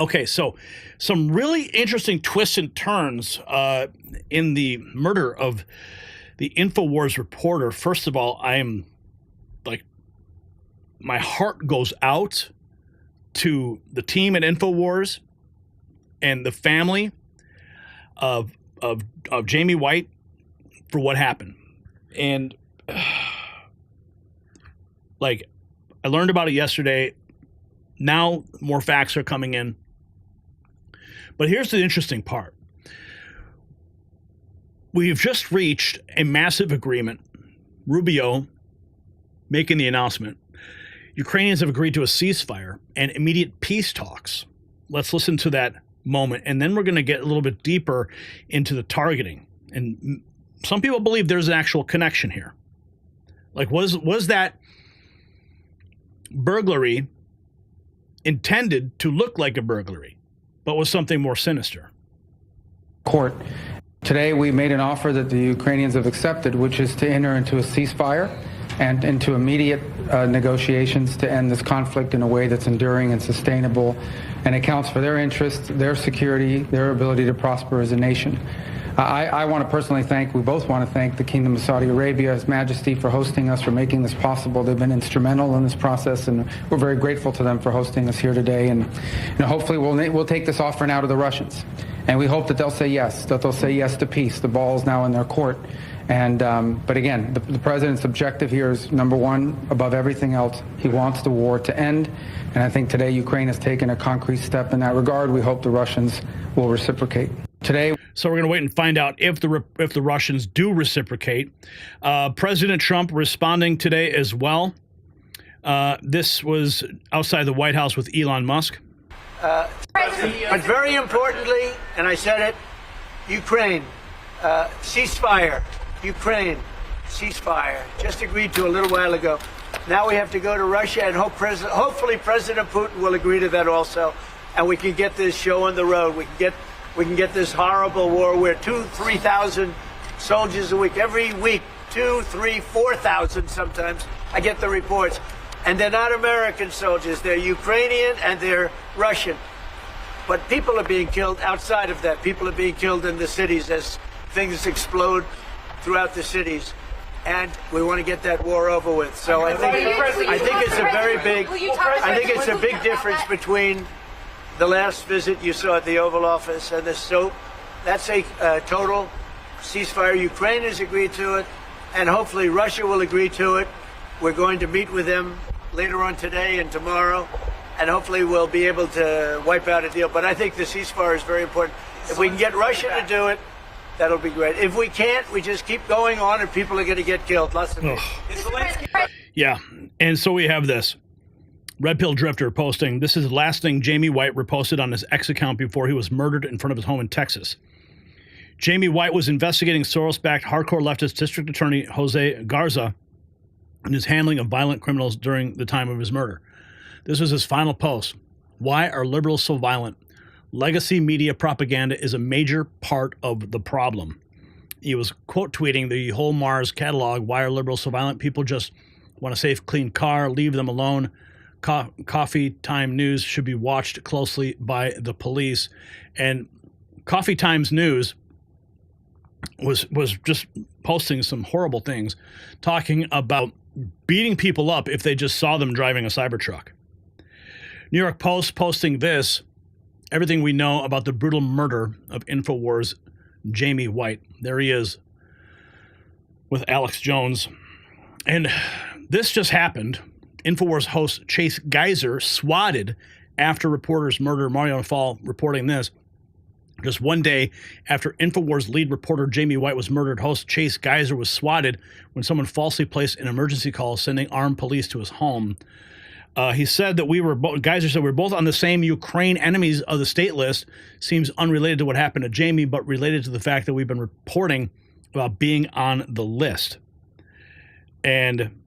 Okay, so some really interesting twists and turns in the murder of the InfoWars reporter. First of all, I am like, my heart goes out to the team at InfoWars and the family of Jamie White for what happened. And like, I learned about it yesterday. Now more facts are coming in. But here's the interesting part. We've just reached a massive agreement. Rubio making the announcement. Ukrainians have agreed to a ceasefire and immediate peace talks. Let's listen to that moment, and then we're going to get a little bit deeper into the targeting. And some people believe there's an actual connection here. Like, was that burglary intended to look like a burglary, but was something more sinister. Court. Today we made an offer that the Ukrainians have accepted, which is to enter into a ceasefire and into immediate negotiations to end this conflict in a way that's enduring and sustainable and accounts for their interests, their security, their ability to prosper as a nation. I want to personally thank, we both want to thank the Kingdom of Saudi Arabia, His Majesty, for hosting us, for making this possible. They've been instrumental in this process, and we're very grateful to them for hosting us here today. And hopefully we'll take this offer now to the Russians. And we hope that they'll say yes, to peace. The ball is now in their court. And but again, the president's objective here is, number one, above everything else, he wants the war to end. And I think today Ukraine has taken a concrete step in that regard. We hope the Russians will reciprocate. Today, so we're going to wait and find out if the Russians do reciprocate. President Trump responding today as well. This was outside the White House with Elon Musk. But very importantly, and I said it, Ukraine, ceasefire. Ukraine, ceasefire. Just agreed to a little while ago. Now we have to go to Russia, and hopefully President Putin will agree to that also, and we can get this show on the road. We can get this horrible war where 2,000-3,000 soldiers a week, every week, 2,000, 3,000, 4,000 sometimes. I get the reports. And they're not American soldiers. They're Ukrainian and they're Russian. But people are being killed outside of that. People are being killed in the cities as things explode throughout the cities. And we want to get that war over with. So I think it's a very big, I think it's a big difference between the last visit you saw at the Oval Office and this. So that's a total ceasefire. Ukraine has agreed to it, and hopefully Russia will agree to it. We're going to meet with them later on today and tomorrow, and hopefully we'll be able to wipe out a deal. But I think the ceasefire is very important. If we can get Russia to do it, that'll be great. If we can't, we just keep going on, and people are going to get killed. Lots of people. Yeah, and so we have this. Red Pill Drifter posting, this is the last thing Jamie White reposted on his X account before he was murdered in front of his home in Texas. Jamie White was investigating Soros-backed hardcore leftist District Attorney Jose Garza and his handling of violent criminals during the time of his murder. This was his final post. Why are liberals so violent? Legacy media propaganda is a major part of the problem. He was quote tweeting the whole Mars catalog. Why are liberals so violent? People just want a safe, clean car. Leave them alone. Coffee Time News should be watched closely by the police. And Coffee Times News was just posting some horrible things, talking about beating people up if they just saw them driving a Cybertruck. New York Post posting this, everything we know about the brutal murder of InfoWars Jamie White. There he is with Alex Jones. And this just happened. InfoWars host Chase Geiser swatted after reporters murder. Mario Fall reporting this. Just one day after InfoWars lead reporter Jamie White was murdered, host Chase Geiser was swatted when someone falsely placed an emergency call sending armed police to his home. He said that Geiser said we were both on the same Ukraine enemies of the state list. Seems unrelated to what happened to Jamie, but related to the fact that we've been reporting about being on the list. And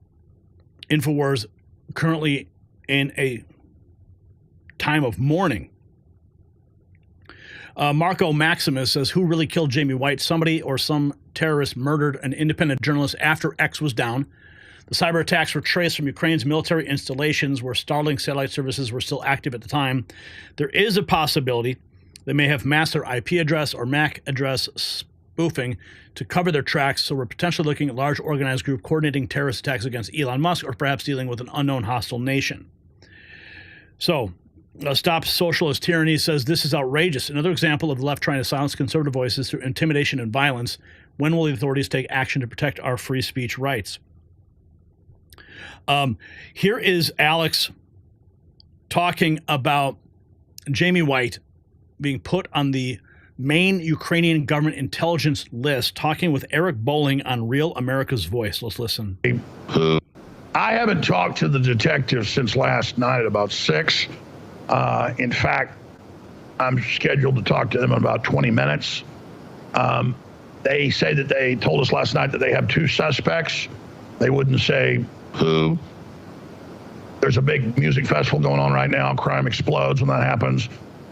InfoWars currently in a time of mourning. Marco Maximus says, who really killed Jamie White? Somebody or some terrorist murdered an independent journalist after X was down. The cyber attacks were traced from Ukraine's military installations where Starlink satellite services were still active at the time. There is a possibility they may have masked their IP address or MAC address spoofing to cover their tracks, so we're potentially looking at a large organized group coordinating terrorist attacks against Elon Musk or perhaps dealing with an unknown hostile nation. So, Stop Socialist Tyranny says this is outrageous. Another example of the left trying to silence conservative voices through intimidation and violence. When will the authorities take action to protect our free speech rights? Here is Alex talking about Jamie White being put on the main Ukrainian government intelligence list, talking with Eric Bolling on Real America's Voice. Let's listen. I haven't talked to the detectives since last night at about 6. In fact, I'm scheduled to talk to them in about 20 minutes. They say that they told us last night that they have 2 suspects. They wouldn't say who. There's a big music festival going on right now. Crime explodes when that happens.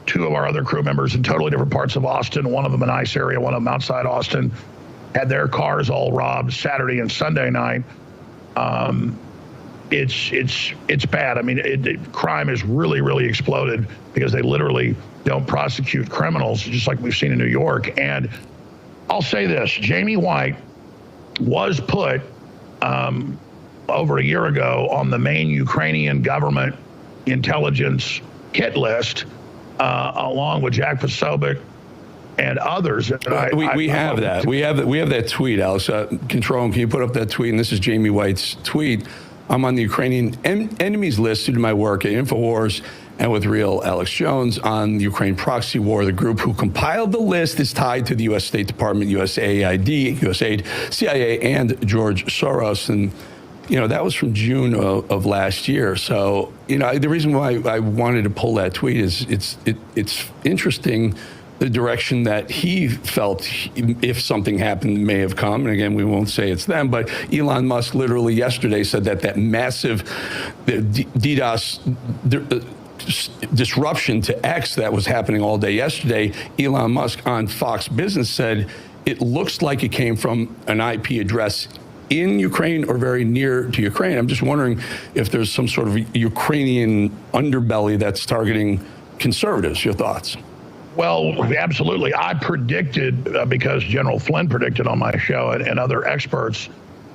2 of our other crew members in totally different parts of Austin, one of them a nice area, one of them outside Austin, had their cars all robbed Saturday and Sunday night. It's bad. I mean, crime has really exploded because they literally don't prosecute criminals, just like we've seen in New York. And I'll say this, Jamie White was put over a year ago on the main Ukrainian government intelligence hit list, along with Jack Posobiec and others. And we have that. We have that tweet, Alex. Control, can you put up that tweet? And this is Jamie White's tweet. I'm on the Ukrainian enemies list due to my work at InfoWars and with real Alex Jones on the Ukraine proxy war. The group who compiled the list is tied to the U.S. State Department, USAID, CIA, and George Soros. And, you know, that was from June of last year. So, you know, the reason why I wanted to pull that tweet is it's interesting the direction that he felt if something happened may have come. And again, we won't say it's them, but Elon Musk literally yesterday said that massive DDoS disruption to X that was happening all day yesterday, Elon Musk on Fox Business said it looks like it came from an IP address in Ukraine or very near to Ukraine. I'm just wondering if there's some sort of Ukrainian underbelly that's targeting conservatives. Your thoughts? Well, absolutely. I predicted, because General Flynn predicted on my show and other experts,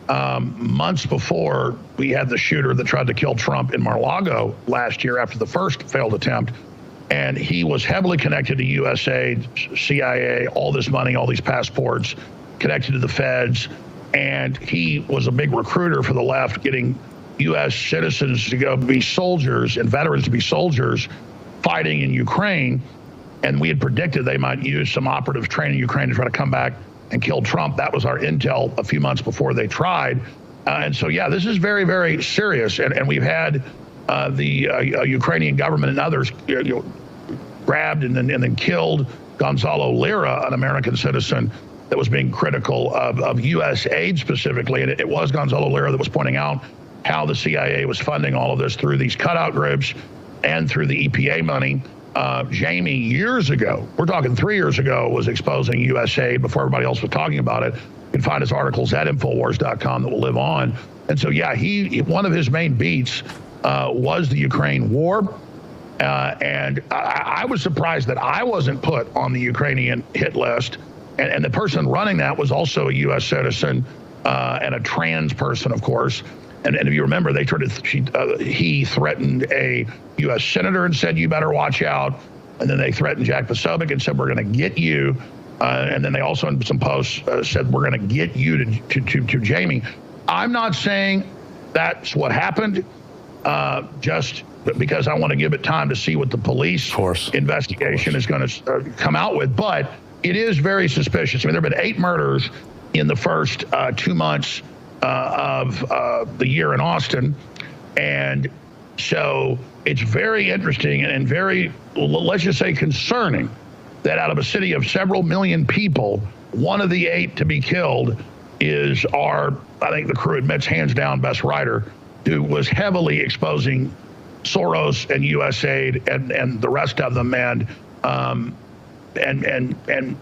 months before we had the shooter that tried to kill Trump in Mar-a-Lago last year after the first failed attempt. And he was heavily connected to USAID, CIA, all this money, all these passports, connected to the feds. And he was a big recruiter for the left, getting U.S. citizens to go be soldiers and veterans to be soldiers fighting in Ukraine. And we had predicted they might use some operatives trained in Ukraine to try to come back and kill Trump. That was our intel a few months before they tried. And so, yeah, this is very serious. And we've had the Ukrainian government and others grabbed and then killed Gonzalo Lira, an American citizen that was being critical of U.S. aid specifically. And it was Gonzalo Lira that was pointing out how the CIA was funding all of this through these cutout groups and through the EPA money. Jamie, years ago, we're talking 3 years ago, was exposing USAID before everybody else was talking about it. You can find his articles at Infowars.com that will live on. And so, yeah, one of his main beats was the Ukraine war. And I was surprised that I wasn't put on the Ukrainian hit list. And the person running that was also a U.S. citizen and a trans person, of course. And if you remember, he threatened a U.S. senator and said, you better watch out. And then they threatened Jack Posobiec and said, we're going to get you. And then they also, in some posts, said, we're going to get you to Jamie. I'm not saying that's what happened, just because I want to give it time to see what the police investigation is going to come out with. But it is very suspicious. I mean, there have been 8 murders in the first 2 months of the year in Austin. And so it's very interesting and very, let's just say, concerning that out of a city of several million people, one of the 8 to be killed is our, I think the crew admits, hands down best writer, who was heavily exposing Soros and USAID and the rest of them. And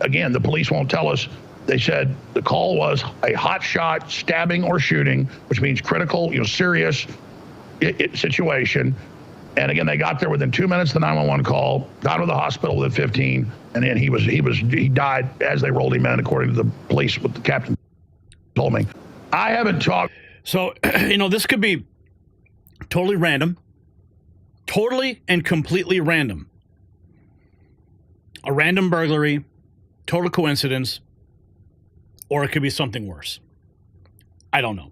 again, the police won't tell us. They said the call was a hot shot, stabbing or shooting, which means critical, serious situation. And again, they got there within 2 minutes of the 911 call, got to the hospital within 15, and then he died as they rolled him in, according to the police, what the captain told me. I haven't talked. So, this could be totally random, totally and completely random. A random burglary, total coincidence, or it could be something worse. I don't know.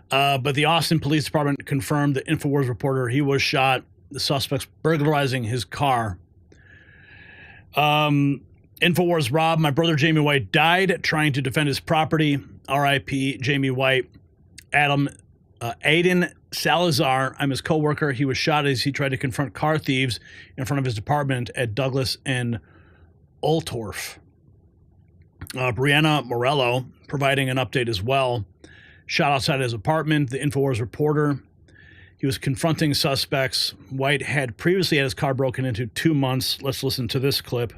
But the Austin Police Department confirmed the InfoWars reporter, he was shot, the suspects burglarizing his car. InfoWars Rob, my brother Jamie White died trying to defend his property. R.I.P. Jamie White. Adam Aiden Salazar, I'm his co-worker. He was shot as he tried to confront car thieves in front of his apartment at Douglas and Oltorf. Brianna Morello providing an update as well. Shot outside his apartment. The InfoWars reporter He was confronting suspects. White had previously had his car broken into 2 months. Let's listen to this clip.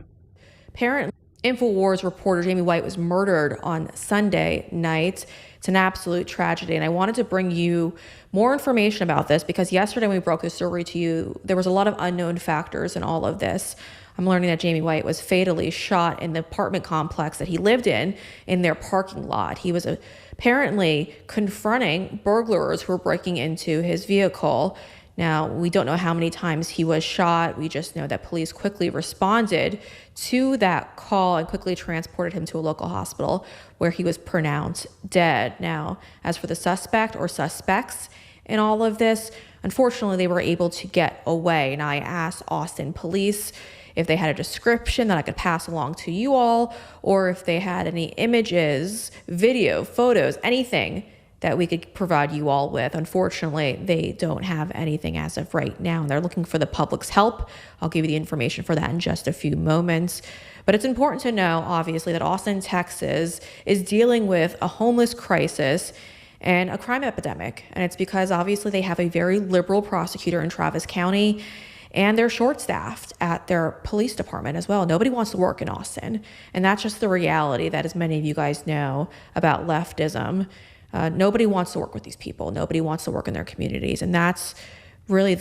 Apparently, InfoWars reporter Jamie White was murdered on Sunday night. It's an absolute tragedy, and I wanted to bring you more information about this because yesterday when we broke the story to you, there was a lot of unknown factors in all of this. I'm learning that Jamie White was fatally shot in the apartment complex that he lived in their parking lot. He was apparently confronting burglars who were breaking into his vehicle. Now, we don't know how many times he was shot. We just know that police quickly responded to that call and quickly transported him to a local hospital where he was pronounced dead. Now, as for the suspect or suspects in all of this, unfortunately, they were able to get away. And I asked Austin police if they had a description that I could pass along to you all, or if they had any images, video, photos, anything that we could provide you all with. Unfortunately, they don't have anything as of right now. They're looking for the public's help. I'll give you the information for that in just a few moments. But it's important to know, obviously, that Austin, Texas is dealing with a homeless crisis and a crime epidemic. And it's because obviously they have a very liberal prosecutor in Travis County, and they're short-staffed at their police department as well. Nobody wants to work in Austin. And that's just the reality that, as many of you guys know about leftism, nobody wants to work with these people. Nobody wants to work in their communities. And that's really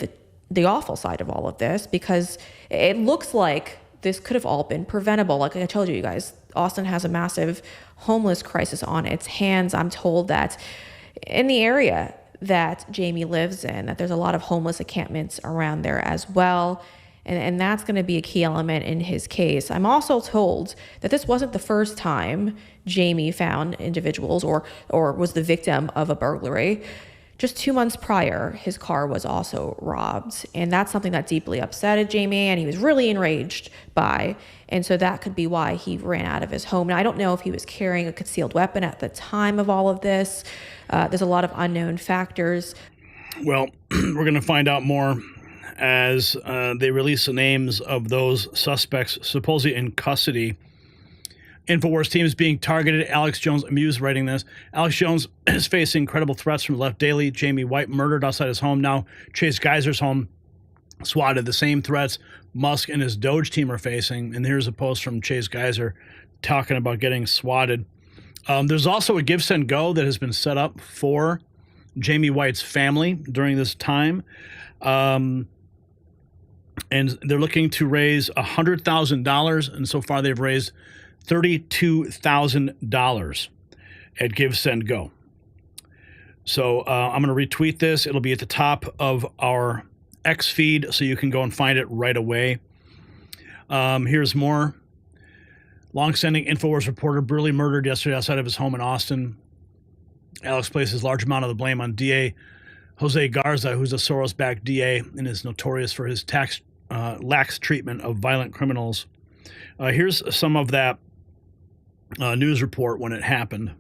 the awful side of all of this, because it looks like this could have all been preventable. Like I told you guys, Austin has a massive homeless crisis on its hands. I'm told that in the area that Jamie lives in, that there's a lot of homeless encampments around there as well. And that's going to be a key element in his case. I'm also told that this wasn't the first time Jamie found individuals or was the victim of a burglary. Just 2 months prior, his car was also robbed. And that's something that deeply upsetted Jamie, and he was really enraged by. And so that could be why he ran out of his home. Now, I don't know if he was carrying a concealed weapon at the time of all of this. There's a lot of unknown factors. Well, we're going to find out more as they release the names of those suspects supposedly in custody. InfoWars team is being targeted. Alex Jones amused writing this. Alex Jones is facing credible threats from the left daily. Jamie White murdered outside his home. Now Chase Geiser's home swatted. The same threats Musk and his DOGE team are facing. And here's a post from Chase Geiser talking about getting swatted. There's also a Give, Send, Go that has been set up for Jamie White's family during this time. And they're looking to raise $100,000. And so far they've raised $32,000 at Give, Send, Go. So I'm going to retweet this. It'll be at the top of our X feed, so you can go and find it right away. Here's more. Long-standing InfoWars reporter brutally murdered yesterday outside of his home in Austin. Alex places large amount of the blame on DA Jose Garza, who's a Soros-backed DA and is notorious for his lax treatment of violent criminals. Here's some of that news report when it happened.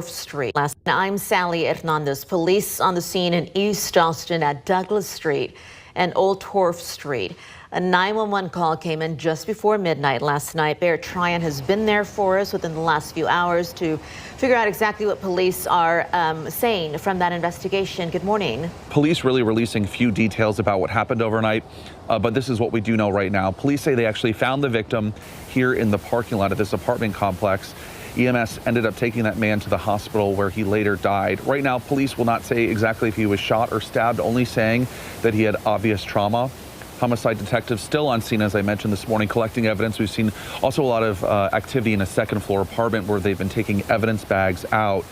Street. I'm Sally Hernandez. Police on the scene in East Austin at Douglas Street and Old Torf Street. A 911 call came in just before midnight last night. Bear Tryon has been there for us within the last few hours to figure out exactly what police are saying from that investigation. Good morning. Police really releasing few details about what happened overnight, but this is what we do know right now. Police say they actually found the victim here in the parking lot of this apartment complex. EMS ended up taking that man to the hospital where he later died. Right now, police will not say exactly if he was shot or stabbed, only saying that he had obvious trauma. Homicide detectives still on scene, as I mentioned this morning, collecting evidence. We've seen also a lot of activity in a second-floor apartment where they've been taking evidence bags out.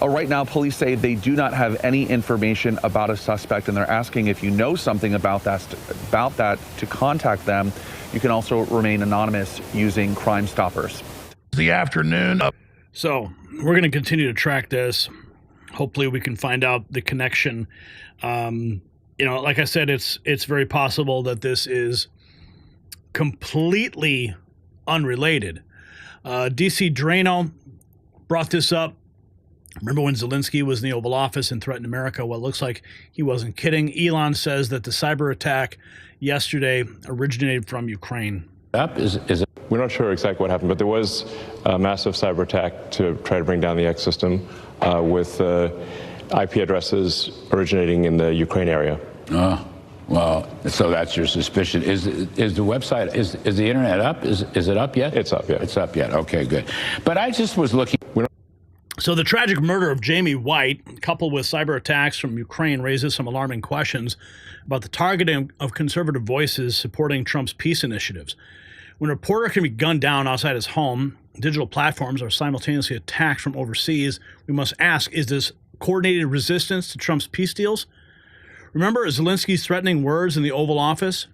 Right now, police say they do not have any information about a suspect, and they're asking if you know something about that to contact them. You can also remain anonymous using Crime Stoppers. The afternoon. So we're going to continue to track this. Hopefully we can find out the connection. Like I said, it's very possible that this is completely unrelated. DC Drano brought this up. Remember when Zelensky was in the Oval Office and threatened America? Well, it looks like he wasn't kidding. Elon says that the cyber attack yesterday originated from Ukraine. We're not sure exactly what happened, but there was a massive cyber attack to try to bring down the X system with IP addresses originating in the Ukraine area. Oh, well, so that's your suspicion. Is the website, is the internet up? Is it up yet? It's up, yeah. It's up yet. Okay, good. But I just was looking. So the tragic murder of Jamie White, coupled with cyber attacks from Ukraine, raises some alarming questions about the targeting of conservative voices supporting Trump's peace initiatives. When a reporter can be gunned down outside his home, digital platforms are simultaneously attacked from overseas, we must ask, is this coordinated resistance to Trump's peace deals? Remember Zelensky's threatening words in the Oval Office?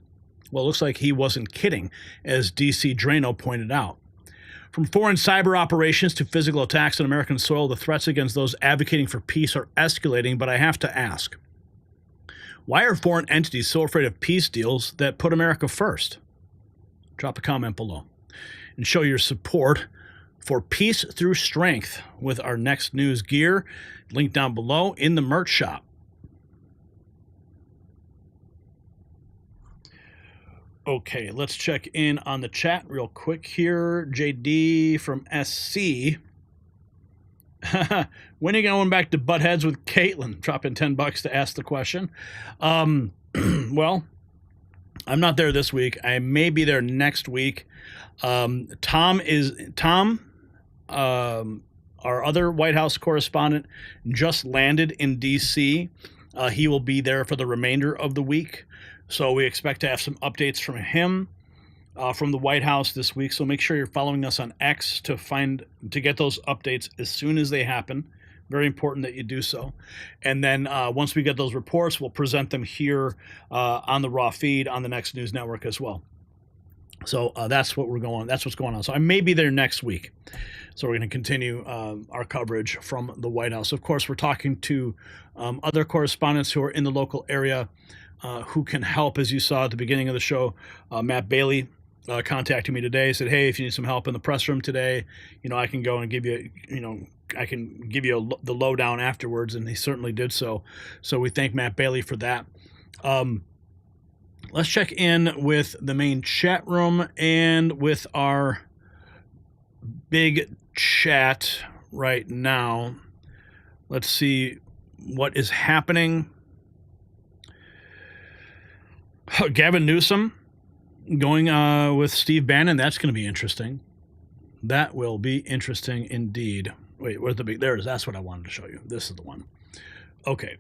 Well, it looks like he wasn't kidding, as D.C. Drano pointed out. From foreign cyber operations to physical attacks on American soil, the threats against those advocating for peace are escalating, but I have to ask, why are foreign entities so afraid of peace deals that put America first? Drop a comment below and show your support for peace through strength with our next news gear. Link down below in the merch shop. Okay, let's check in on the chat real quick here. JD from SC. When are you going back to butt heads with Caitlin? Drop in $10 to ask the question. Well, I'm not there this week. I may be there next week. Tom, our other White House correspondent, just landed in D.C. He will be there for the remainder of the week. So we expect to have some updates from him from the White House this week. So make sure you're following us on X to get those updates as soon as they happen. Very important that you do so. And then once we get those reports, we'll present them here on the raw feed on the Next News Network as well. So that's what's going on. So I may be there next week. So we're going to continue our coverage from the White House. Of course, we're talking to other correspondents who are in the local area who can help. As you saw at the beginning of the show, Matt Bailey contacted me today, said, hey, if you need some help in the press room today, I can go and give you, I can give you the lowdown afterwards. And he certainly did so. So we thank Matt Bailey for that. Let's check in with the main chat room and with our big chat right now. Let's see what is happening. Gavin Newsom going with Steve Bannon. That's going to be interesting. That will be interesting indeed. Wait, where's the big? There it is. That's what I wanted to show you. This is the one. Okay.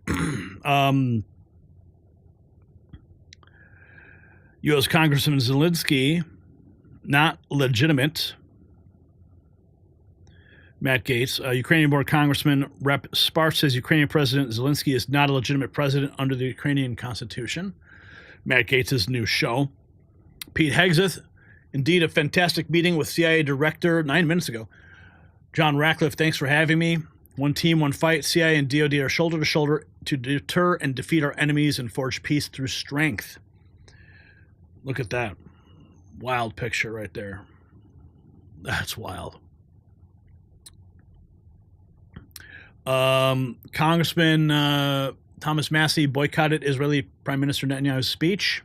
U.S. Congressman Zelensky, not legitimate. Matt Gaetz, Ukrainian born Congressman Rep. Sparks says Ukrainian President Zelensky is not a legitimate president under the Ukrainian Constitution. Matt Gaetz' new show. Pete Hegseth, indeed a fantastic meeting with CIA Director 9 minutes ago. John Ratcliffe, thanks for having me. One team, one fight. CIA and DOD are shoulder to shoulder to deter and defeat our enemies and forge peace through strength. Look at that. Wild picture right there. That's wild. Congressman Thomas Massey boycotted Israeli Prime Minister Netanyahu's speech.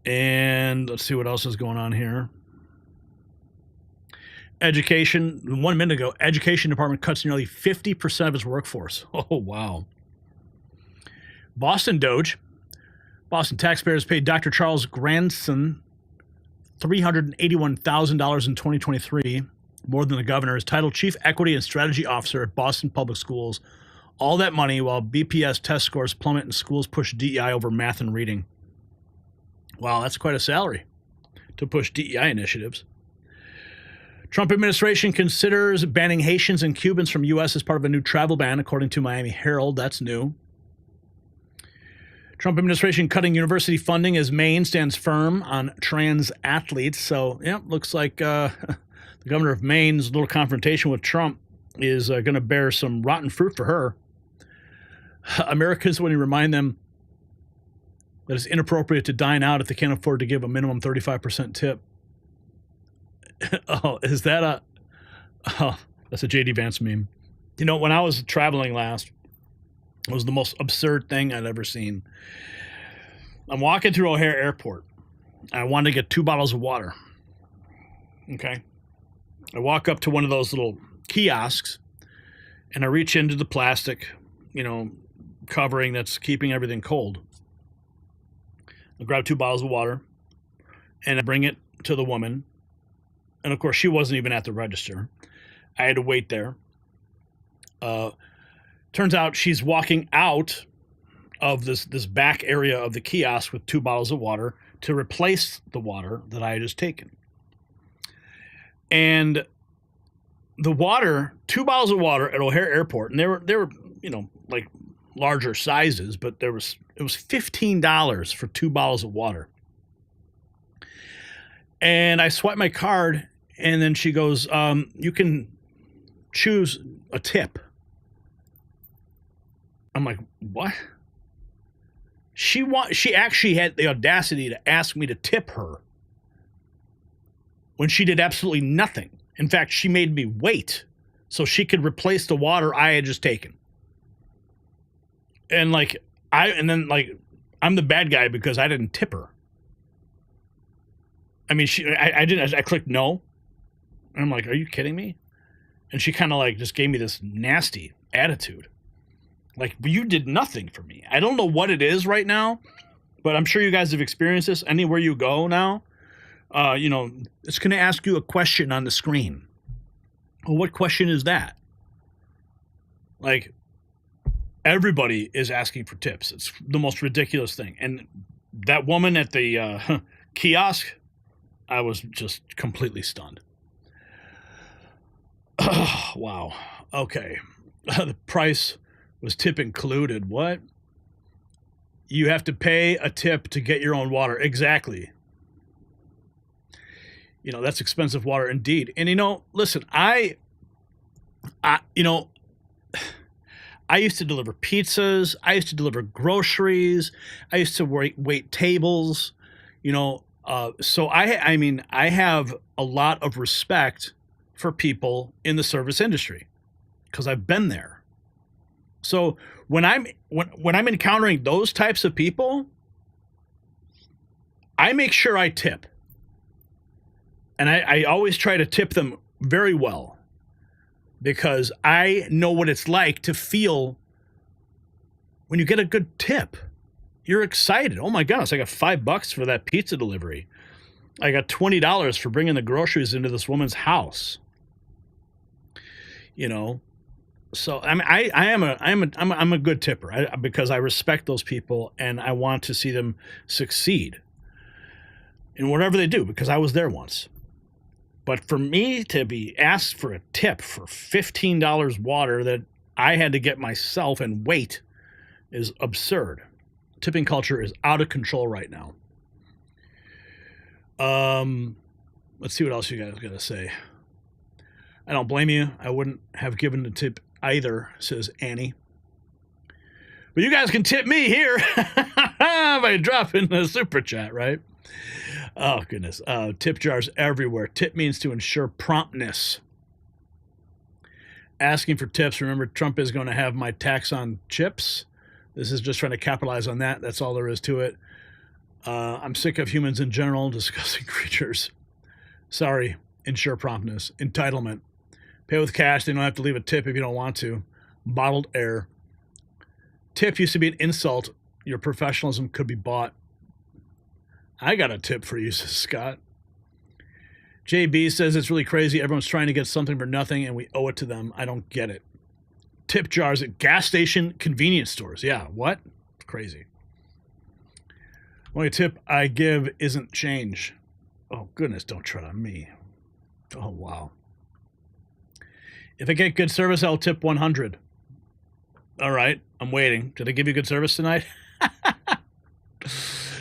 And let's see what else is going on here. Education, 1 minute ago, Education Department cuts nearly 50% of its workforce. Oh, wow. Boston DOGE. Boston taxpayers paid Dr. Charles Grandson $381,000 in 2023, more than the governor, is titled Chief Equity and Strategy Officer at Boston Public Schools. All that money while BPS test scores plummet and schools push DEI over math and reading. Wow, that's quite a salary to push DEI initiatives. Trump administration considers banning Haitians and Cubans from U.S. as part of a new travel ban, according to Miami Herald. That's new. Trump administration cutting university funding as Maine stands firm on trans athletes. So, yeah, looks like the governor of Maine's little confrontation with Trump is going to bear some rotten fruit for her. Americans, when you remind them that it's inappropriate to dine out if they can't afford to give a minimum 35% tip. Oh, is that a... Oh, that's a J.D. Vance meme. You know, when I was traveling last, it was the most absurd thing I'd ever seen. I'm walking through O'Hare Airport. I wanted to get 2 bottles of water. Okay. I walk up to one of those little kiosks, and I reach into the plastic, covering that's keeping everything cold. I grab 2 bottles of water and I bring it to the woman. And of course, she wasn't even at the register. I had to wait there. Turns out she's walking out of this back area of the kiosk with 2 bottles of water to replace the water that I had just taken. And the water, 2 bottles of water at O'Hare Airport, and they were like larger sizes, but it was $15 for 2 bottles of water. And I swipe my card, and then she goes, you can choose a tip. I'm like, what? She actually had the audacity to ask me to tip her when she did absolutely nothing. In fact, she made me wait so she could replace the water I had just taken. And I'm the bad guy because I didn't tip her. I mean, I clicked no. And I'm like, are you kidding me? And she kind of like just gave me this nasty attitude. Like, you did nothing for me. I don't know what it is right now, but I'm sure you guys have experienced this anywhere you go now. It's going to ask you a question on the screen. Well, what question is that? Like, everybody is asking for tips. It's the most ridiculous thing. And that woman at the kiosk, I was just completely stunned. Wow. Okay. The price was tip included. What? You have to pay a tip to get your own water. Exactly. That's expensive water indeed. And listen, I used to deliver pizzas. I used to deliver groceries. I used to wait tables. So I have a lot of respect for people in the service industry because I've been there. So when I'm encountering those types of people, I make sure I tip. And I always try to tip them very well because I know what it's like to feel when you get a good tip. You're excited. Oh my gosh, I got $5 for that pizza delivery. I got $20 for bringing the groceries into this woman's house. So I mean, I'm a good tipper because I respect those people and I want to see them succeed in whatever they do because I was there once. But for me to be asked for a tip for $15 water that I had to get myself and wait is absurd. Tipping culture is out of control right now. Let's see what else you guys got to say. I don't blame you. I wouldn't have given the tip either, says Annie. But you guys can tip me here by dropping the super chat, right? Oh, goodness. Tip jars everywhere. Tip means to ensure promptness. Asking for tips. Remember, Trump is going to have my tax on chips. This is just trying to capitalize on that. That's all there is to it. I'm sick of humans in general discussing creatures. Sorry. Ensure promptness. Entitlement. Pay with cash. They don't have to leave a tip if you don't want to. Bottled air. Tip used to be an insult. Your professionalism could be bought. I got a tip for you, says Scott. JB says it's really crazy. Everyone's trying to get something for nothing, and we owe it to them. I don't get it. Tip jars at gas station convenience stores. Yeah, what? Crazy. Only tip I give isn't change. Oh, goodness, don't tread on me. Oh, wow. If I get good service, I'll tip 100. All right, I'm waiting. Did I give you good service tonight?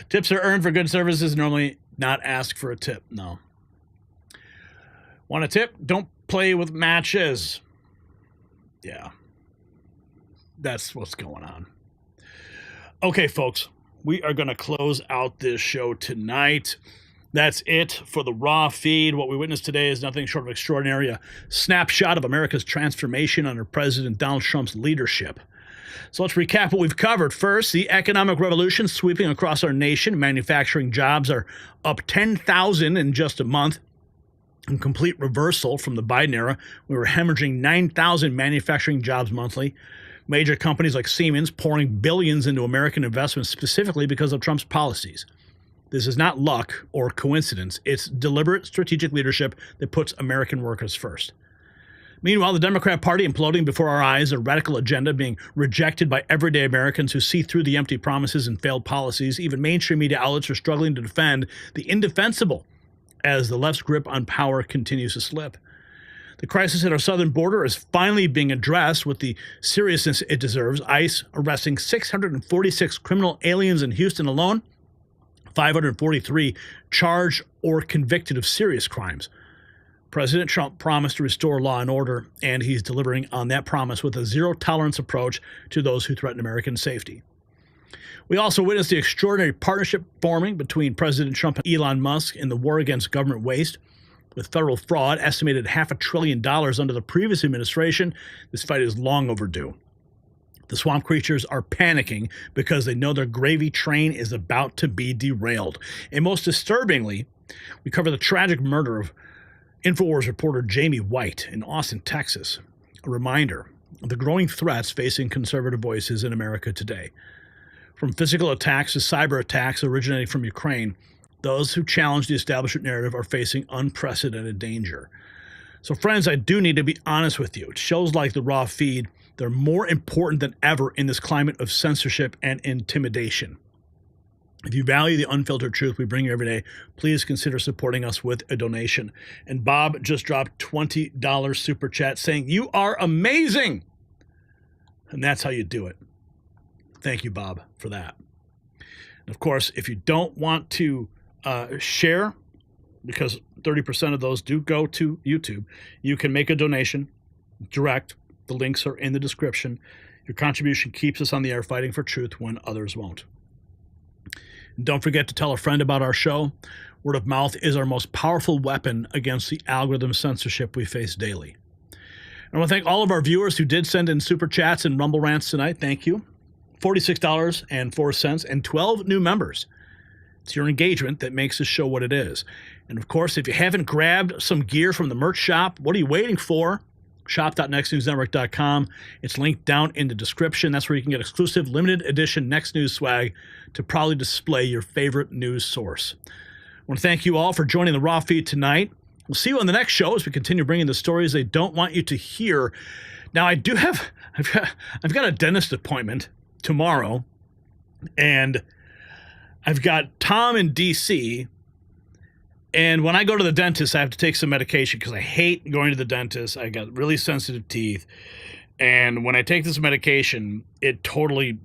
Tips are earned for good services, normally not ask for a tip. No. Want a tip? Don't play with matches. Yeah. That's what's going on. Okay, folks, we are going to close out this show tonight. That's it for the raw feed. What we witnessed today is nothing short of extraordinary. A snapshot of America's transformation under President Donald Trump's leadership. So let's recap what we've covered. First, the economic revolution sweeping across our nation. Manufacturing jobs are up 10,000 in just a month. In complete reversal from the Biden era. We were hemorrhaging 9,000 manufacturing jobs monthly. Major companies like Siemens pouring billions into American investments specifically because of Trump's policies. This is not luck or coincidence. It's deliberate strategic leadership that puts American workers first. Meanwhile, the Democrat Party imploding before our eyes, a radical agenda being rejected by everyday Americans who see through the empty promises and failed policies. Even mainstream media outlets are struggling to defend the indefensible as the left's grip on power continues to slip. The crisis at our southern border is finally being addressed with the seriousness it deserves. ICE arresting 646 criminal aliens in Houston alone, 543 charged or convicted of serious crimes. President Trump promised to restore law and order, and he's delivering on that promise with a zero-tolerance approach to those who threaten American safety. We also witnessed the extraordinary partnership forming between President Trump and Elon Musk in the war against government waste. With federal fraud estimated $500 billion under the previous administration, this fight is long overdue. The swamp creatures are panicking because they know their gravy train is about to be derailed. And most disturbingly, we cover the tragic murder of InfoWars reporter Jamie White in Austin, Texas. A reminder of the growing threats facing conservative voices in America today. From physical attacks to cyber attacks originating from Ukraine, those who challenge the establishment narrative are facing unprecedented danger. So friends, I do need to be honest with you. Shows like the Raw Feed, they're more important than ever in this climate of censorship and intimidation. If you value the unfiltered truth we bring you every day, please consider supporting us with a donation. And Bob just dropped $20 super chat saying, "You are amazing." And that's how you do it. Thank you, Bob, for that. And of course, if you don't want to share, because 30% of those do go to YouTube, you can make a donation direct. The links are in the description. Your contribution keeps us on the air fighting for truth when others won't. And don't forget to tell a friend about our show. Word of mouth is our most powerful weapon against the algorithm censorship we face daily. And I want to thank all of our viewers who did send in super chats and rumble rants tonight. Thank you. $46.04 and 12 new members. It's your engagement that makes this show what it is. And of course, if you haven't grabbed some gear from the merch shop, what are you waiting for? Shop.nextnewsnetwork.com. It's linked down in the description. That's where you can get exclusive limited edition Next News swag to proudly display your favorite news source. I want to thank you all for joining the Raw Feed tonight. We'll see you on the next show as we continue bringing the stories they don't want you to hear. Now, I've got a dentist appointment tomorrow, and I've got Tom in DC, and when I go to the dentist, I have to take some medication because I hate going to the dentist. I got really sensitive teeth, and when I take this medication, it totally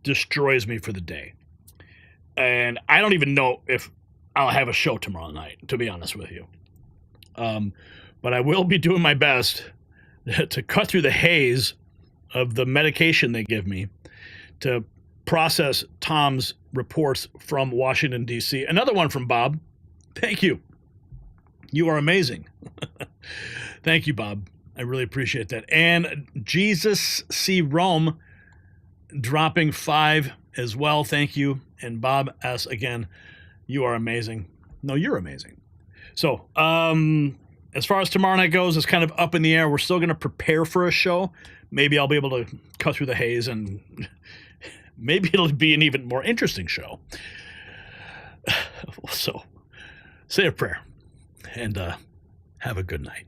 destroys me for the day. And I don't even know if I'll have a show tomorrow night, to be honest with you. But I will be doing my best to cut through the haze of the medication they give me to process Tom's reports from Washington, D.C. Another one from Bob. Thank you. You are amazing. Thank you, Bob. I really appreciate that. And Jesus C. Rome dropping 5 as well. Thank you. And Bob S. again, you are amazing. No, you're amazing. So, as far as tomorrow night goes, it's kind of up in the air. We're still going to prepare for a show. Maybe I'll be able to cut through the haze, and maybe it'll be an even more interesting show. So, say a prayer and have a good night.